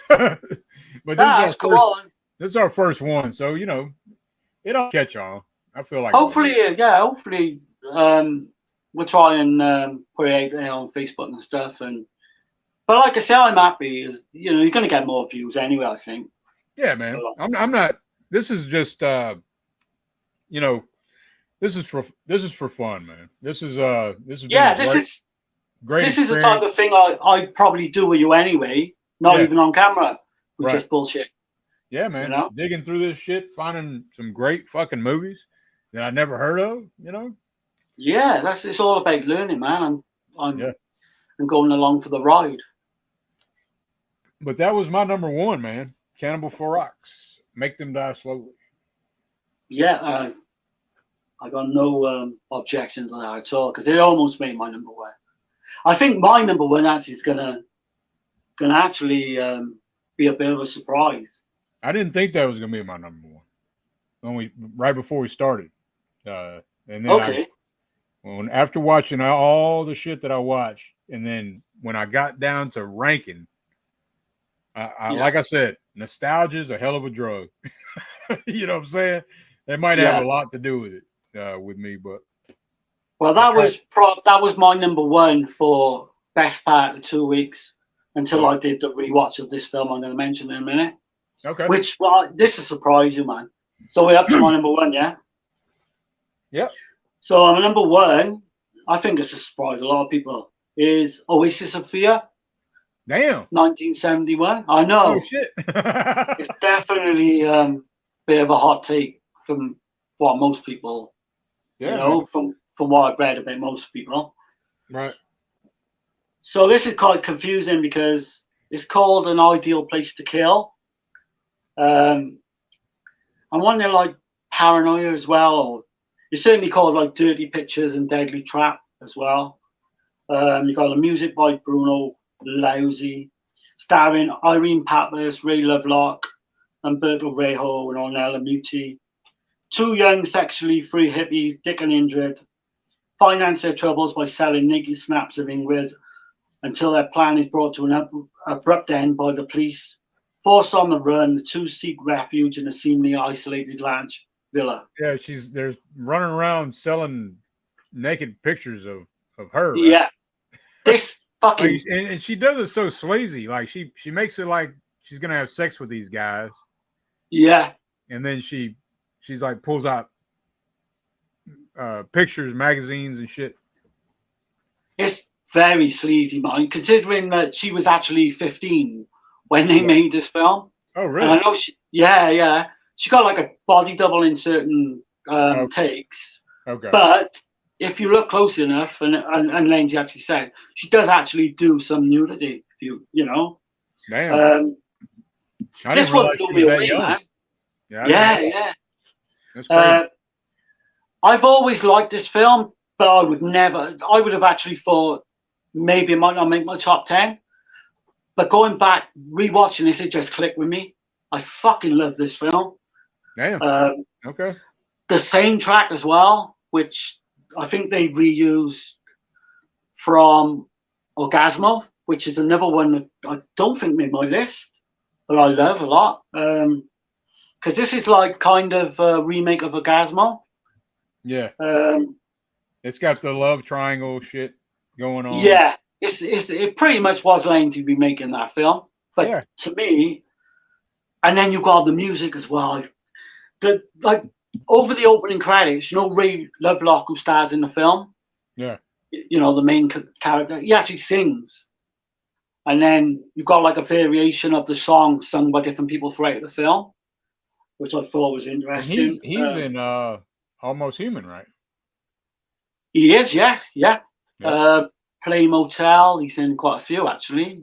But this is our first one, so it'll catch on. I feel like hopefully we'll try and put it out there on Facebook and stuff. But like I said, I'm happy. You're going to get more views anyway, I think. Yeah, man. I'm not. This is just this is for fun, man. This is great. This is the type of thing I probably do with you anyway. Not even on camera. We just bullshit. Yeah, man. Digging through this shit, finding some great fucking movies that I never heard of. Yeah, it's all about learning, man. I'm going along for the ride. But that was my number one, man. Cannibal Ferox. Make Them Die Slowly. Yeah, I got no objection to that at all because it almost made my number one. I think my number one actually is gonna actually be a bit of a surprise. I didn't think that was gonna be my number one. Right before we started, and then after watching all the shit that I watched, and then when I got down to ranking, like I said, nostalgia is a hell of a drug. You know what I'm saying? It might have a lot to do with it, with me, but. Well, that was my number one for best part of 2 weeks until I did the rewatch of this film I'm going to mention in a minute. Okay. Which, this will surprise you, man. So we're up to my number one, yeah? Yep. So my number one, I think it's a surprise a lot of people, is Oasis of Fear. Damn. 1971. I know. Oh, shit. It's definitely a bit of a hot take from what most people, from what I've read about most people. Right. So this is quite confusing because it's called An Ideal Place to Kill. I'm wondering, like, Paranoia as well, or it's certainly called like Dirty Pictures and Deadly Trap as well. You got the music by Bruno Lauzi, starring Irene Pappas, Ray Lovelock, Umberto Rejo, and Ornella Muti. Two young sexually free hippies, Dick and Indrid, finance their troubles by selling naked snaps of Ingrid until their plan is brought to an abrupt end by the police. Forced on the run, the two seek refuge in a seemingly isolated large villa. Yeah, they're running around selling naked pictures of her. Right? Yeah, this fucking and she does it so sleazy. Like she makes it like she's gonna have sex with these guys. Yeah, and then she's like pulls out pictures, magazines, and shit. It's very sleazy, man. Considering that she was actually 15 when they made this film. Oh, really? And I know she got like a body double in certain takes. Okay. But if you look close enough, and Lenzi actually said, she does actually do some nudity. If you know. Damn. This one blew me away, man. Yeah. That's crazy. I've always liked this film, but I would have actually thought maybe it might not make my top 10. But going back, rewatching this, it just clicked with me. I fucking love this film. Damn. Okay. The same track as well, which I think they reused from Orgasmo, which is another one that I don't think made my list, but I love a lot. Because this is like kind of a remake of Orgasmo. Yeah. It's got the love triangle shit going on. Yeah. It pretty much was Lenzi remaking that film. But to me, and then you got the music as well. Like over the opening credits, Ray Lovelock, who stars in the film. Yeah. The main character, he actually sings. And then you got like a variation of the song sung by different people throughout the film, which I thought was interesting. He's in Almost Human, right? He is, yeah. Play Motel, he's in quite a few actually.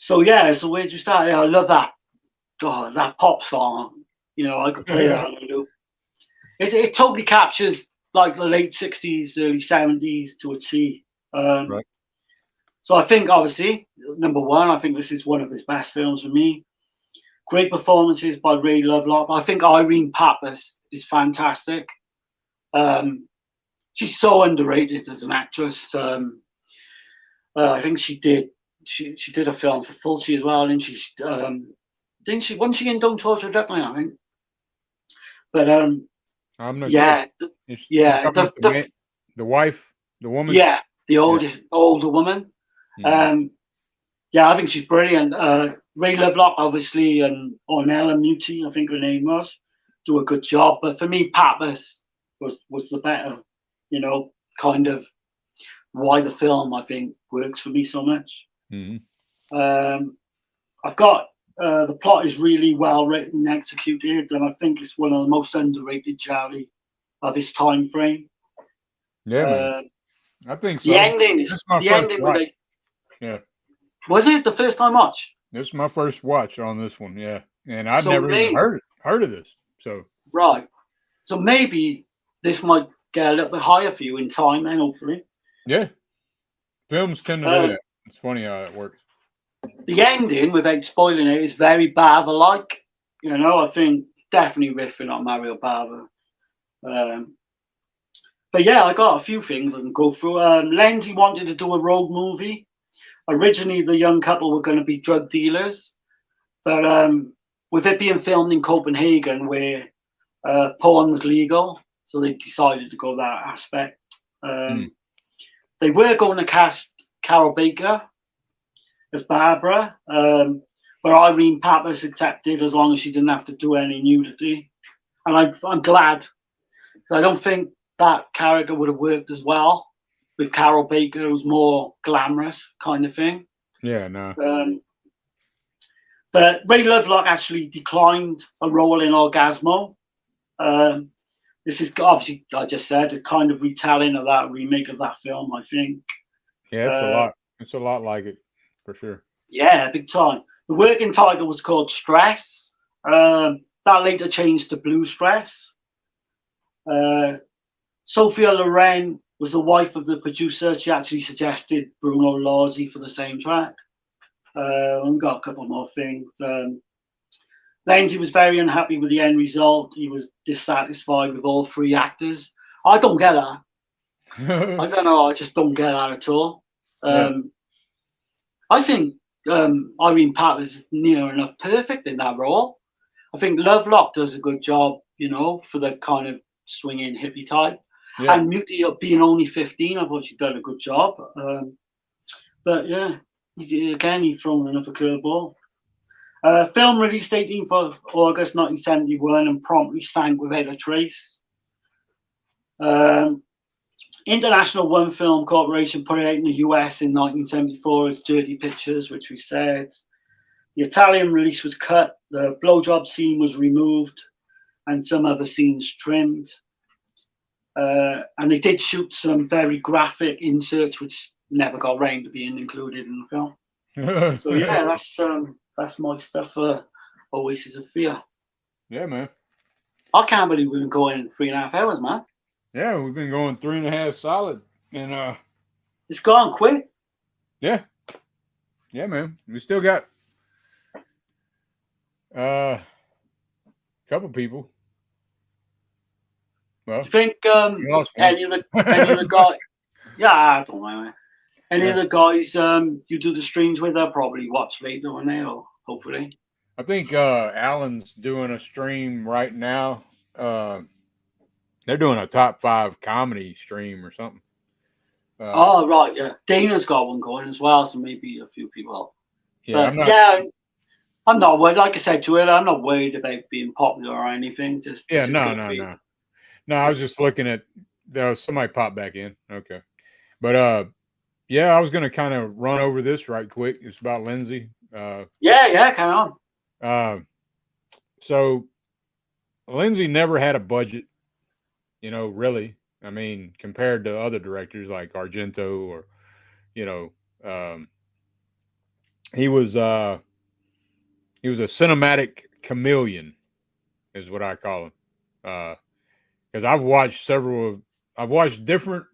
So yeah, so where'd you start? Yeah, I love that. God, that pop song. You know, I could play that on a loop. It totally captures like the late '60s, early '70s to a T. Um, Right. so I think obviously number one, I think this is one of his best films for me. Great performances by Ray Lovelock. I think Irene Pappas is fantastic. Um, she's so underrated as an actress. I think she did a film for Fulci as well, and she didn't she wasn't she in Don't Torture Duckling, I think. But I'm not sure. yeah, You talking about the wife, the woman? yeah, the Yeah. older woman. Mm-hmm. Um, yeah, I think she's brilliant. Ray Lovelock, obviously, and Ornella Muti, I think her name was, do a good job. But for me, Pappas was the better, you know, kind of why the film I think works for me so much. Mm-hmm. Um, I've got the plot is really well written and executed, and I think it's one of the most underrated Jolly of his time frame. Yeah, man. Uh, I think the so. ending This is is my the first ending with watch. a Yeah. was it the first time watch? This is my first watch on this one. Yeah. And I'd So never even maybe heard of this. So right. So maybe this might get a little bit higher for you in time, then hopefully. yeah, films tend to do Um, that. It's funny how it works. the ending, without spoiling it, is very Bava-like. You know, I think definitely riffing on Mario Bava. Um, but yeah, I got a few things I can go through. Lenzi wanted to do a road movie. Originally, the young couple were going to be drug dealers, but with it being filmed in Copenhagen, where porn was legal, so they decided to go that aspect. Mm. They were going to cast Carol Baker as Barbara, but Irene Pappas accepted as long as she didn't have to do any nudity. And I'm glad. I don't think that character would have worked as well with Carol Baker, who's more glamorous kind of thing. Yeah, no. Um, but Ray Lovelock actually declined a role in Orgasmo. Um, this is obviously, I just said, a kind of retelling of that remake of that film, I think. Yeah, it's a Uh, lot. It's a lot like it for sure. yeah, big time. The working title was called Stress. That later changed to Blue Stress. Uh, Sophia Loren was the wife of the producer. She actually suggested Bruno Lorzi for the same track. I've got a couple more things. Lenzi was very unhappy with the end result. He was dissatisfied with all three actors. I don't get that. I don't know. I just don't get that at all. yeah. Um, I think Irene Pat was near enough perfect in that role. I think Lovelock does a good job, you know, for the kind of swinging hippie type. Yeah. And Muti being only 15, I thought she'd done a good job. But yeah, he's thrown another curveball. Film released 18th of August 1971 and promptly sank without a trace. Um, International One Film Corporation put it out in the US in 1974 as Dirty Pictures, which we said. The Italian release was cut, the blowjob scene was removed, and some other scenes trimmed. And they did shoot some very graphic inserts, which never got round to being included in the film. So yeah, that's my stuff for Oasis of Fear. yeah, man. I can't believe we've been going 3.5 hours, man. Yeah, we've been going 3.5 solid. And It's gone quick. yeah. Yeah, man. We still got a couple people. Well, You think we lost one. any of the guys? Yeah, I don't know. Man. Any of Yeah. the guys you do the streams with, they'll probably watch later, won't they? Or hopefully. I think Alan's doing a stream right now. They're doing a top 5 comedy stream or something. Oh right, yeah. Dana's got one going as well, so maybe a few people. Yeah, I'm But not. yeah, I'm not worried. Like I said to her, I'm not worried about being popular or anything. Just Yeah, this is no, going to no, be no. No, I was just just looking at there was somebody popped back in. Okay. But yeah, I was gonna kind of run over this right quick. It's about Lenzi. yeah, carry on. Uh, so Lenzi never had a budget, really. I mean, compared to other directors like Argento or, you know, um, he was a cinematic chameleon, is what I call him. Because I've watched I've watched different,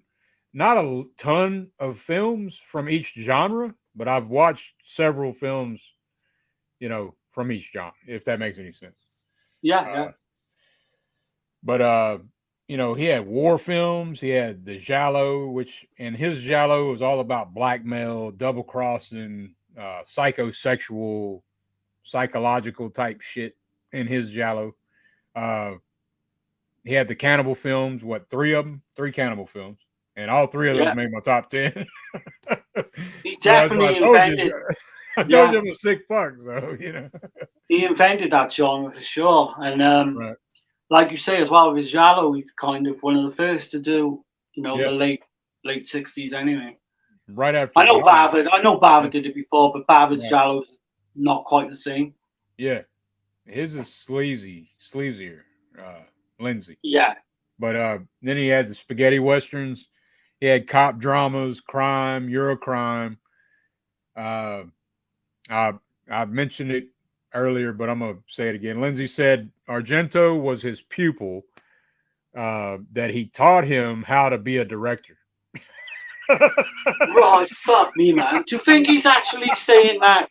not a ton of films from each genre, but I've watched several films, from each genre, if that makes any sense. Yeah, yeah, Uh, but he had war films. He had the Giallo, and his Giallo was all about blackmail, double crossing, psychosexual, psychological type shit in his Giallo. Uh, he had the cannibal films. What, three of them? Three cannibal films, and all three of those yeah. made my top 10. He So that's why I definitely told you. invented. I told Yeah, you I'm a sick fuck. So he invented that genre for sure. And right? like you say as well, with Giallo, he's kind of one of the first to do, the Yeah, late '60s anyway. right after I know John. Bava. I know Yeah, Bava did it before, but Bava's right. Giallo's not quite the same. Yeah. His is sleazier, Lindsay. Yeah, But then he had the spaghetti westerns. He had cop dramas, crime, Eurocrime. Uh, I I mentioned it earlier, but I'm gonna say it again. Lindsay said Argento was his pupil. That he taught him how to be a director. right. Fuck me, man. Do you think he's actually saying that?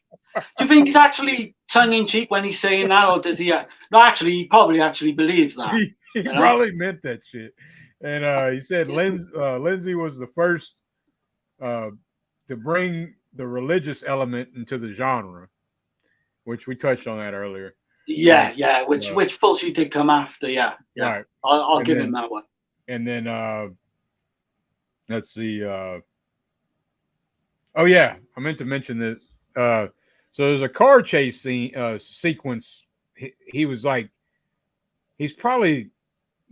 Do you think he's actually tongue in cheek when he's saying that, or does he? No, actually, he probably actually believes that. He You know? probably meant that shit. And he said Lindsay was the first uh, to bring the religious element into the genre, which we touched on that earlier. And Yeah, yeah. Which Fulci did come after. Yeah, yeah. right, I'll and give him then that one. and then let's see. Oh yeah, I meant to mention that. So there's a car chase sequence. He was like, he's probably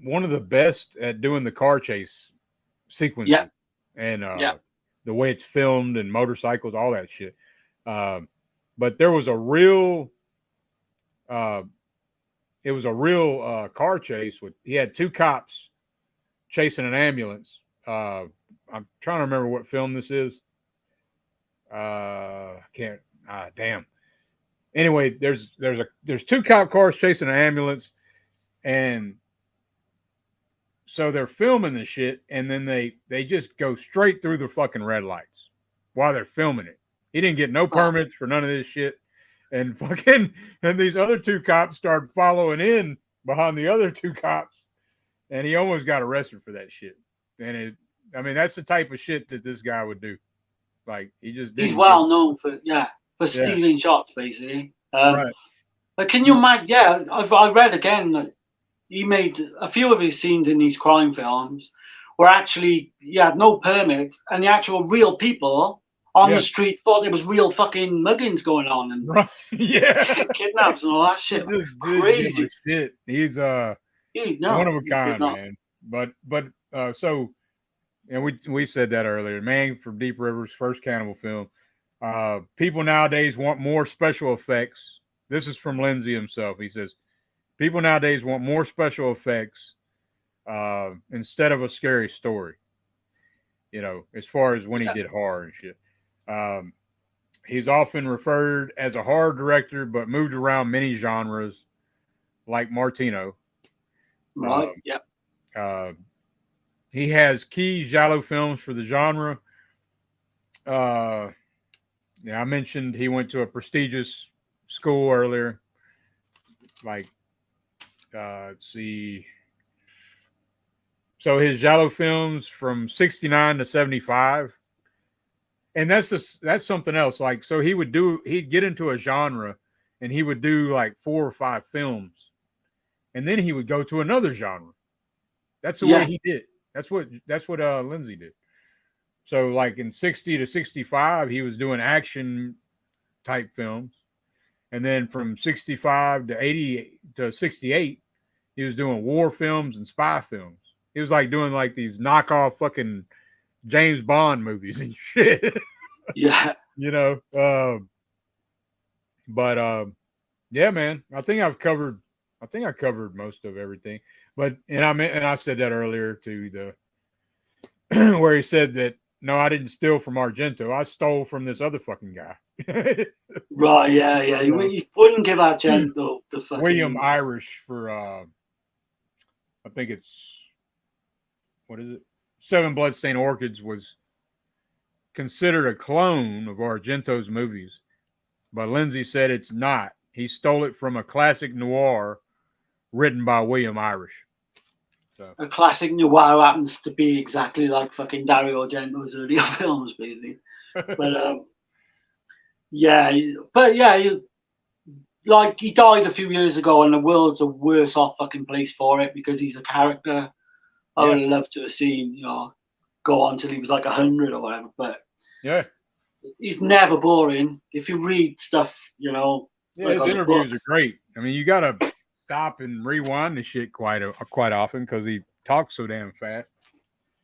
one of the best at doing the car chase Yeah, sequences, and yeah, the way it's filmed and motorcycles, all that shit. But there was a real, uh, it was a real car chase with. He had two cops chasing an ambulance. I'm trying to remember what film this is. Can't. Damn. Anyway, there's two cop cars chasing an ambulance, and so they're filming the shit, and then they just go straight through the fucking red lights while they're filming it. He didn't get no fuck. permits for none of this shit, and fucking and these other two cops started following in behind the other two cops, and he almost got arrested for that shit. And I mean, that's the type of shit that this guy would do. Like he just He's didn't give. well known for Yeah, stealing shots, basically. right. But can you imagine? Yeah, I read again that he made a few of his scenes in these crime films were actually he had no permits, and the actual real people on the Yeah, street thought there was real fucking muggings going on and right. Yeah, kidnaps and all that he shit. just didn't give a Crazy. shit. He's one No, of a he did kind, not. man. But so, and we said that earlier. Man from Deep River's first cannibal film. People nowadays want more special effects. This is from Lindsay himself. He says people nowadays want more special effects instead of a scary story. As far as when he Yeah, did horror and shit. Um, he's often referred as a horror director, but moved around many genres, like Martino. Uh, right. Yeah, uh, he has key giallo films for the genre. Uh, yeah, I mentioned he went to a prestigious school earlier. Like, let's see. So his giallo films from '69 to '75, and that's something else. Like, so he'd get into a genre, and he would do like 4 or 5 films, and then he would go to another genre. That's the way yeah, he did. That's what Lindsay did. So like in '60 to '65, he was doing action type films, and then from '65 to '80 to '68, he was doing war films and spy films. He was like doing like these knockoff fucking James Bond movies and shit, yeah. you know. But yeah, man, I think I've covered. I think I covered most of everything. But and I said that earlier to the where he said that no, I didn't steal from Argento. I stole from this other fucking guy. Right, yeah. You wouldn't give Argento the fucking William Irish for I think it's, what is it? Seven Bloodstained Orchids was considered a clone of Argento's movies, but Lenzi said it's not. He stole it from a classic noir written by William Irish. So. A classic noir happens to be exactly like fucking Dario Argento's earlier films, basically. But like, he died a few years ago, and the world's a worse off fucking place for it because he's a character. I would love to have seen, go on till he was like 100 or whatever. But yeah, he's never boring. If you read stuff, Yeah, like his interviews are great. I mean, you gotta stop and rewind the shit quite often because he talks so damn fast.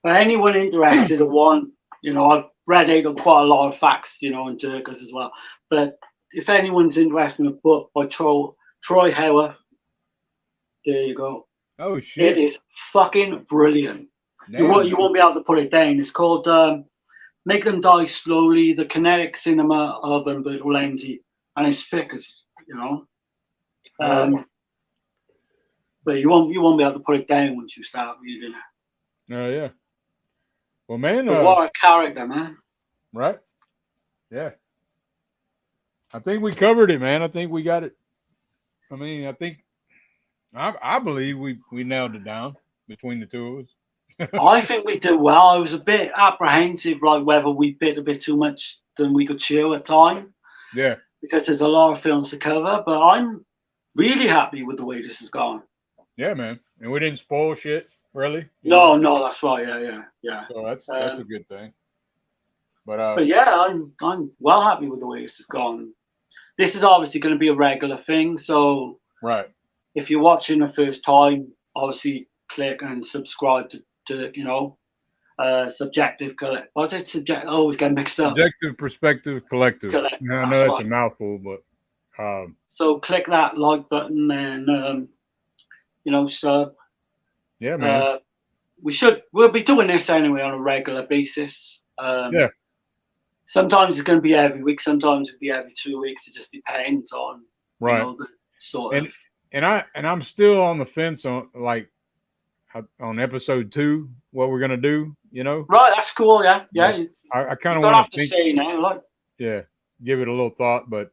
For anyone interested in one, I've read out quite a lot of facts, in Turkish as well. But if anyone's interested in a book by Troy Howarth, there you go. Oh shit! It is fucking brilliant. You won't be able to put it down. It's called "Make Them Die Slowly: The Kinetic Cinema of Umberto Lenzi," and it's thick as but you won't be able to put it down once you start reading it. Oh yeah. Well, man, what a character, man. Right? Yeah. I think we covered it, man. I think we got it. I mean, I believe we nailed it down between the two of us. I think we did well. I was a bit apprehensive, like whether we bit a bit too much than we could chew at time. Yeah. Because there's a lot of films to cover, but I'm really happy with the way this has gone. Yeah, man. And we didn't spoil shit, really. No, that's right. Yeah. So that's a good thing. But yeah, I'm well happy with the way this has gone. This is obviously going to be a regular thing, so right. If you're watching the first time, obviously click and subscribe to Subjective Collective. What's it? I always get mixed up. Subjective Perspective Collective. I know that's a mouthful, but so click that like button and sub. Yeah, man. We'll be doing this anyway on a regular basis. Yeah. Sometimes it's going to be every week. Sometimes it'll be every 2 weeks. It just depends on the sort of. And I'm still on the fence on on episode 2 what we're gonna do. Right, that's cool. Yeah. I kind of want to say now, like. Yeah, give it a little thought, but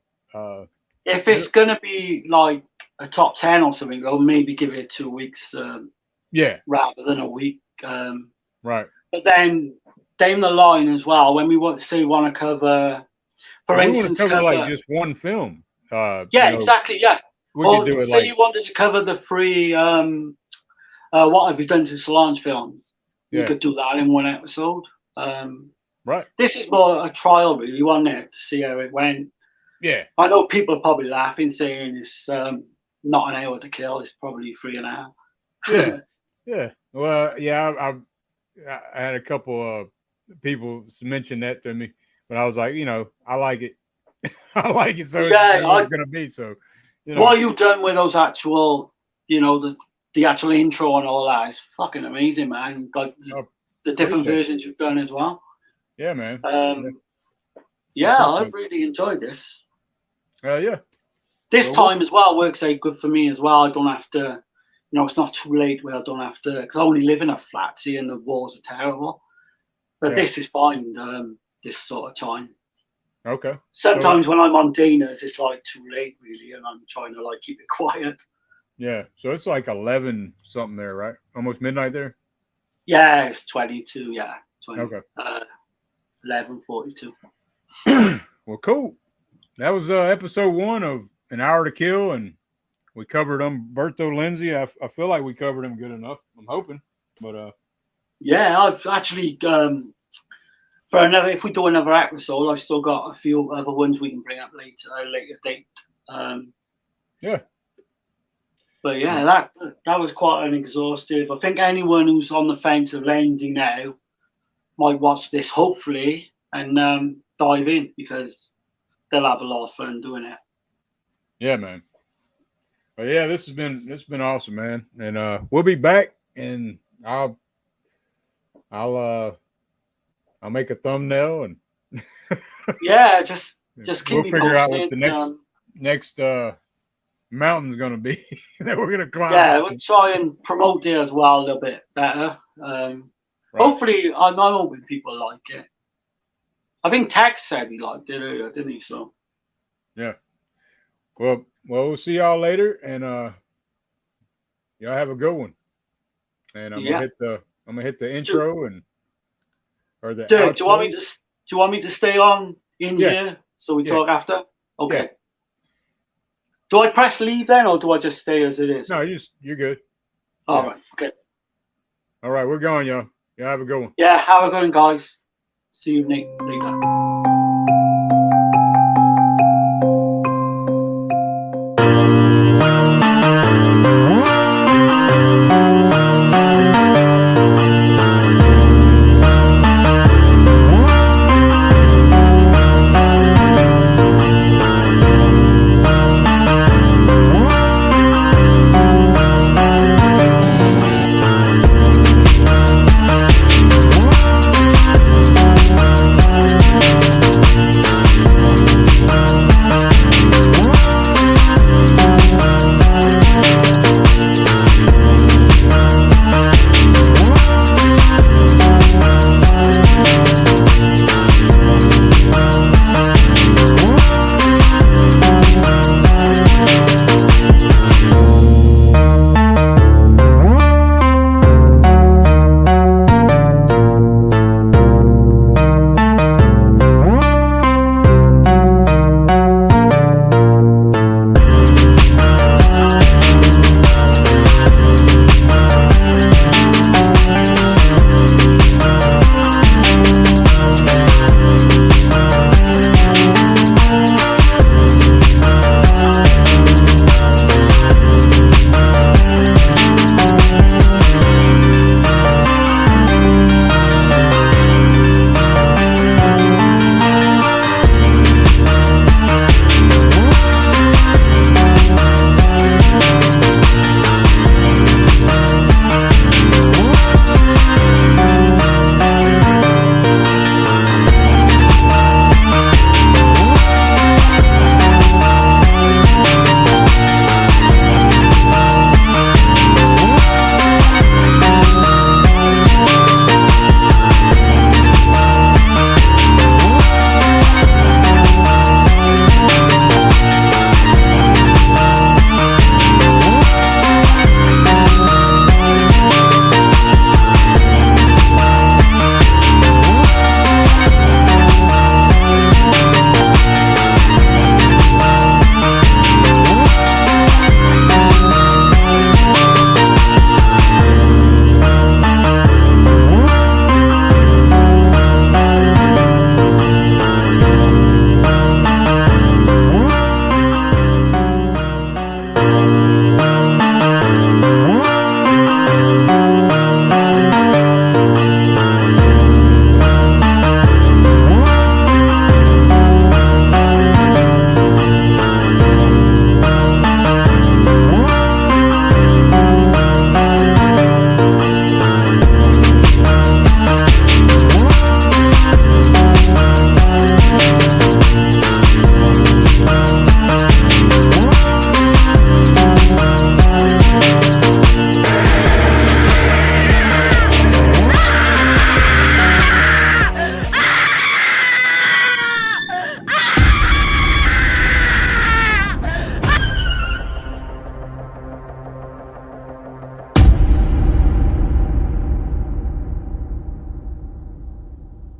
if it's gonna be like a top 10 or something, I'll maybe give it 2 weeks. Rather than a week. Right. But then down the line as well, when we want to cover, for instance, cover like just one film. Exactly. Yeah. We could do it. Say you wanted to cover the 3 what have you done to Solange films? You could do that in one episode. Right. This is more a trial, really, wasn't it, to see how it went. Yeah. I know people are probably laughing, saying it's not an hour to kill. It's probably 3.5. Yeah. Yeah. Well, yeah, I had a couple of people mention that to me, but I was like, I like it. I like it. So it's going to be so. What you've done with those actual, the actual intro and all that is fucking amazing, man. Like the different versions you've done as well. Yeah, man. I've really enjoyed this. Yeah. This time as well works out good for me as well. I don't have to, it's not too late where I don't have to, because I only live in a flat, see, and the walls are terrible. But this is fine, this sort of time. Okay. Sometimes when I'm on dinners, it's like too late, really, and I'm trying to keep it quiet. Yeah. So it's like 11 something there, right? Almost midnight there. Yeah, it's 22. Yeah. 20, okay. 11:42. Well, cool. That was episode 1 of An Hour to Kill, and we covered Umberto Lenzi. I feel like we covered him good enough. I'm hoping, but yeah, I've actually if we do another episode, I've still got a few other ones we can bring up later, at a later date. Yeah. But yeah, that was quite an exhaustive. I think anyone who's on the fence of Lenzi now might watch this, hopefully, and dive in, because they'll have a lot of fun doing it. Yeah, man. But yeah, this has been awesome, man. And we'll be back, and I'll I'll make a thumbnail and Yeah, just keep we'll me figure out posted. what the next mountain's gonna be that we're gonna climb. Yeah, we'll try and promote it as well a little bit better. Right. Hopefully, I'm hoping people like it. I think Tex said he liked it earlier, didn't he? So yeah. Well, we'll see y'all later, and y'all have a good one. And I'm gonna hit the intro and or the do outro. you want me to stay on in here so we talk after? Okay. Yeah. Do I press leave then, or do I just stay as it is? No, you're good. All right. Okay. All right, we're going, y'all. Y'all have a good one. Yeah, have a good one, guys. See you later.